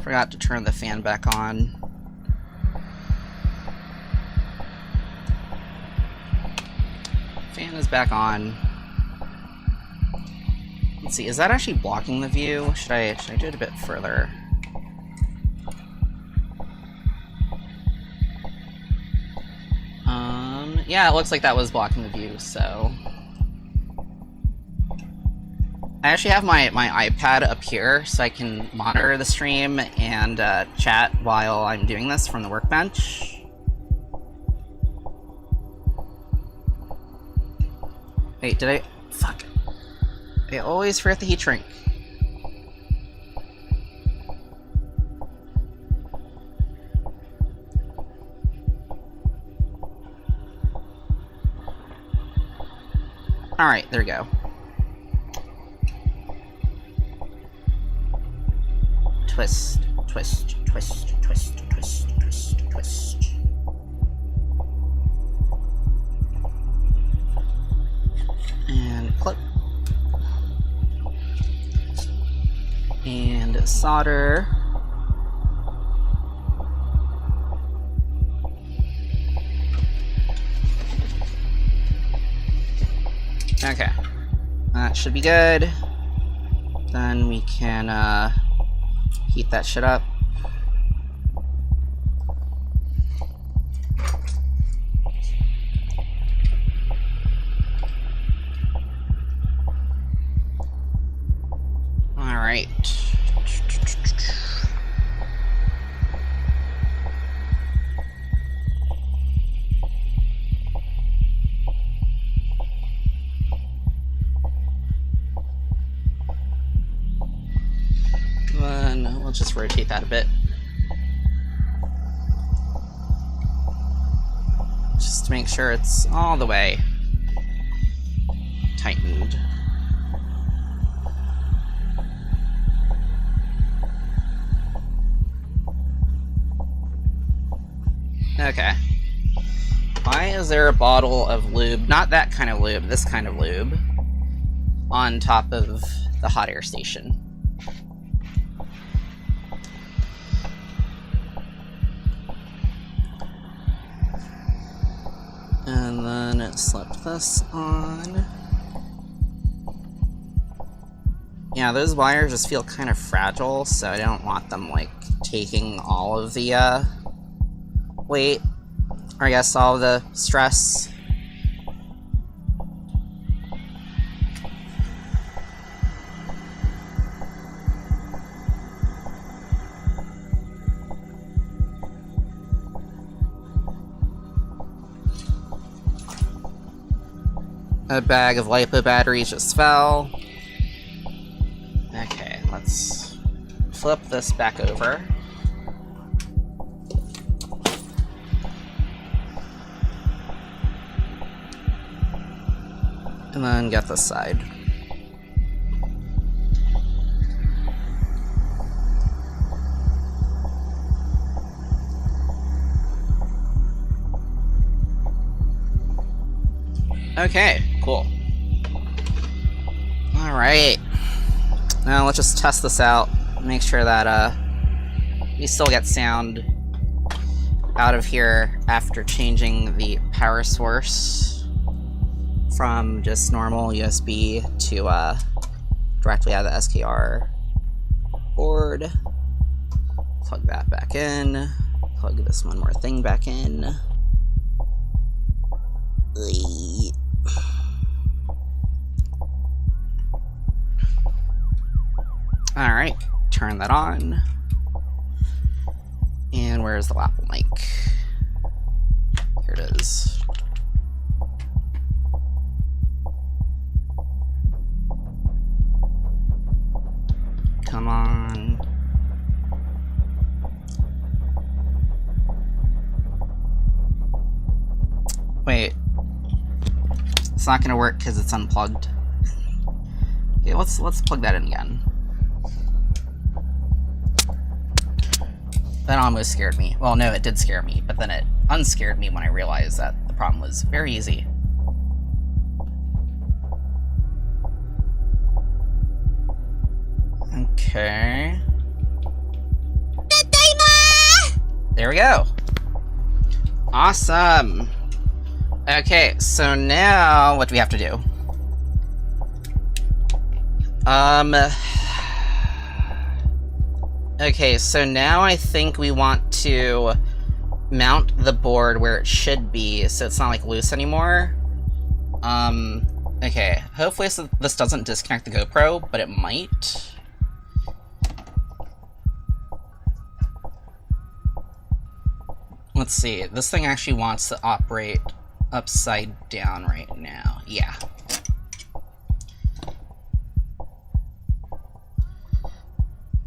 Forgot to turn the fan back on. Fan is back on. Let's see, is that actually blocking the view? Should I do it a bit further? Yeah, it looks like that was blocking the view, so... I actually have my iPad up here, so I can monitor the stream and chat while I'm doing this from the workbench. Wait, did I... Fuck. I always forget the heat shrink. Alright, there we go. Twist, twist, twist, twist, twist, twist, twist. And clip. And solder. Okay, that should be good. Then we can heat that shit up. All right. Then we'll just rotate that a bit. Just to make sure it's all the way tightened. Okay. Why is there a bottle of lube, not that kind of lube, this kind of lube, on top of the hot air station? And then slip this on. Yeah, those wires just feel kind of fragile, so I don't want them, like, taking all of the, weight, or I guess all of the stress. A bag of LiPo batteries just fell. Okay, let's flip this back over. And then get this side. Okay, cool. Alright. Now let's just test this out. Make sure that we still get sound out of here after changing the power source from just normal USB to directly out of the SKR board. Plug that back in. Plug this one more thing back in. Alright, turn that on. And where's the lapel mic? Here it is. Come on. Wait. It's not gonna work because it's unplugged. Okay, let's plug that in again. That almost scared me. Well, no, it did scare me, but then it unscared me when I realized that the problem was very easy. Okay. There we go. Awesome. Okay, so now what do we have to do? Okay, so now I think we want to mount the board where it should be, so it's not like loose anymore. Okay, hopefully this doesn't disconnect the GoPro, but it might. Let's see, this thing actually wants to operate upside down right now. Yeah.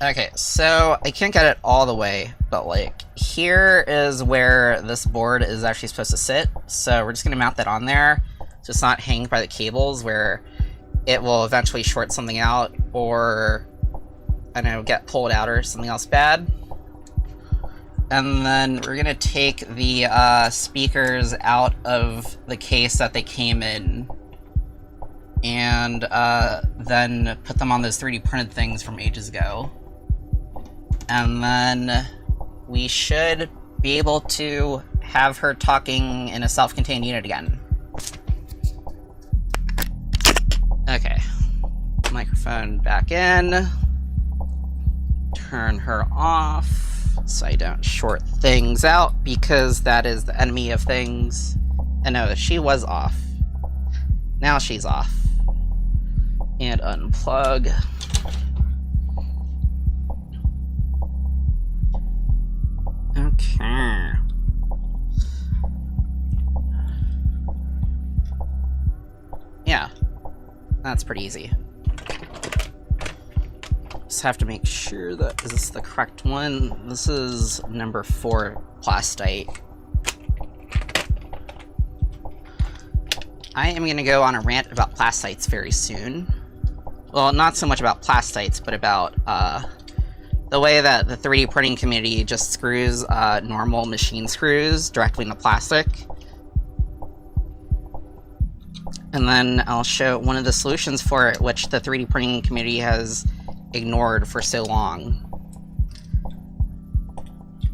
Okay, so I can't get it all the way, but like, here is where this board is actually supposed to sit, so we're just gonna mount that on there, so it's not hanging by the cables where it will eventually short something out, or, I don't know, get pulled out or something else bad. And then we're gonna take the speakers out of the case that they came in, and then put them on those 3D printed things from ages ago. And then we should be able to have her talking in a self-contained unit again. Okay. Microphone back in. Turn her off so I don't short things out, because that is the enemy of things. And no, she was off. Now she's off. And unplug. Okay. Yeah, that's pretty easy. Just have to make sure that, is this the correct one? This is number 4 plastite. I am gonna go on a rant about plastites very soon. Well, not so much about plastites, but about, the way that the 3D printing community just screws normal machine screws directly into plastic. And then I'll show one of the solutions for it, which the 3D printing community has ignored for so long.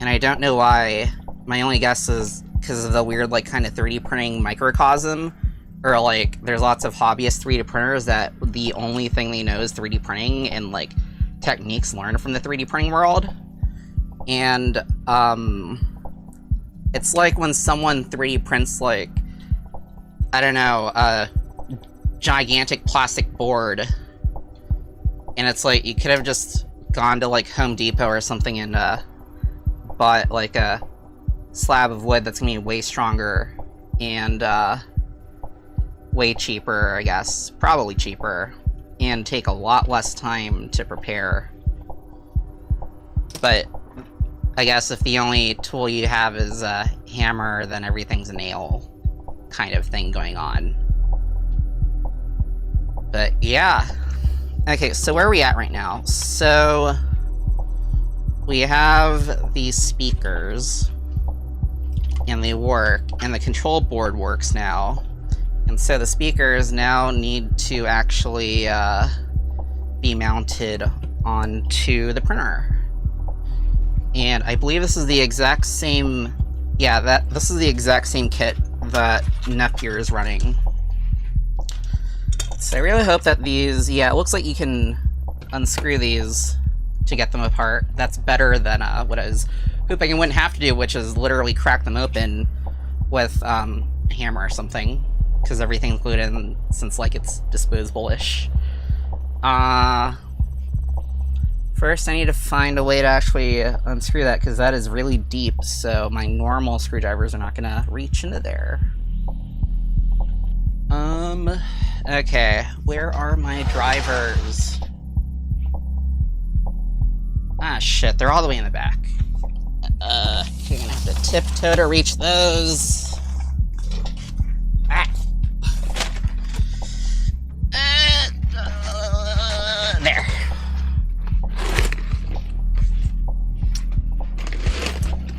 And I don't know why. My only guess is because of the weird, like, kind of 3D printing microcosm, or like, there's lots of hobbyist 3D printers that the only thing they know is 3D printing, and like, techniques learned from the 3D printing world. And it's like when someone 3D prints, like, I don't know, a gigantic plastic board, and it's like, you could have just gone to like Home Depot or something and bought like a slab of wood that's gonna be way stronger and way cheaper, I guess, probably cheaper, and take a lot less time to prepare. But I guess if the only tool you have is a hammer, then everything's a nail kind of thing going on. But yeah. Okay, so where are we at right now? So we have these speakers, and they work, and the control board works now. And so the speakers now need to actually be mounted onto the printer. And I believe this is the exact same, yeah, this is the exact same kit that Neptunia is running. So I really hope that these, yeah, it looks like you can unscrew these to get them apart. That's better than what I was hoping I wouldn't have to do, which is literally crack them open with a hammer or something, because everything's glued in since like it's disposable-ish. First I need to find a way to actually unscrew that, because that is really deep, so my normal screwdrivers are not gonna reach into there. Okay, where are my drivers? Ah, shit, they're all the way in the back. You're gonna have to tiptoe to reach those. Ah. There.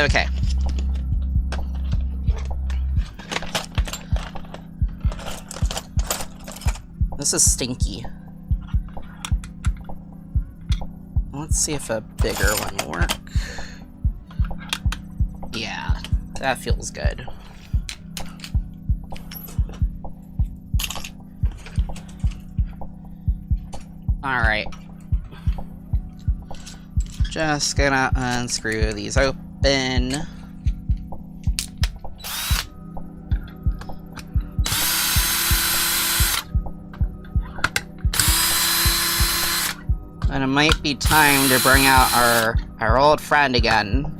Okay. This is stinky. Let's see if a bigger one will work. That feels good. Alright. Just gonna unscrew these open. And it might be time to bring out our old friend again.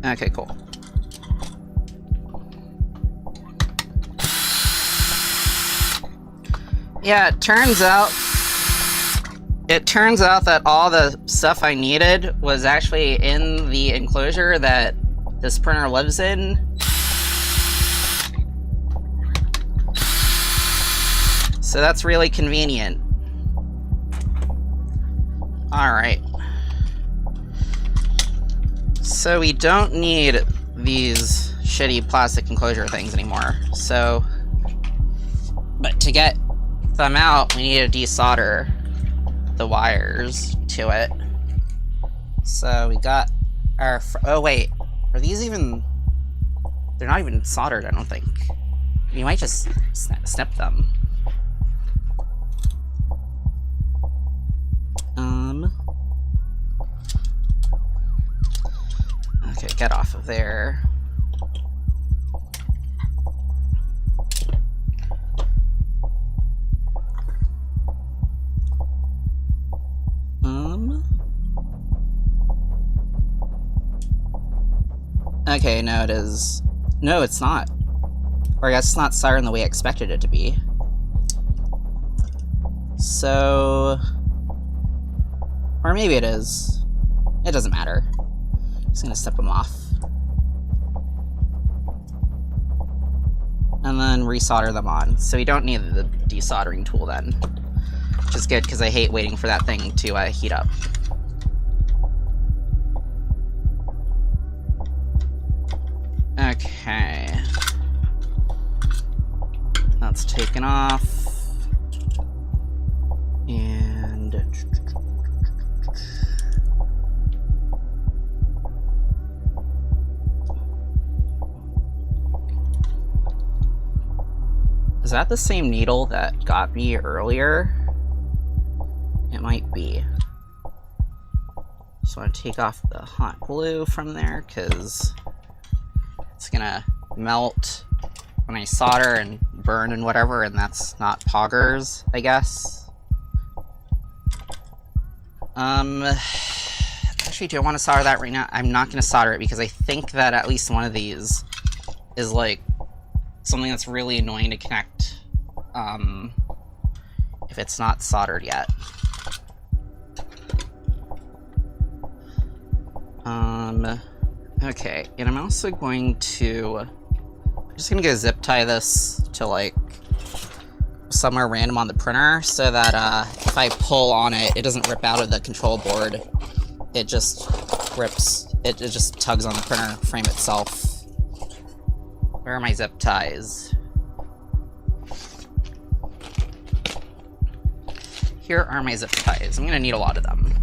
Okay, cool. Yeah, it turns out that all the stuff I needed was actually in the enclosure that this printer lives in. So that's really convenient. Alright. So we don't need these shitty plastic enclosure things anymore. So, but to get them out, we need to desolder the wires to it. So we got our... oh wait, are these even... they're not even soldered, I don't think. You might just snip them. Okay, get off of there. Okay, no, it is. No, it's not. Or I guess it's not siren the way I expected it to be. So... or maybe it is. It doesn't matter. Just gonna step them off. And then resolder them on. So we don't need the desoldering tool then. Which is good, because I hate waiting for that thing to heat up. Okay. That's taken off. And... is that the same needle that got me earlier? It might be. Just want to take off the hot glue from there, because it's gonna melt when I solder and burn and whatever, and that's not poggers, I guess. Actually, do I want to solder that right now? I'm not gonna solder it, because I think that at least one of these is, like, something that's really annoying to connect, if it's not soldered yet. Okay, and I'm also going to... I'm just gonna go zip tie this to, like, somewhere random on the printer, so that, if I pull on it, it doesn't rip out of the control board. It just rips... it just tugs on the printer frame itself. Where are my zip ties? Here are my zip ties. I'm gonna need a lot of them.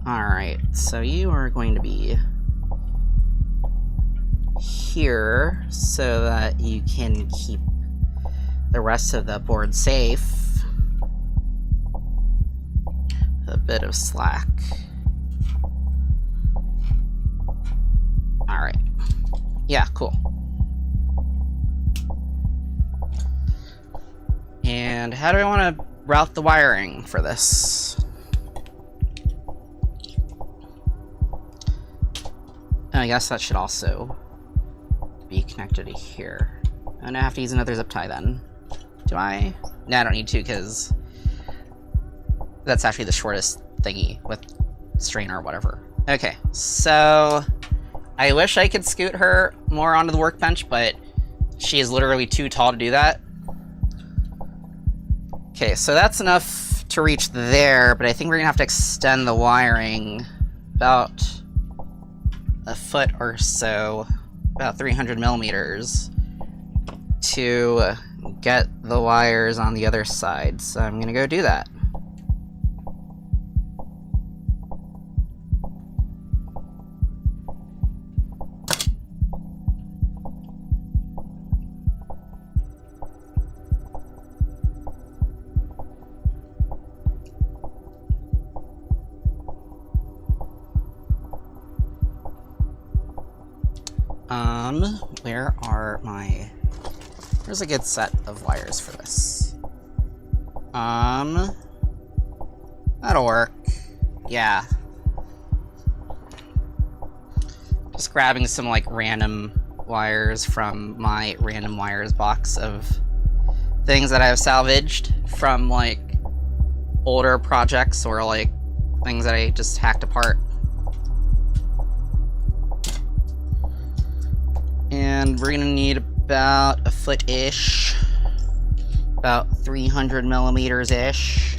Alright, so you are going to be here so that you can keep the rest of the board safe. A bit of slack. Alright. Yeah, cool. And how do I want to route the wiring for this? I guess that should also be connected to here. And I have to use another zip tie then. Do I? No, I don't need to, because that's actually the shortest thingy with strain or whatever. Okay, so I wish I could scoot her more onto the workbench, but she is literally too tall to do that. Okay, so that's enough to reach there, but I think we're gonna have to extend the wiring about a foot or so, about 300 millimeters, to get the wires on the other side, so I'm gonna go do that. Where are my... Where's a good set of wires for this? That'll work. Yeah. Just grabbing some, like, random wires from my random wires box of things that I've salvaged from, like, older projects or, like, things that I just hacked apart. And we're gonna need about a foot-ish. About 300 millimeters-ish.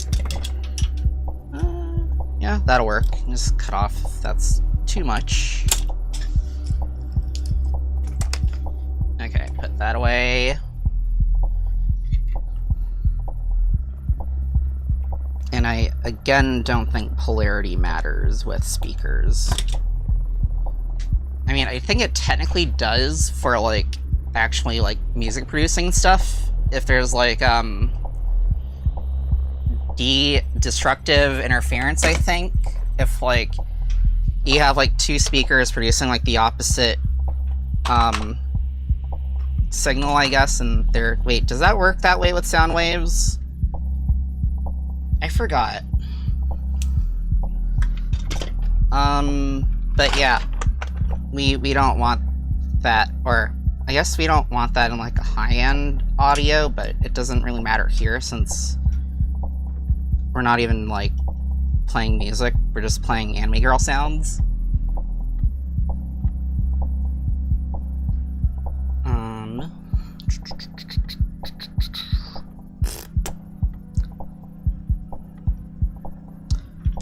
Yeah, that'll work. Just cut off if that's too much. Okay, put that away. And I, again, don't think polarity matters with speakers. I mean, I think it technically does for, like, actually, like, music producing stuff. If there's, like, destructive interference, I think. If, like, you have, like, two speakers producing, like, the opposite, signal, I guess, and they're... Wait, does that work that way with sound waves? I forgot. But yeah. We don't want that, or I guess we don't want that in like a high-end audio, but it doesn't really matter here since we're not even like playing music, we're just playing anime girl sounds.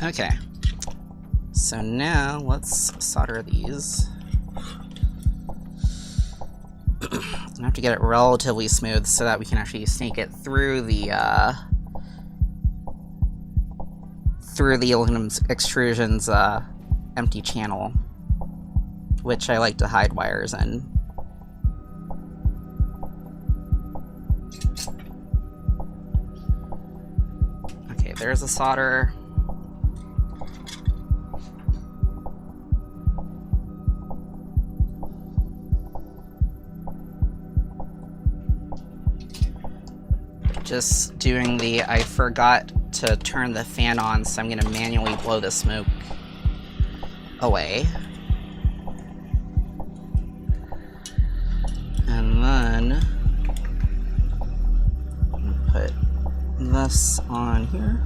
Okay. So now let's solder these. I have to get it relatively smooth so that we can actually snake it through the aluminum extrusion's empty channel, which I like to hide wires in. Okay, there's the solder. Just doing the, I forgot to turn the fan on, so I'm gonna manually blow the smoke away. And then put this on here.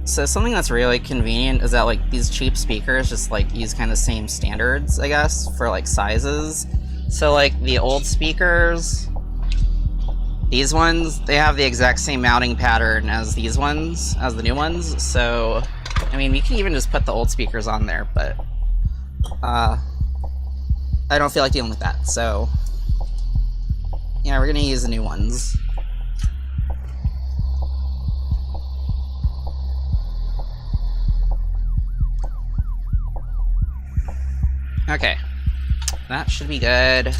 So something that's really convenient is that like these cheap speakers just like use kind of the same standards, I guess, for like sizes. So like the old speakers, these ones, they have the exact same mounting pattern as these ones, as the new ones. So, I mean, you can even just put the old speakers on there, but I don't feel like dealing with that. So yeah, we're gonna use the new ones. Okay, that should be good.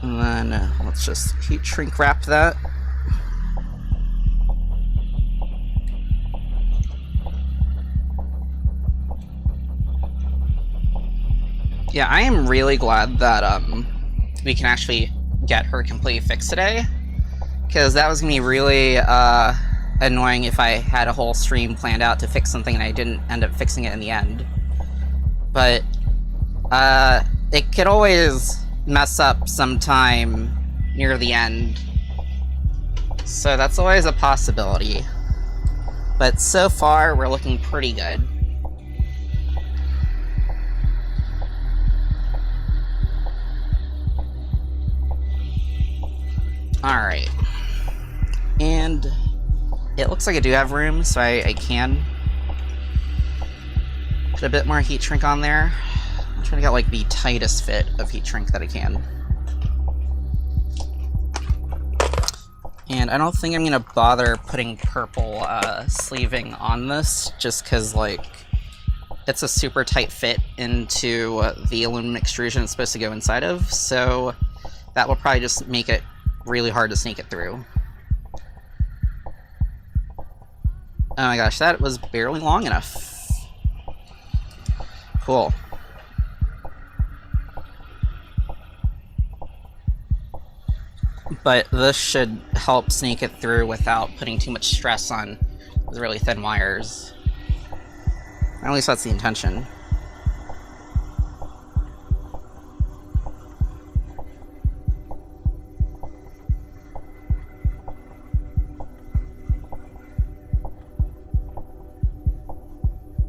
And then let's just heat shrink wrap that. Yeah, I am really glad that we can actually get her completely fixed today, because that was gonna be really annoying if I had a whole stream planned out to fix something and I didn't end up fixing it in the end. But it could always mess up sometime near the end, so that's always a possibility. But so far we're looking pretty good. Alright, and it looks like I do have room, so I can Put a bit more heat shrink on there. I'm trying to get like the tightest fit of heat shrink that I can. And I don't think I'm gonna bother putting purple sleeving on this, just because like it's a super tight fit into the aluminum extrusion it's supposed to go inside of, so that will probably just make it really hard to sneak it through. Oh my gosh, that was barely long enough. Cool. But this should help sneak it through without putting too much stress on the really thin wires. At least that's the intention.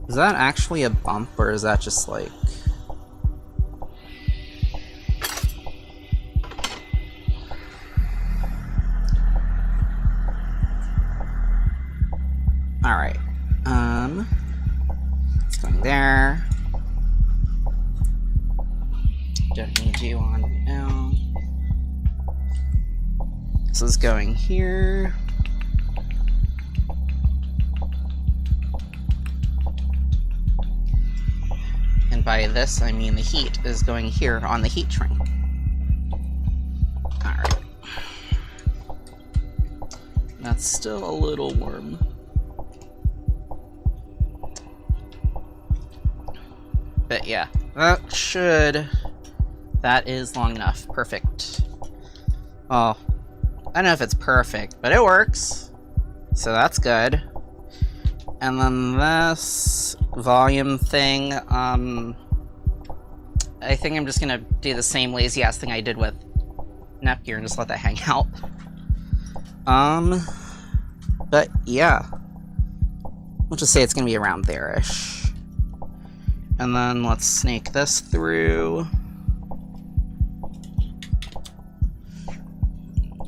Is that actually a bump, or is that just like... Alright. It's going there. Don't need you on now. This is going here. And by this, I mean the heat is going here on the heat shrink. Alright. That's still a little warm. But yeah, that is long enough. Perfect. Oh, I don't know if it's perfect, but it works. So that's good. And then this volume thing, I think I'm just gonna do the same lazy ass thing I did with Neptunia and just let that hang out. But yeah. We'll just say it's gonna be around there-ish. And then let's snake this through.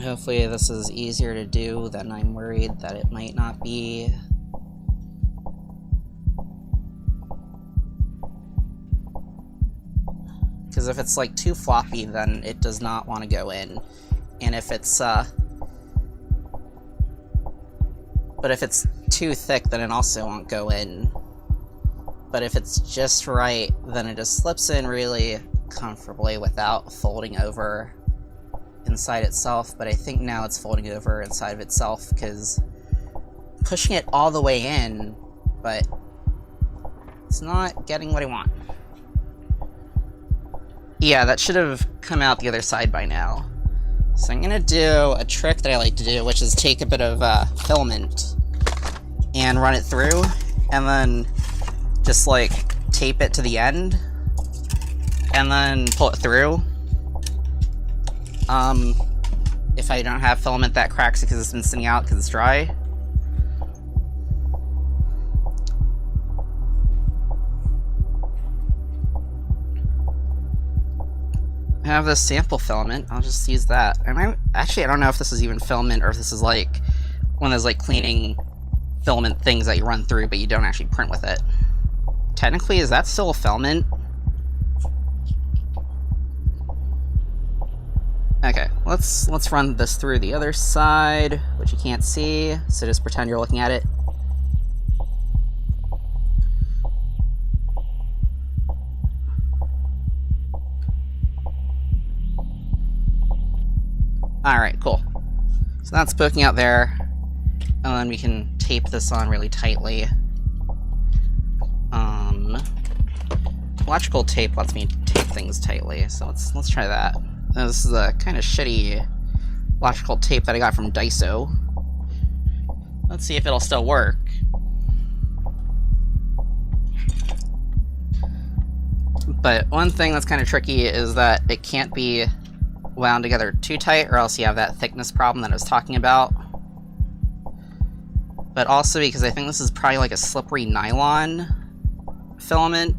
Hopefully this is easier to do than I'm worried that it might not be. Because if it's like too floppy, then it does not want to go in. And if it's but if it's too thick, then it also won't go in. But if it's just right, then it just slips in really comfortably without folding over inside itself. But I think now it's folding over inside of itself because pushing it all the way in, but it's not getting what I want. Yeah, that should have come out the other side by now. So I'm gonna do a trick that I like to do, which is take a bit of filament and run it through, and then just like tape it to the end and then pull it through. If I don't have filament that cracks because it's been sitting out because it's dry. I have this sample filament, I'll just use that. And I don't know if this is even filament or if this is like one of those like cleaning filament things that you run through but you don't actually print with it. Technically, is that still a filament? Okay, let's run this through the other side, which you can't see, so just pretend you're looking at it. Alright, cool. So that's poking out there, and then we can tape this on really tightly. Electrical tape lets me tape things tightly, so let's try that. This is a kind of shitty electrical tape that I got from Daiso. Let's see if it'll still work. But one thing that's kind of tricky is that it can't be wound together too tight, or else you have that thickness problem that I was talking about. But also because I think this is probably like a slippery nylon filament,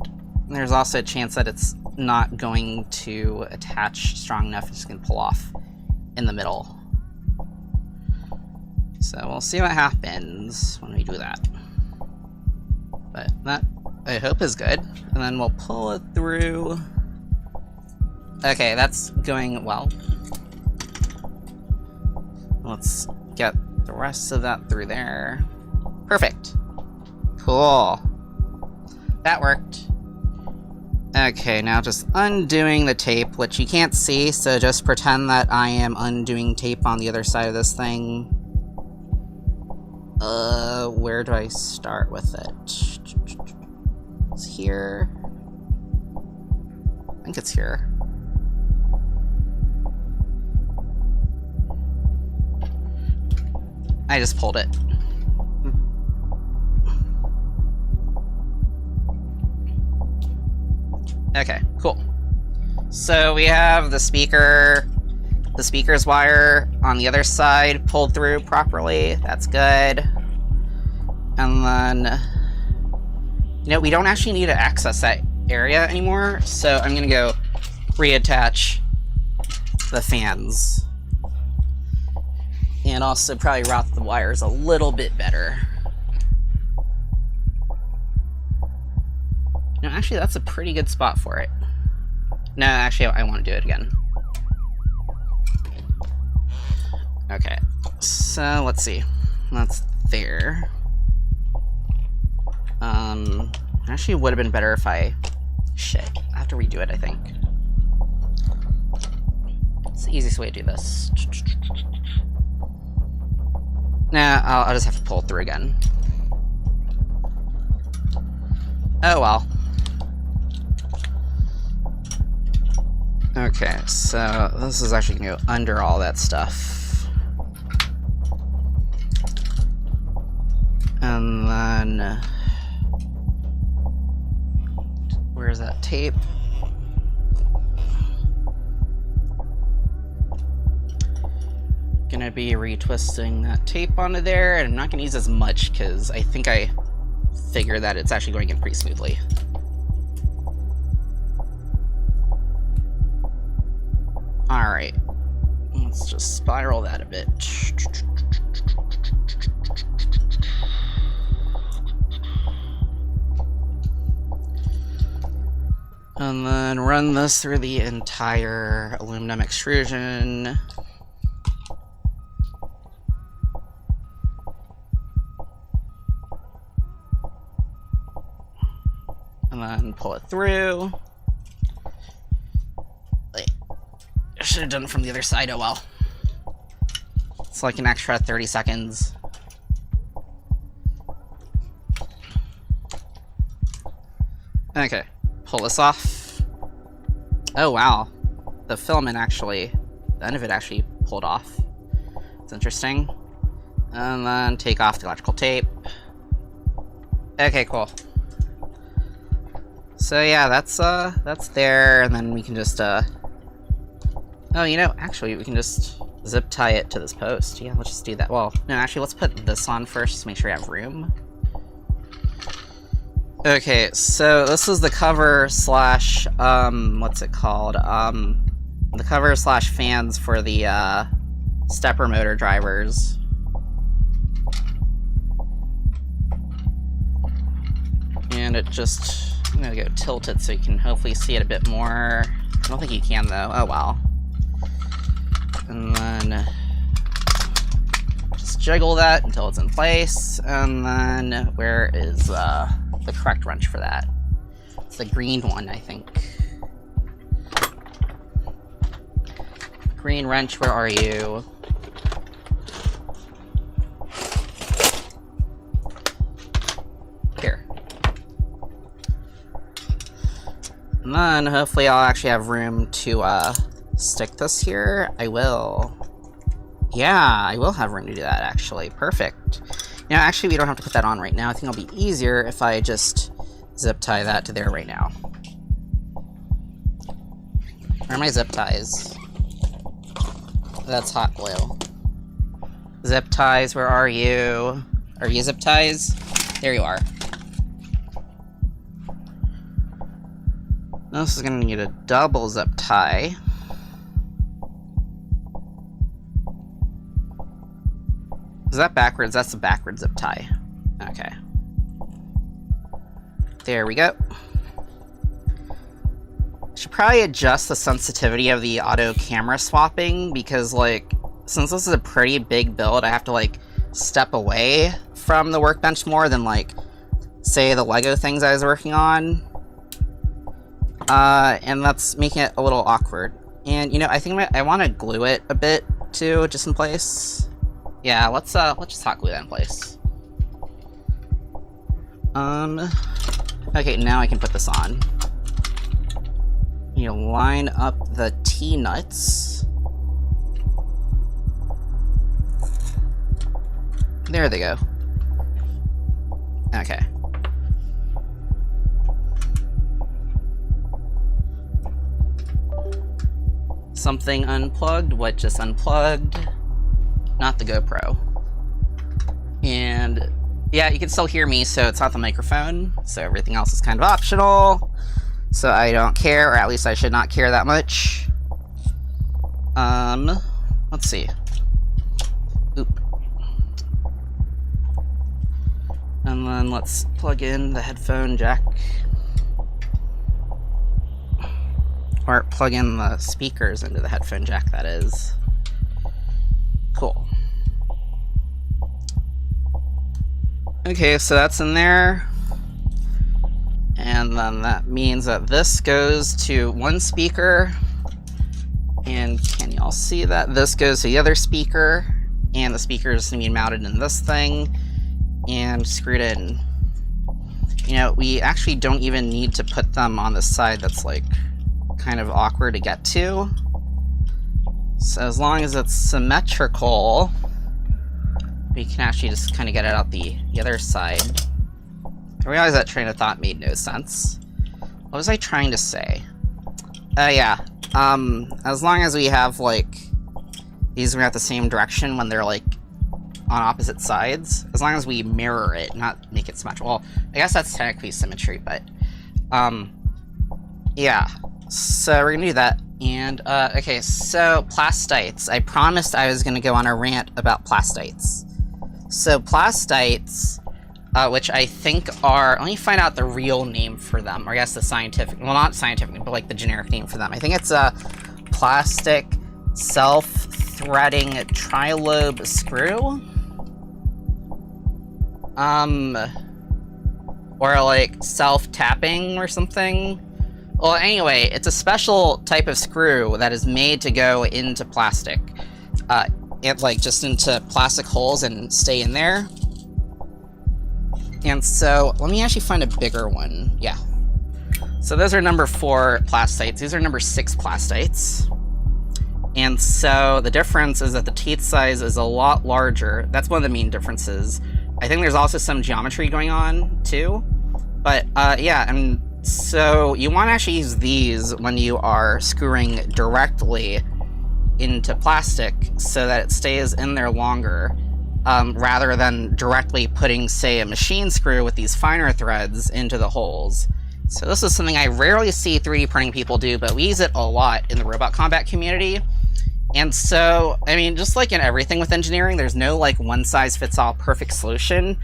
there's also a chance that it's not going to attach strong enough, it's just going to pull off in the middle. So we'll see what happens when we do that. But that I hope is good. And then we'll pull it through. Okay, that's going well. Let's get the rest of that through there. Perfect. Cool. That worked. Okay, now just undoing the tape, which you can't see, so just pretend that I am undoing tape on the other side of this thing. Where do I start with it? It's here. I think it's here. I just pulled it. Okay, cool. So we have the speaker's wire on the other side pulled through properly. That's good. And then, you know, we don't actually need to access that area anymore, so I'm gonna go reattach the fans. And also probably route the wires a little bit better. No, actually, that's a pretty good spot for it. No, actually, I want to do it again. Okay, so let's see. That's there. Actually, would have been better if I... Shit, I have to redo it, I think. It's the easiest way to do this. Nah, I'll just have to pull it through again. Oh well. Okay, so this is actually gonna go under all that stuff. And then... Where's that tape? Gonna be retwisting that tape onto there, and I'm not gonna use as much because I think I figure that it's actually going in pretty smoothly. Alright, let's just spiral that a bit. And then run this through the entire aluminum extrusion. And then pull it through. Wait, I should have done it from the other side, oh well. It's like an extra 30 seconds. Okay, pull this off. Oh wow, the filament actually, the end of it actually pulled off. It's interesting. And then take off the electrical tape. Okay, cool. So yeah, that's there, and then we can just, oh, you know, actually, we can just zip tie it to this post. Yeah, let's just do that. Well, no, actually, let's put this on first to make sure we have room. Okay, so this is the cover slash, what's it called? The cover slash fans for the, stepper motor drivers. And it just, I'm gonna go tilt it so you can hopefully see it a bit more. I don't think you can though, oh wow. And then just jiggle that until it's in place, and then where is, the correct wrench for that? It's the green one, I think. Green wrench, where are you? Here. And then hopefully I'll actually have room to stick this here. I will. Yeah, I will have room to do that actually. Perfect. Now, actually, we don't have to put that on right now. I think it'll be easier if I just zip tie that to there right now. Where are my zip ties? That's hot glue. Zip ties, where are you? Are you zip ties? There you are. This is gonna need a double zip tie. Is that backwards? That's the backwards zip tie. Okay. There we go. Should probably adjust the sensitivity of the auto camera swapping, because like, since this is a pretty big build, I have to like step away from the workbench more than like, say, the Lego things I was working on. And that's making it a little awkward. And you know, I think I want to glue it a bit too, just in place. Yeah, let's just hot glue that in place. Okay, now I can put this on. You line up the T-nuts. There they go. Okay. Something unplugged. What just unplugged? Not the GoPro. And yeah, you can still hear me, so it's not the microphone. So everything else is kind of optional. So I don't care, or at least I should not care that much. Let's see. Oop. And then let's plug in the headphone jack. Or plug in the speakers into the headphone jack, that is. Cool. Okay, so that's in there. And then that means that this goes to one speaker. And can y'all see that? This goes to the other speaker. And the speaker is going to be mounted in this thing. And screwed in. You know, we actually don't even need to put them on the side that's like kind of awkward to get to. So as long as it's symmetrical, we can actually just kind of get it out the other side. I realized that train of thought made no sense. What was I trying to say? Yeah. As long as we have, like, these are at the same direction when they're, like, on opposite sides. As long as we mirror it, not make it symmetrical. Well, I guess that's technically symmetry, but, yeah. So we're gonna do that. And, okay, so plastites. I promised I was gonna go on a rant about plastites. So plastites, which I think are, let me find out the real name for them, or I guess the scientific, well, not scientific, but like the generic name for them. I think it's a plastic self-threading trilobe screw. Or like self-tapping or something. Well, anyway, it's a special type of screw that is made to go into plastic. Like just into plastic holes and stay in there. And so, let me actually find a bigger one. Yeah. So those are number 4 plastites. These are number 6 plastites. And so the difference is that the teeth size is a lot larger. That's one of the main differences. I think there's also some geometry going on too. But yeah, and so you want to actually use these when you are screwing directly into plastic so that it stays in there longer, rather than directly putting, say, a machine screw with these finer threads into the holes. So this is something I rarely see 3D printing people do, but we use it a lot in the robot combat community. And so, I mean, just like in everything with engineering, there's no like one-size-fits-all perfect solution.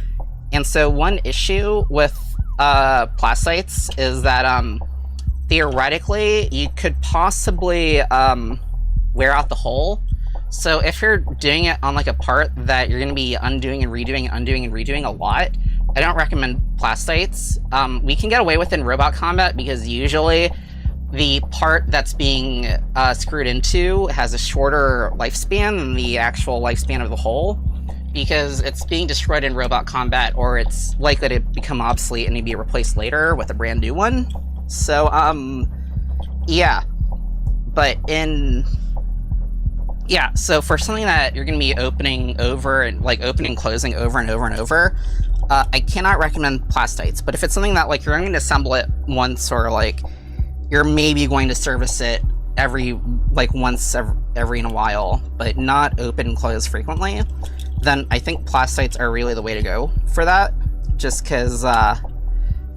And so one issue with plastites is that theoretically you could possibly wear out the hole. So if you're doing it on like a part that you're going to be undoing and redoing and undoing and redoing a lot, I don't recommend plastites. We can get away with it in robot combat because usually the part that's being screwed into has a shorter lifespan than the actual lifespan of the hole, because it's being destroyed in robot combat, or it's likely to become obsolete and need to be replaced later with a brand new one. So, yeah. But yeah, so for something that you're going to be opening over and like opening and closing over and over and over, I cannot recommend plastites. But if it's something that like you're going to assemble it once, or like you're maybe going to service it once every in a while, but not open and close frequently, then I think plastites are really the way to go for that. Just because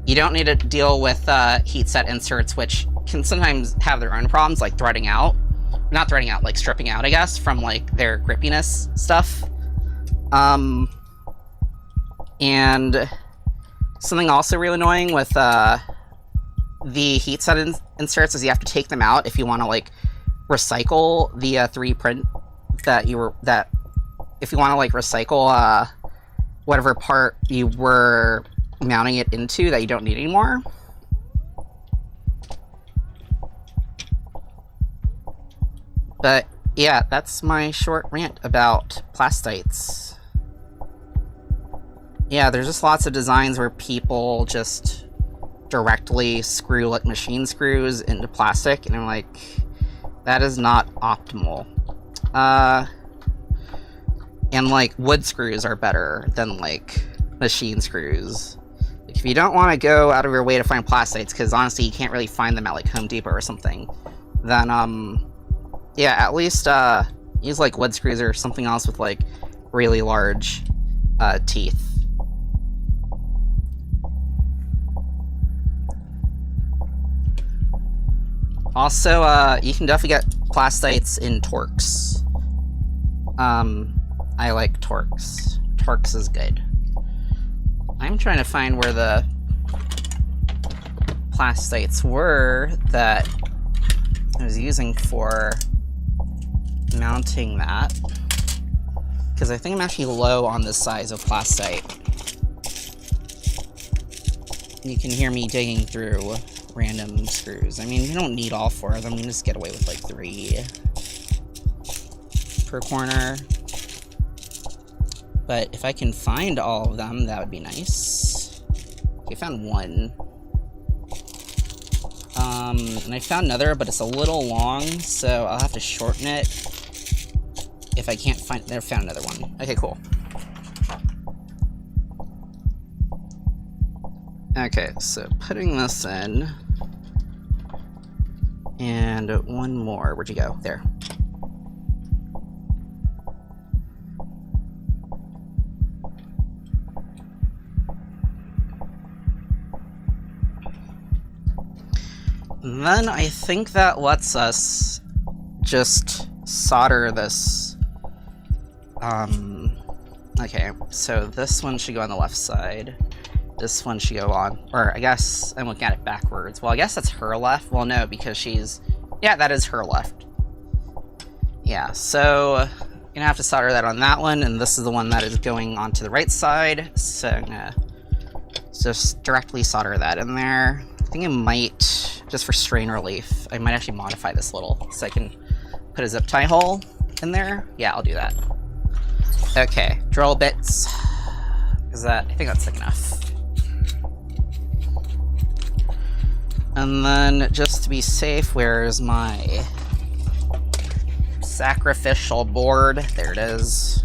you don't need to deal with heat set inserts, which can sometimes have their own problems, like threading out. Not threading out, like stripping out, I guess, from like their grippiness stuff. And Something also really annoying with the heat set inserts is you have to take them out if you want to like recycle the 3 print that if you want to like recycle whatever part you were mounting it into that you don't need anymore. But yeah, that's my short rant about plastites. Yeah, there's just lots of designs where people just directly screw like machine screws into plastic, and I'm like, that is not optimal. And like wood screws are better than like machine screws. Like, if you don't want to go out of your way to find plastites, because honestly you can't really find them at like Home Depot or something, then yeah, at least use like wood screws or something else with like really large teeth. Also, you can definitely get plastites in Torx. I like Torx. Torx is good. I'm trying to find where the plastites were that I was using for mounting that, because I think I'm actually low on the size of plastite. You can hear me digging through random screws. I mean, you don't need all 4 of them, you just get away with like 3 per corner. But if I can find all of them, that would be nice. Okay, I found 1. And I found another, but it's a little long, so I'll have to shorten it if I can't find. There, found another one. Okay, cool. Okay, so putting this in, and 1 more. Where'd you go? There. And then I think that lets us just solder this. Okay, so this one should go on the left side. This one should go on, or I guess I'm looking at it backwards. Well, I guess that's her left. Well, no, because she's, yeah, that is her left. Yeah, so I'm gonna have to solder that on that one, and this is the one that is going onto the right side. So I'm gonna just directly solder that in there. I think I might, just for strain relief, I might actually modify this a little so I can put a zip tie hole in there. Yeah, I'll do that. Okay, drill bits. Is that, I think that's thick enough. And then, just to be safe, where's my sacrificial board? There it is.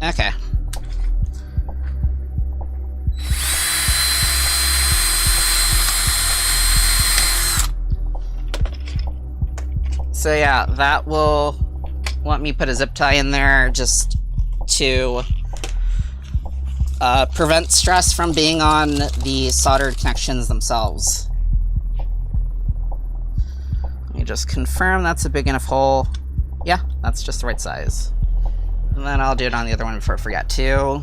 Okay. So yeah, that will let me put a zip tie in there just to prevent stress from being on the soldered connections themselves. Let me just confirm that's a big enough hole. Yeah, that's just the right size. And then I'll do it on the other one before I forget too.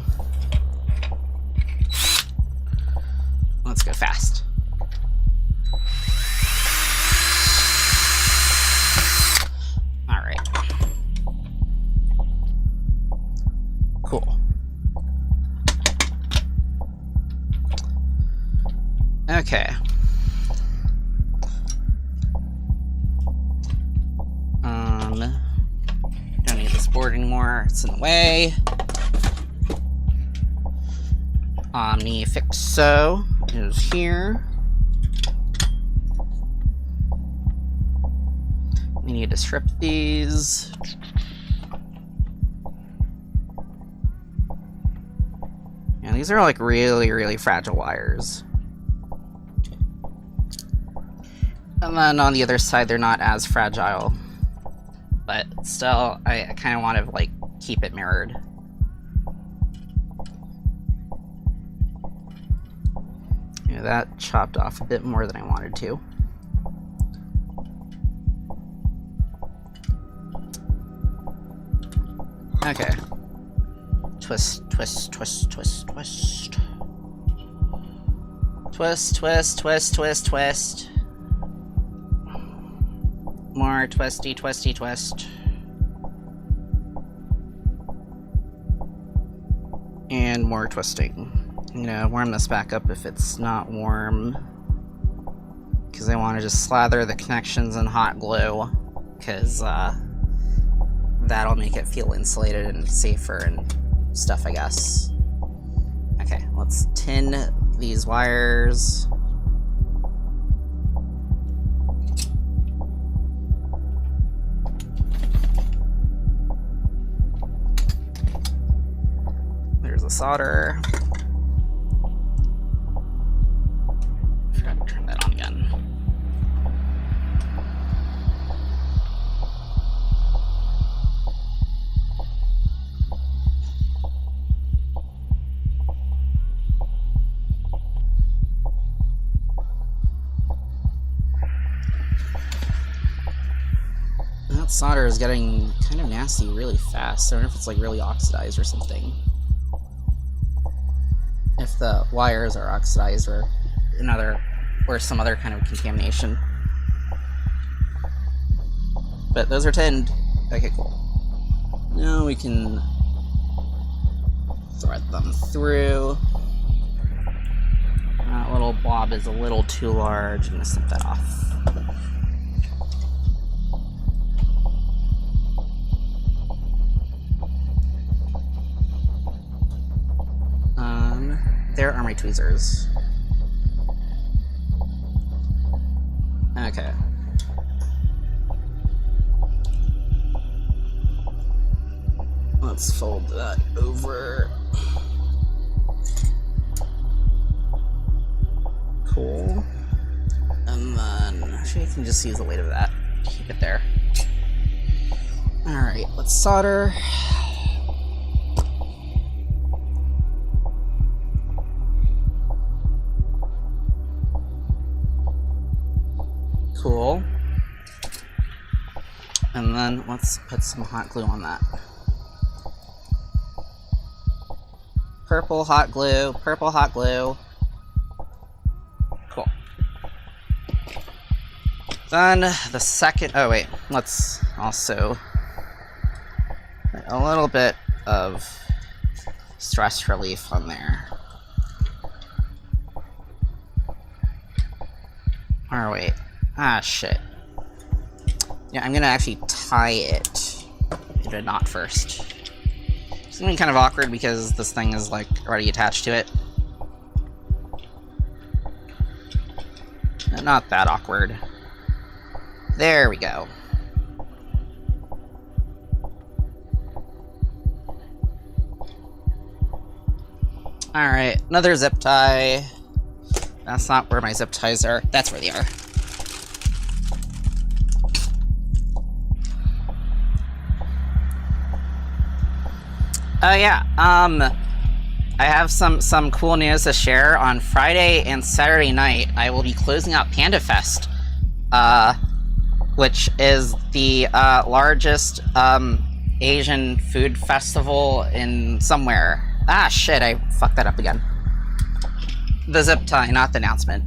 Let's go fast. All right. Cool. Okay. Don't need this board anymore. It's in the way. OmniFixo is here. We need to strip these. Yeah, these are like really, really fragile wires. And then on the other side, they're not as fragile. But still, I kind of want to like keep it mirrored. Yeah, that chopped off a bit more than I wanted to. Okay. Twist, twist, twist, twist, twist. Twist, twist, twist, twist, twist. More twisty, twisty, twist. And more twisting. I'm gonna warm this back up if it's not warm, because I want to just slather the connections in hot glue, because that'll make it feel insulated and safer and stuff, I guess. Okay, let's tin these wires. There's the solder. Forgot to turn that on again. That solder is getting kind of nasty really fast. I don't know if it's like really oxidized or something. If the wires are oxidized or some other kind of contamination. But those are tinned. Okay, cool. Now we can thread them through. That little blob is a little too large. I'm gonna snip that off. There are my tweezers. Okay. Let's fold that over. Cool. And then actually I can just use the weight of that. Keep it there. Alright, let's solder. Cool. And then let's put some hot glue on that. Purple hot glue, purple hot glue. Cool. Then the second, oh wait, let's also put a little bit of stress relief on there. Or wait. Ah, shit. Yeah, I'm gonna actually tie it into a knot first. It's gonna be kind of awkward because this thing is, like, already attached to it. Not that awkward. There we go. Alright, another zip tie. That's not where my zip ties are. That's where they are. Oh yeah, I have some cool news to share. On Friday and Saturday night, I will be closing out Panda Fest, which is the largest Asian food festival in somewhere. Ah shit, I fucked that up again. The zip tie, not the announcement.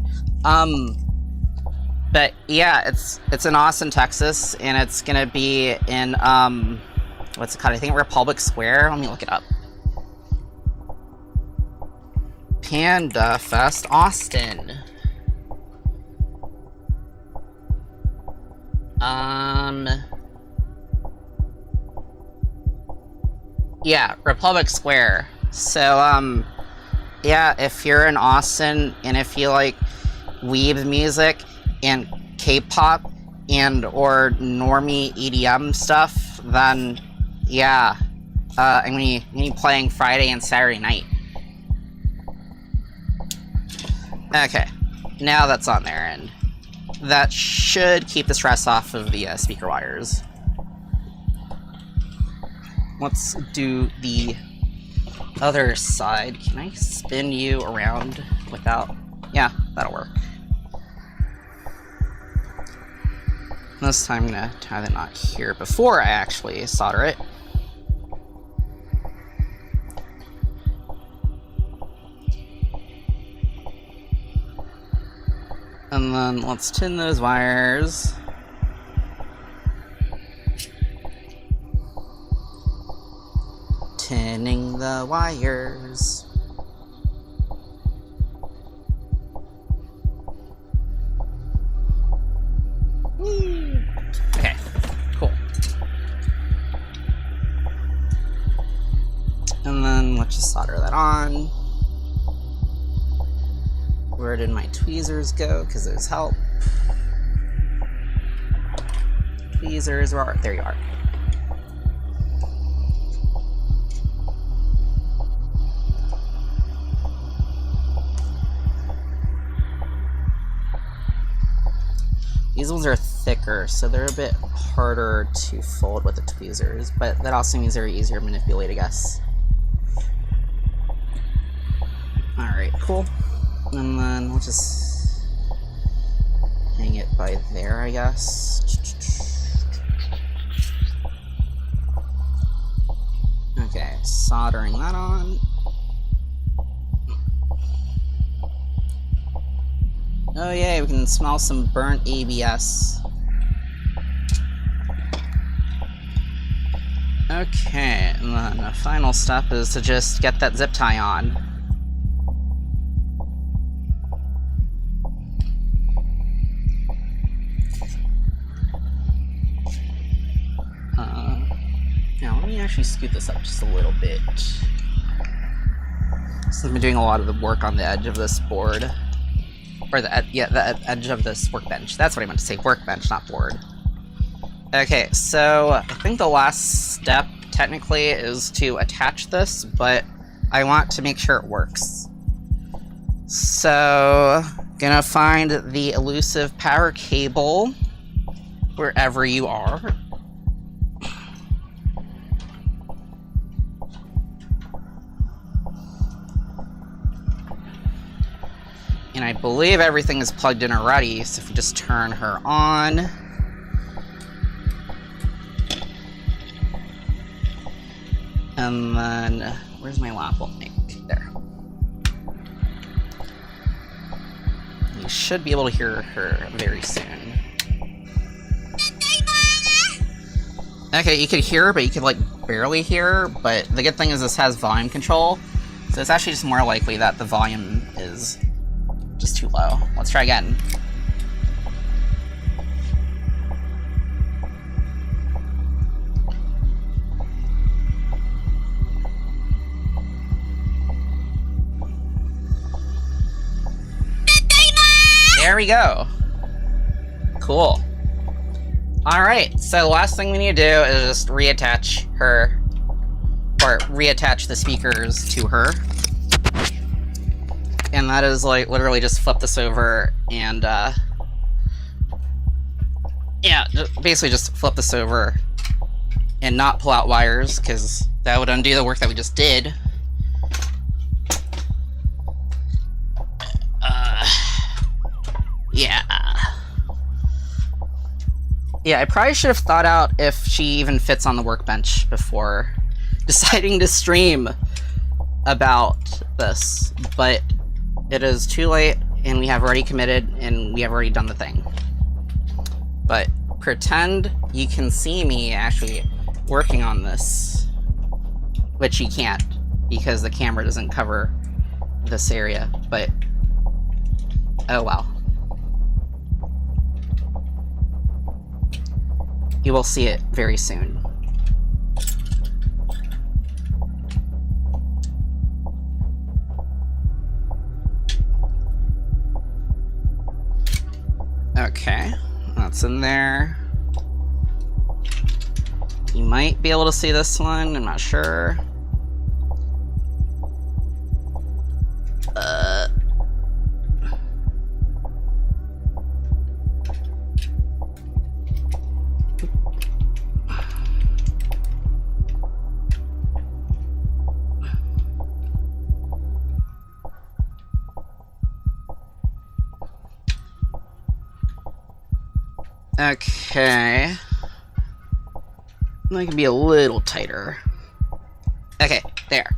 But yeah, it's in Austin, Texas, and it's gonna be in what's it called? I think Republic Square. Let me look it up. Panda Fest Austin. Yeah, Republic Square. So, yeah, if you're in Austin and if you like weeb music and K-pop and or normie EDM stuff, then yeah, I'm gonna be playing Friday and Saturday night. Okay, now that's on there, and that should keep the stress off of the speaker wires. Let's do the other side. Can I spin you around without... Yeah, that'll work. This time I'm gonna tie the knot here before I actually solder it. And then let's tin those wires. Tinning the wires. Okay, cool. And then let's just solder that on. Where did my tweezers go? Because those help. Tweezers, where are? There you are. These ones are thicker, so they're a bit harder to fold with the tweezers, but that also means they're easier to manipulate, I guess. Alright, cool. And then we'll just hang it by there, I guess. Okay, soldering that on. Oh yay, we can smell some burnt ABS. Okay, and then the final step is to just get that zip tie on. Now let me actually scoot this up just a little bit. So I've been doing a lot of the work on the edge of this board. Or the edge of this workbench. That's what I meant to say, workbench, not board. Okay, so I think the last step, technically, is to attach this, but I want to make sure it works. So, gonna find the elusive power cable, wherever you are. And I believe everything is plugged in already, so if we just turn her on. And then, where's my lapel link? There. You should be able to hear her very soon. Okay, you could hear her, but you could, like, barely hear her, but the good thing is this has volume control, so it's actually just more likely that the volume is just too low. Let's try again. There we go. Cool. Alright, so the last thing we need to do is just reattach her, or reattach the speakers to her. And that is, like, literally just flip this over and, yeah, basically just flip this over and not pull out wires, because that would undo the work that we just did. Yeah. Yeah, I probably should have thought out if she even fits on the workbench before deciding to stream about this, but it is too late, and we have already committed, and we have already done the thing. But pretend you can see me actually working on this, which you can't, because the camera doesn't cover this area, but oh well. You will see it very soon. Okay, that's in there. You might be able to see this one, I'm not sure. Okay. That can be a little tighter. Okay, there.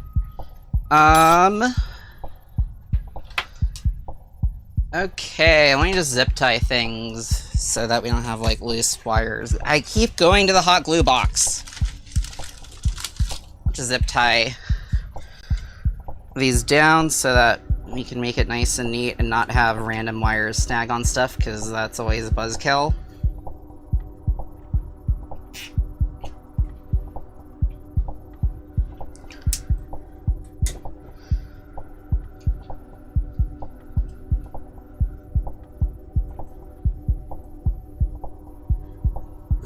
Okay, let me just zip tie things so that we don't have like loose wires. I keep going to the hot glue box. Just zip tie these down so that we can make it nice and neat and not have random wires snag on stuff, because that's always a buzzkill.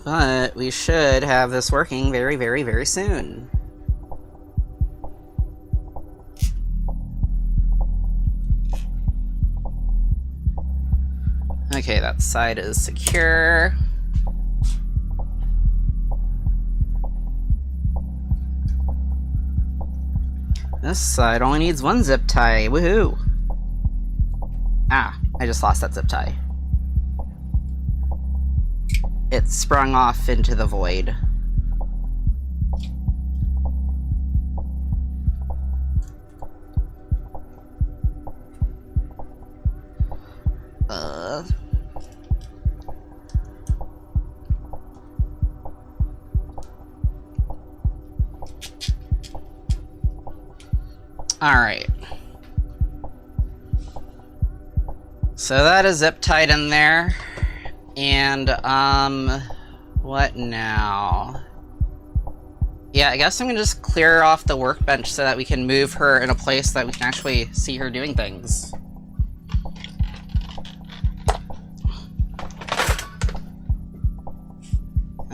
But we should have this working very, very, very soon. Okay, that side is secure. This side only needs one zip tie. Woohoo! Ah, I just lost that zip tie. It sprung off into the void. Alright. So that is zip tied in there. And, what now? Yeah, I guess I'm gonna just clear off the workbench so that we can move her in a place that we can actually see her doing things.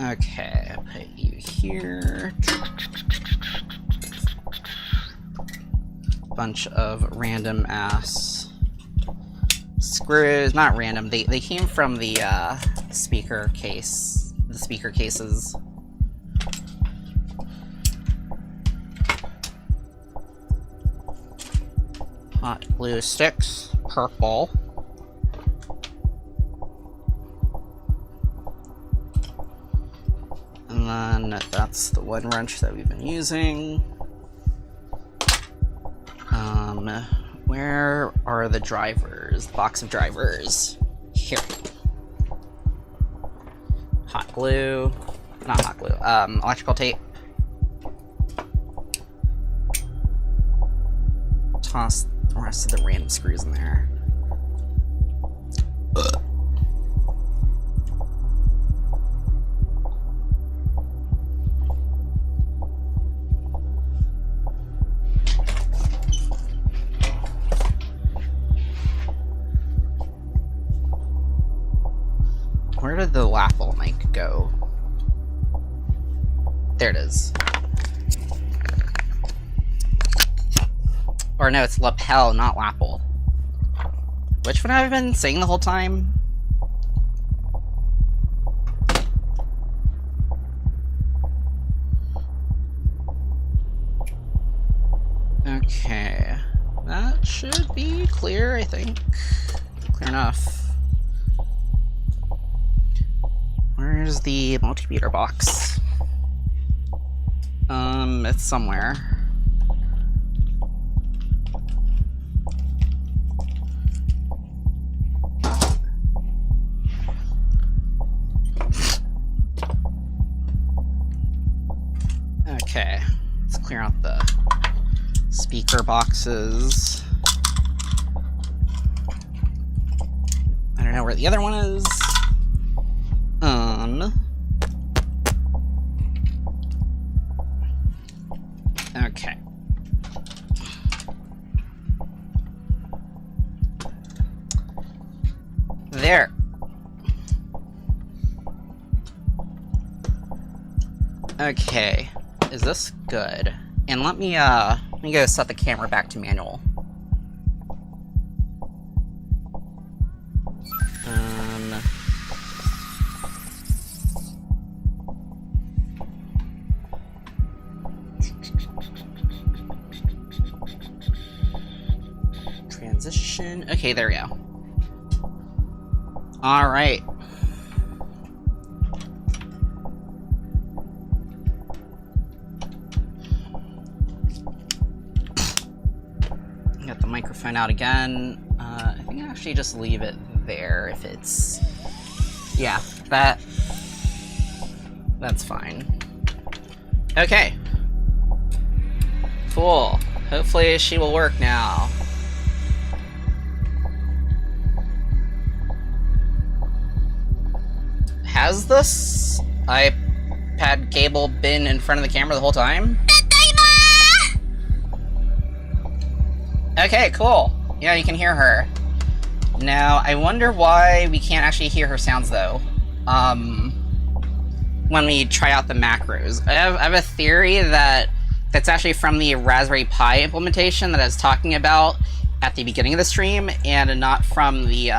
Okay, I'll put you here. Bunch of random ass screws. Not random, they came from the speaker case. The speaker cases. Hot glue sticks, purple. And then that's the one wrench that we've been using. Where are the drivers? The box of drivers. Here. Hot glue. Not hot glue. Electrical tape. Toss the rest of the random screws in there. Ugh. Where did the lapel mic go? There it is. Or no, it's lapel, not lapel. Which one have I been saying the whole time? Okay. That should be clear, I think. Clear enough. Where's the multimeter box? It's somewhere. Okay, let's clear out the speaker boxes. I don't know where the other one is. Okay. There. Okay. Is this good? And let me go set the camera back to manual. Transition. Okay, there we go. All right. Got the microphone out again. I think can actually just leave it there if it's... Yeah, that's fine. Okay. Cool. Hopefully she will work now. Has this iPad cable been in front of the camera the whole time? Okay, cool. Yeah, you can hear her. Now, I wonder why we can't actually hear her sounds, though. When we try out the macros. I have a theory that's actually from the Raspberry Pi implementation that I was talking about at the beginning of the stream, and not from the,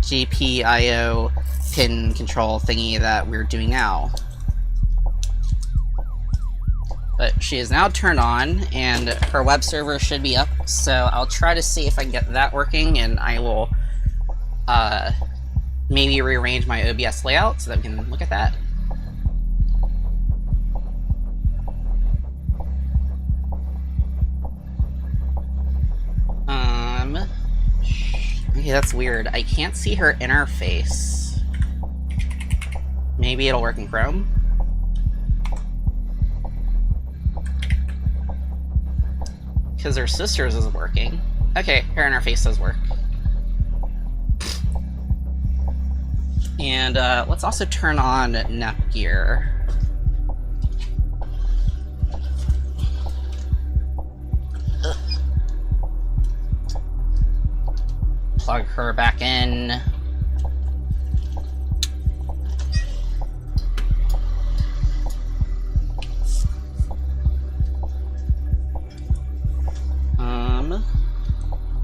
GPIO pin control thingy that we're doing now. But she is now turned on, and her web server should be up, so I'll try to see if I can get that working, and I will maybe rearrange my OBS layout so that we can look at that. Okay, that's weird. I can't see her interface. Maybe it'll work in Chrome? Because her sister's is working. Okay, her interface does work. And let's also turn on Netgear. Plug her back in.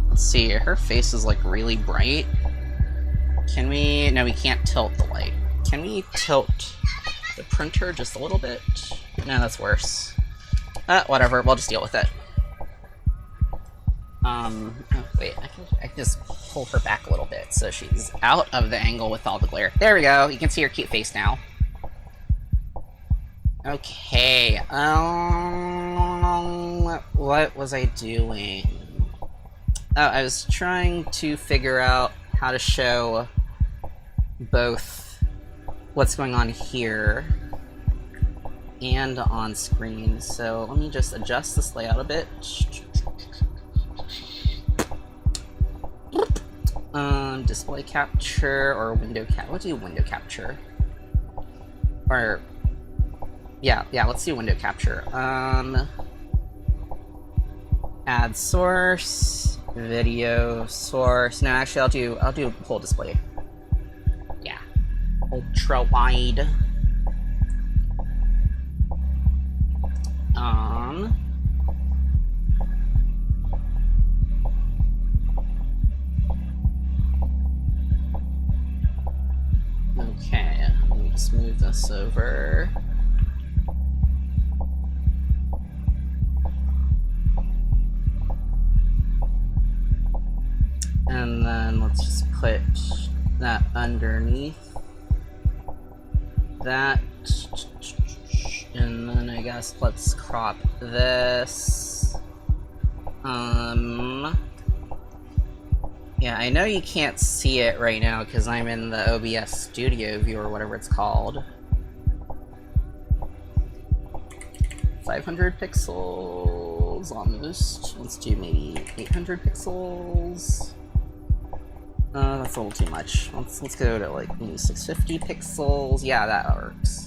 Let's see, her face is like really bright. Can we... No, we can't tilt the light. Can we tilt the printer just a little bit? No, that's worse. Whatever, we'll just deal with it. Oh, wait, I can just pull her back a little bit so she's out of the angle with all the glare. There we go, you can see her cute face now. Okay, what was I doing? Oh, I was trying to figure out how to show both what's going on here and on screen. So let me just adjust this layout a bit. Display capture or window cap. Let's do window capture. Or yeah, let's do window capture. Add source, video source. No, actually, I'll do whole display. Yeah, ultra wide. Okay, let me just move this over. And then let's just put that underneath that. And then I guess let's crop this. Yeah, I know you can't see it right now because I'm in the OBS Studio view or whatever it's called. 500 pixels, almost. Let's do maybe 800 pixels. That's a little too much. Let's go to like maybe 650 pixels. Yeah, that works.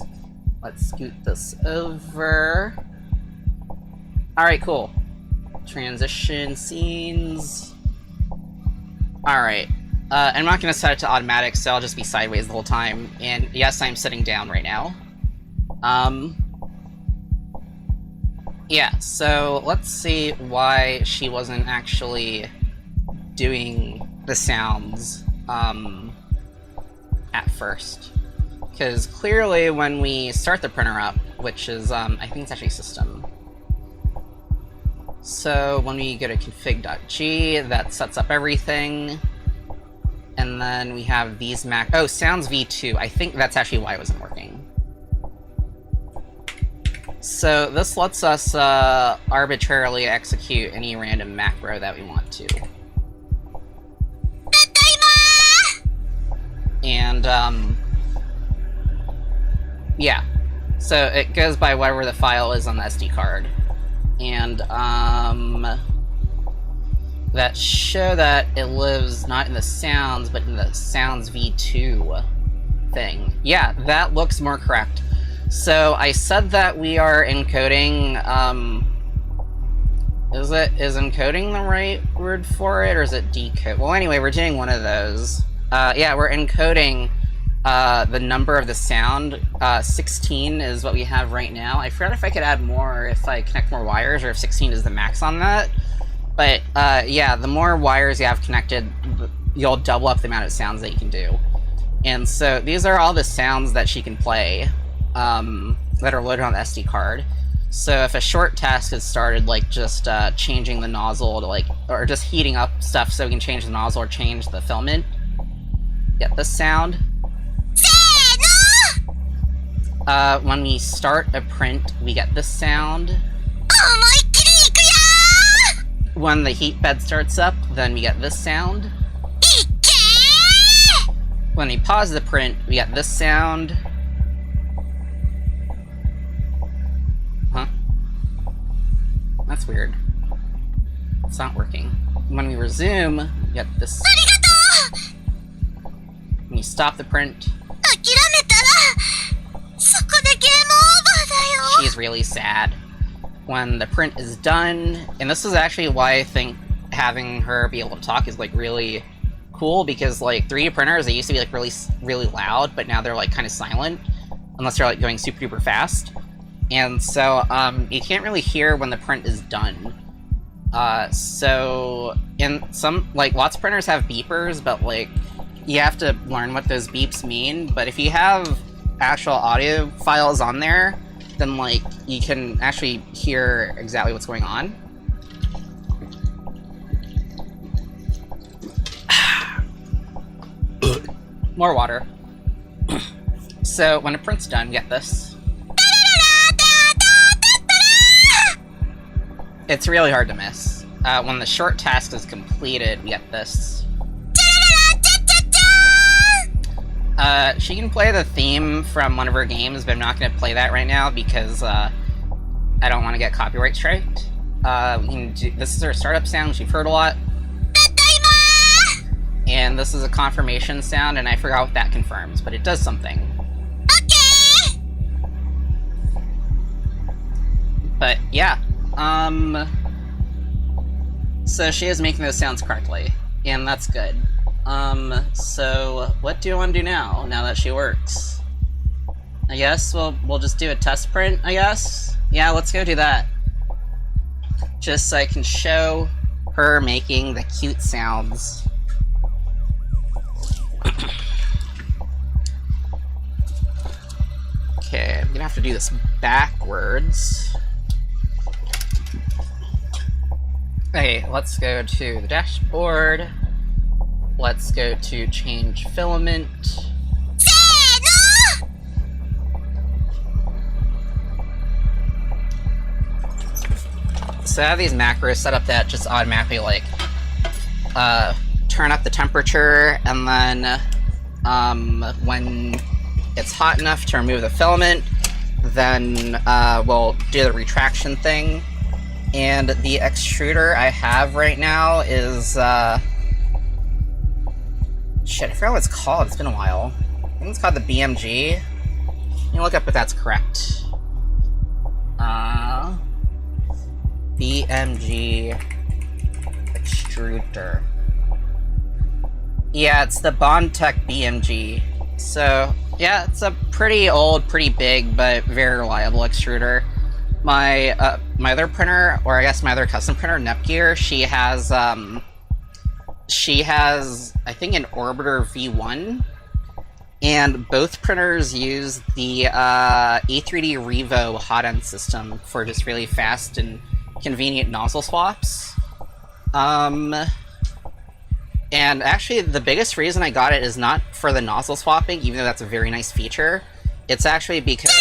Let's scoot this over. Alright, cool. Transition scenes. Alright. I'm not going to set it to automatic, so I'll just be sideways the whole time. And yes, I'm sitting down right now. Yeah, so let's see why she wasn't actually doing the sounds at first. Because clearly when we start the printer up, which is, I think it's actually system. So when we go to config.g, that sets up everything. And then we have these oh, sounds v2. I think that's actually why it wasn't working. So this lets us arbitrarily execute any random macro that we want to. And yeah, so it goes by whatever the file is on the SD card. And that show that it lives not in the sounds, but in the sounds v2 thing. Yeah, that looks more correct. So I said that we are encoding, is encoding the right word for it, or is it decode? Well, anyway, we're doing one of those. Yeah, we're encoding the number of the sound. 16 is what we have right now. I forgot if I could add more if I connect more wires, or if 16 is the max on that. But yeah, the more wires you have connected, you'll double up the amount of sounds that you can do. And so these are all the sounds that she can play that are loaded on the SD card. So if a short task has started, like just changing the nozzle to like, or just heating up stuff so we can change the nozzle or change the filament, get this sound. When we start a print, we get this sound. When the heat bed starts up, then we get this sound. When we pause the print, we get this sound. Huh? That's weird. It's not working. When we resume, we get this. When you stop the print, she's really sad. When the print is done, and this is actually why I think having her be able to talk is like really cool, because like 3D printers, they used to be like really loud, but now they're like kind of silent unless they're like going super duper fast. And so you can't really hear when the print is done. So in some, like, lots of printers have beepers, but like you have to learn what those beeps mean. But if you have actual audio files on there, then like you can actually hear exactly what's going on. More water. So when a print's done, get this. It's really hard to miss. When the short task is completed, we get this. She can play the theme from one of her games, but I'm not going to play that right now because I don't want to get copyright striked. We can do, this is her startup sound, which you've heard a lot. And this is a confirmation sound, and I forgot what that confirms, but it does something. Okay. But yeah, so she is making those sounds correctly, and that's good. So what do you want to do now that she works? I guess we'll just do a test print, I guess? Yeah, let's go do that. Just so I can show her making the cute sounds. Okay, I'm gonna have to do this backwards. Okay, let's go to the dashboard. Let's go to change filament. So I have these macros set up that just automatically like turn up the temperature, and then when it's hot enough to remove the filament, then we'll do the retraction thing. And the extruder I have right now is shit, I forgot what it's called. It's been a while. I think it's called the BMG. Let me look up if that's correct. BMG extruder. Yeah, it's the Bondtech BMG. So, yeah, it's a pretty old, pretty big, but very reliable extruder. My other printer, or I guess my other custom printer, Nepgear, she has, I think, an Orbiter V1, and both printers use the E3D Revo hot end system for just really fast and convenient nozzle swaps. And actually, the biggest reason I got it is not for the nozzle swapping, even though that's a very nice feature. It's actually because...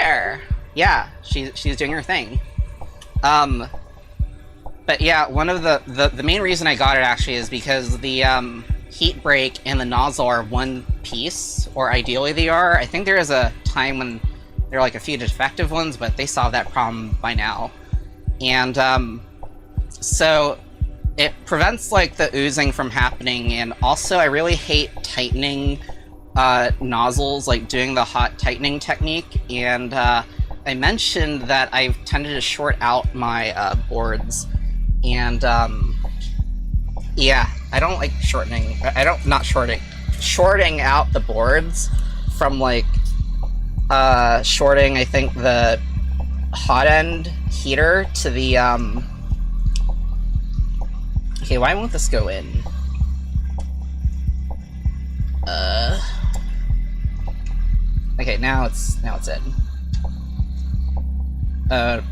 there! Yeah, she's doing her thing. But yeah, one of the main reason I got it actually is because the heat break and the nozzle are one piece, or ideally they are. I think there is a time when there are like a few defective ones, but they solved that problem by now. And so it prevents like the oozing from happening, and also I really hate tightening nozzles, like doing the hot tightening technique. And I mentioned that I've tended to short out my boards, and yeah, I don't like shorting out the boards from like shorting, I think, the hot end heater to the okay, why won't this go in? Okay, now it's in.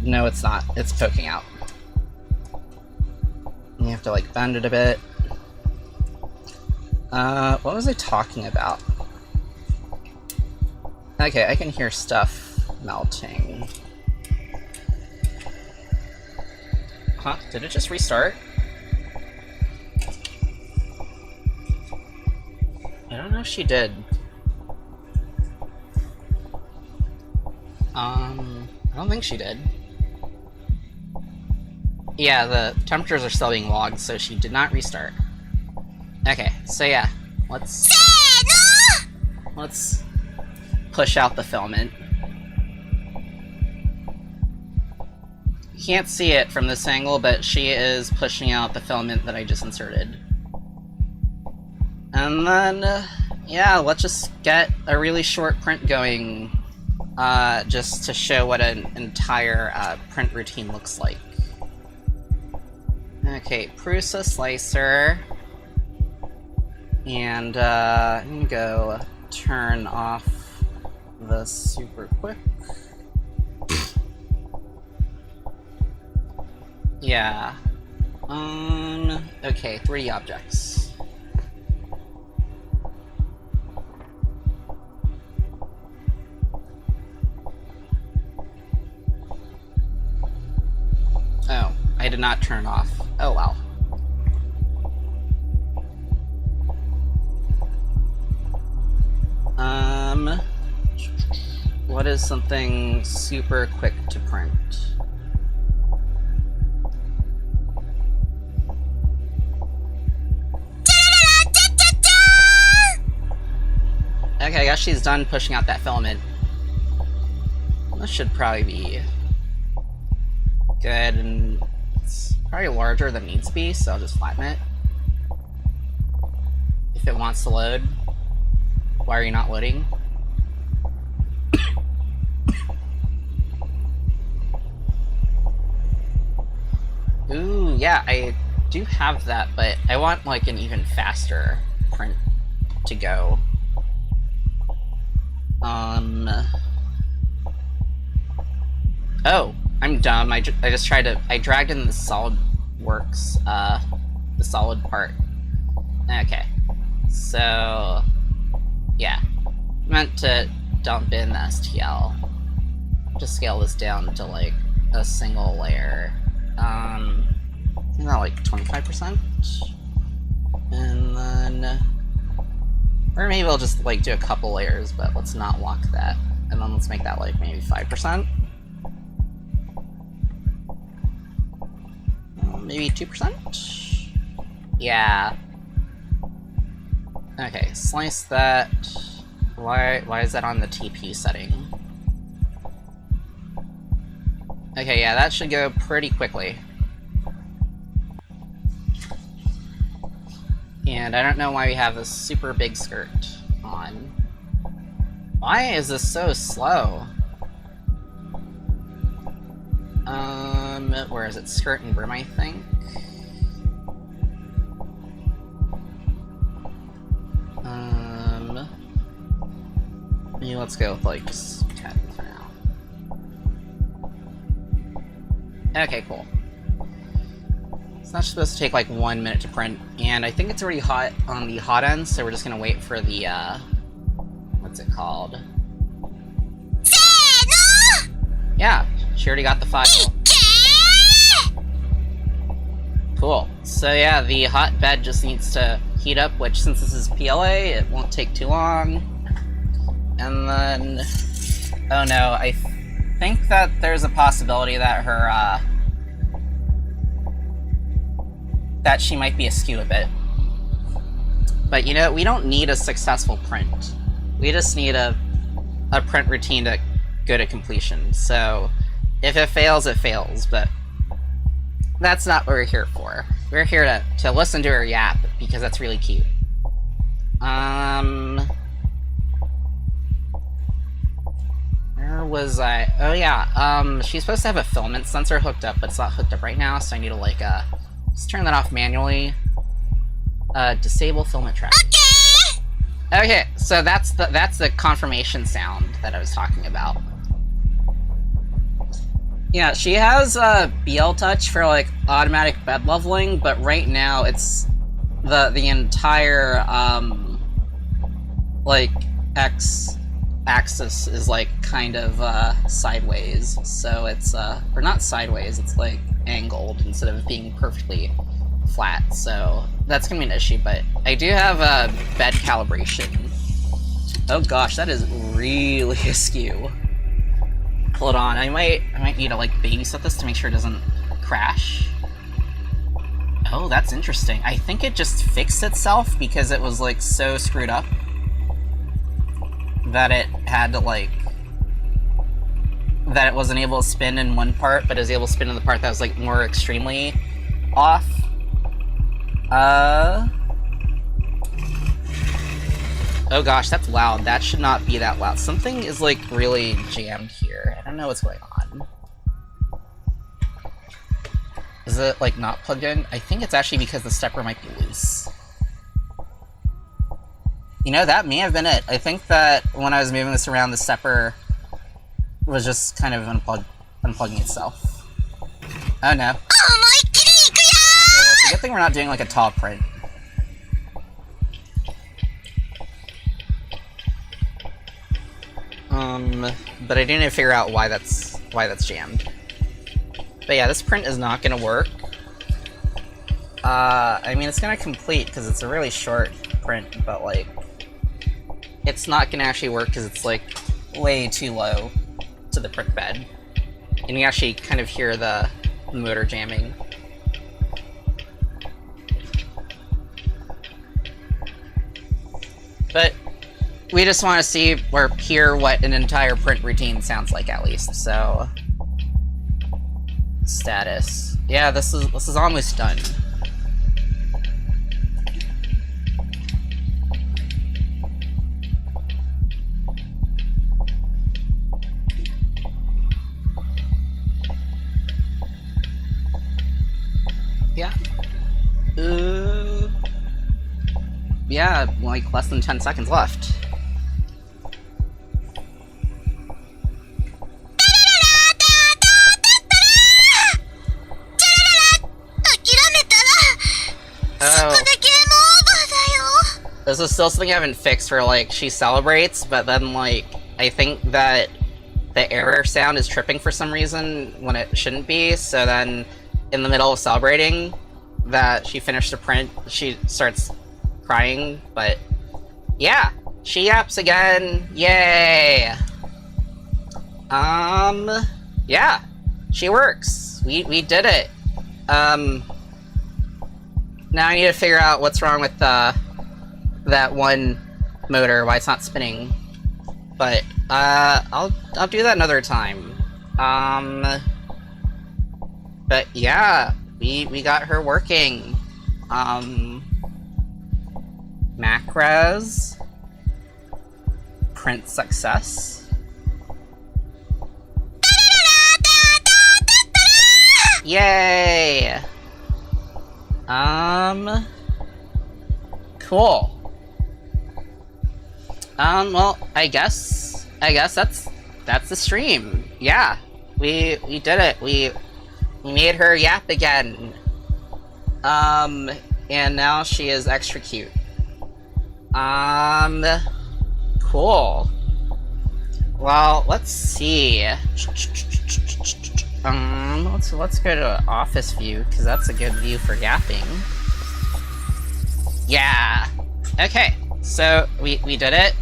No, it's not. It's poking out. You have to like bend it a bit. What was I talking about? Okay, I can hear stuff melting. Huh? Did it just restart? I don't know if she did. I don't think she did. Yeah, the temperatures are still being logged, so she did not restart. Okay, so yeah, let's push out the filament. You can't see it from this angle, but she is pushing out the filament that I just inserted. And then, yeah, let's just get a really short print going, just to show what an entire print routine looks like. Okay, Prusa slicer. And I'm gonna go turn off the super quick. Yeah. Okay, 3D objects. Oh, I did not turn it off. Oh, wow. What is something super quick to print? Okay, I guess she's done pushing out that filament. This should probably be good, and it's probably larger than it needs to be, so I'll just flatten it. If it wants to load. Why are you not loading? Ooh, yeah, I do have that, but I want like an even faster print to go. Oh, I'm dumb. I just tried to... I dragged in the SolidWorks, the solid part. Okay. So... yeah. I meant to dump in the STL. Just scale this down to, like, a single layer. Isn't that, like, 25%? And then... or maybe we'll just, like, do a couple layers, but let's not lock that. And then let's make that, like, maybe 5%. Maybe 2%? Yeah. Okay, slice that. Why is that on the TP setting? Okay, yeah, that should go pretty quickly. And I don't know why we have this super big skirt on. Why is this so slow? Where is it? Skirt and brim, I think? Maybe let's go with, like, just 10 for now. Okay, cool. It's not supposed to take, like, 1 minute to print, and I think it's already hot on the hot end, so we're just gonna wait for the, what's it called? Yeah, she already got the file. Cool. So yeah, the hot bed just needs to heat up, which since this is PLA, it won't take too long. And then... oh no, I think that there's a possibility that her, that she might be askew a bit. But you know, we don't need a successful print. We just need a print routine to go to completion. So if it fails, but that's not what we're here for. We're here to listen to her yap, because that's really cute. Where was I? Oh yeah, she's supposed to have a filament sensor hooked up, but it's not hooked up right now, so I need to, like, just turn that off manually. Disable filament track. Okay, so that's the confirmation sound that I was talking about. Yeah, she has BL touch for, like, automatic bed leveling, but right now it's the entire like X axis is, like, kind of sideways, so it's or not sideways, it's like angled instead of being perfectly flat, so that's gonna be an issue. But I do have a bed calibration. Oh gosh, that is really askew. Hold on, I might need to, like, babysit this to make sure it doesn't crash. Oh, that's interesting. I think it just fixed itself because it was, like, so screwed up that it had to, like, that it wasn't able to spin in one part, but it was able to spin in the part that was, like, more extremely off. Oh gosh, that's loud. That should not be that loud. Something is, like, really jammed here. I don't know what's going on. Is it, like, not plugged in? I think it's actually because the stepper might be loose. You know, that may have been it. I think that when I was moving this around, the stepper was just kind of unplugging itself. Oh no. Okay, well, it's a good thing we're not doing, like, a tall print. But I do need to figure out why that's jammed. But yeah, this print is not gonna work. I mean, it's gonna complete because it's a really short print, but, like, it's not gonna actually work because it's, like, way too low to the print bed. And you actually kind of hear the motor jamming. But we just want to see or hear what an entire print routine sounds like, at least. So, status. Yeah, this is almost done. Yeah. Yeah, like less than 10 seconds left. This is still something I haven't fixed where, like, she celebrates, but then, like, I think that the error sound is tripping for some reason when it shouldn't be, so then in the middle of celebrating that she finished the print, she starts crying, but yeah, she yaps again, yay! Yeah, she works. We did it. Now I need to figure out what's wrong with that one motor, why it's not spinning. But I'll do that another time. But yeah, we got her working. Macros. Print success. Yay! Cool. Well, I guess that's the stream. Yeah, we did it. We made her yap again. And now she is extra cute. Cool. Well, let's see. Let's go to office view, because that's a good view for yapping. Yeah. Okay, so we did it.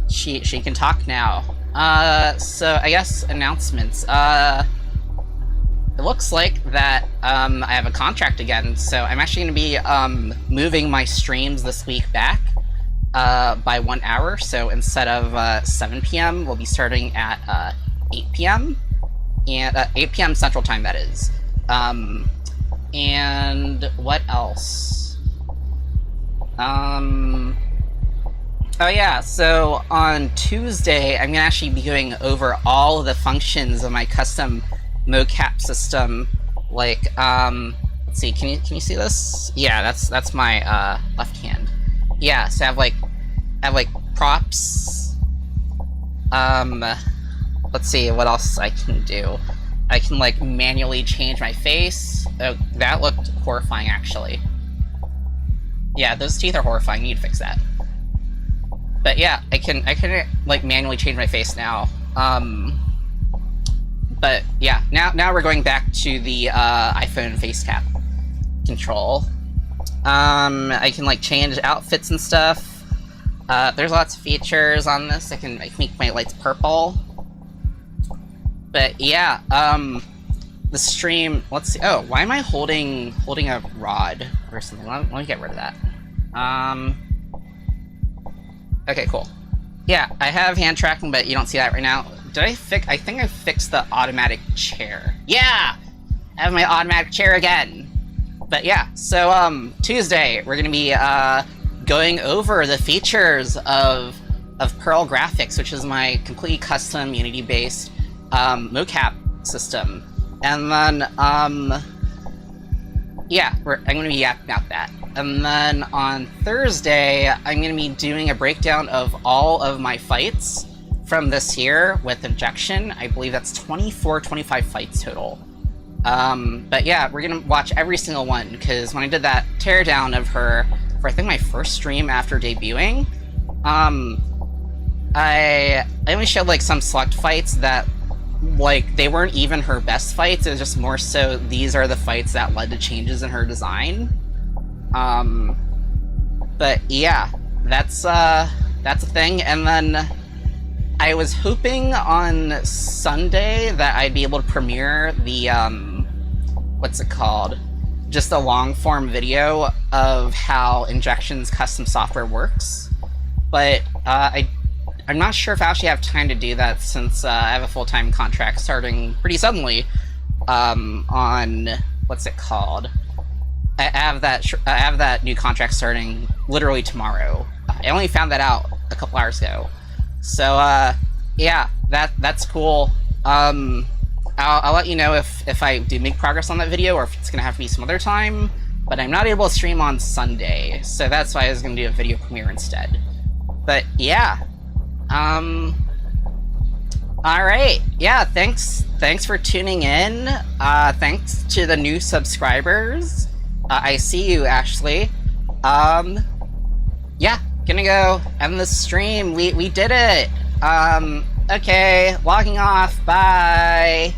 She can talk now. So I guess announcements. It looks like that I have a contract again, so I'm actually going to be moving my streams this week back by 1 hour. So instead of 7 p.m., we'll be starting at 8 p.m. and 8 p.m. Central Time, that is. And what else? Oh yeah, so on Tuesday, I'm gonna actually be going over all of the functions of my custom mocap system. Like, let's see, can you see this? Yeah, that's my left hand. Yeah, so I have like props. Let's see what else I can do. I can like manually change my face. Oh, that looked horrifying actually. Yeah, those teeth are horrifying. You need to fix that. But yeah, I can like manually change my face now. But yeah, now we're going back to the iPhone face cap control. I can like change outfits and stuff. There's lots of features on this. I can make my lights purple. But yeah, the stream. Let's see. Oh, why am I holding a rod or something? Let me get rid of that. Okay, cool. Yeah, I have hand tracking, but you don't see that right now. I think I fixed the automatic chair. Yeah! I have my automatic chair again. But yeah, so Tuesday we're gonna be going over the features of Pearl Graphics, which is my completely custom Unity-based mocap system. And then yeah, I'm gonna be yapping about that. And then on Thursday, I'm going to be doing a breakdown of all of my fights from this year with Injection. I believe that's 25 fights total. But yeah, we're going to watch every single one, because when I did that teardown of her for I think my first stream after debuting, I only showed like some select fights that like they weren't even her best fights. It was just more so these are the fights that led to changes in her design. But yeah, that's a thing. And then I was hoping on Sunday that I'd be able to premiere the, what's it called? Just a long form video of how Injection's custom software works. But, I'm not sure if I actually have time to do that, since I have a full-time contract starting pretty suddenly, on, what's it called? I have that new contract starting literally tomorrow. I only found that out a couple hours ago. So, yeah, that's cool. I'll let you know if I do make progress on that video, or if it's gonna have to be some other time. But I'm not able to stream on Sunday, so that's why I was gonna do a video premiere instead. But yeah, alright, yeah, thanks for tuning in. Thanks to the new subscribers. I see you, Ashley. Yeah, gonna go end the stream. We did it. Okay, logging off. Bye.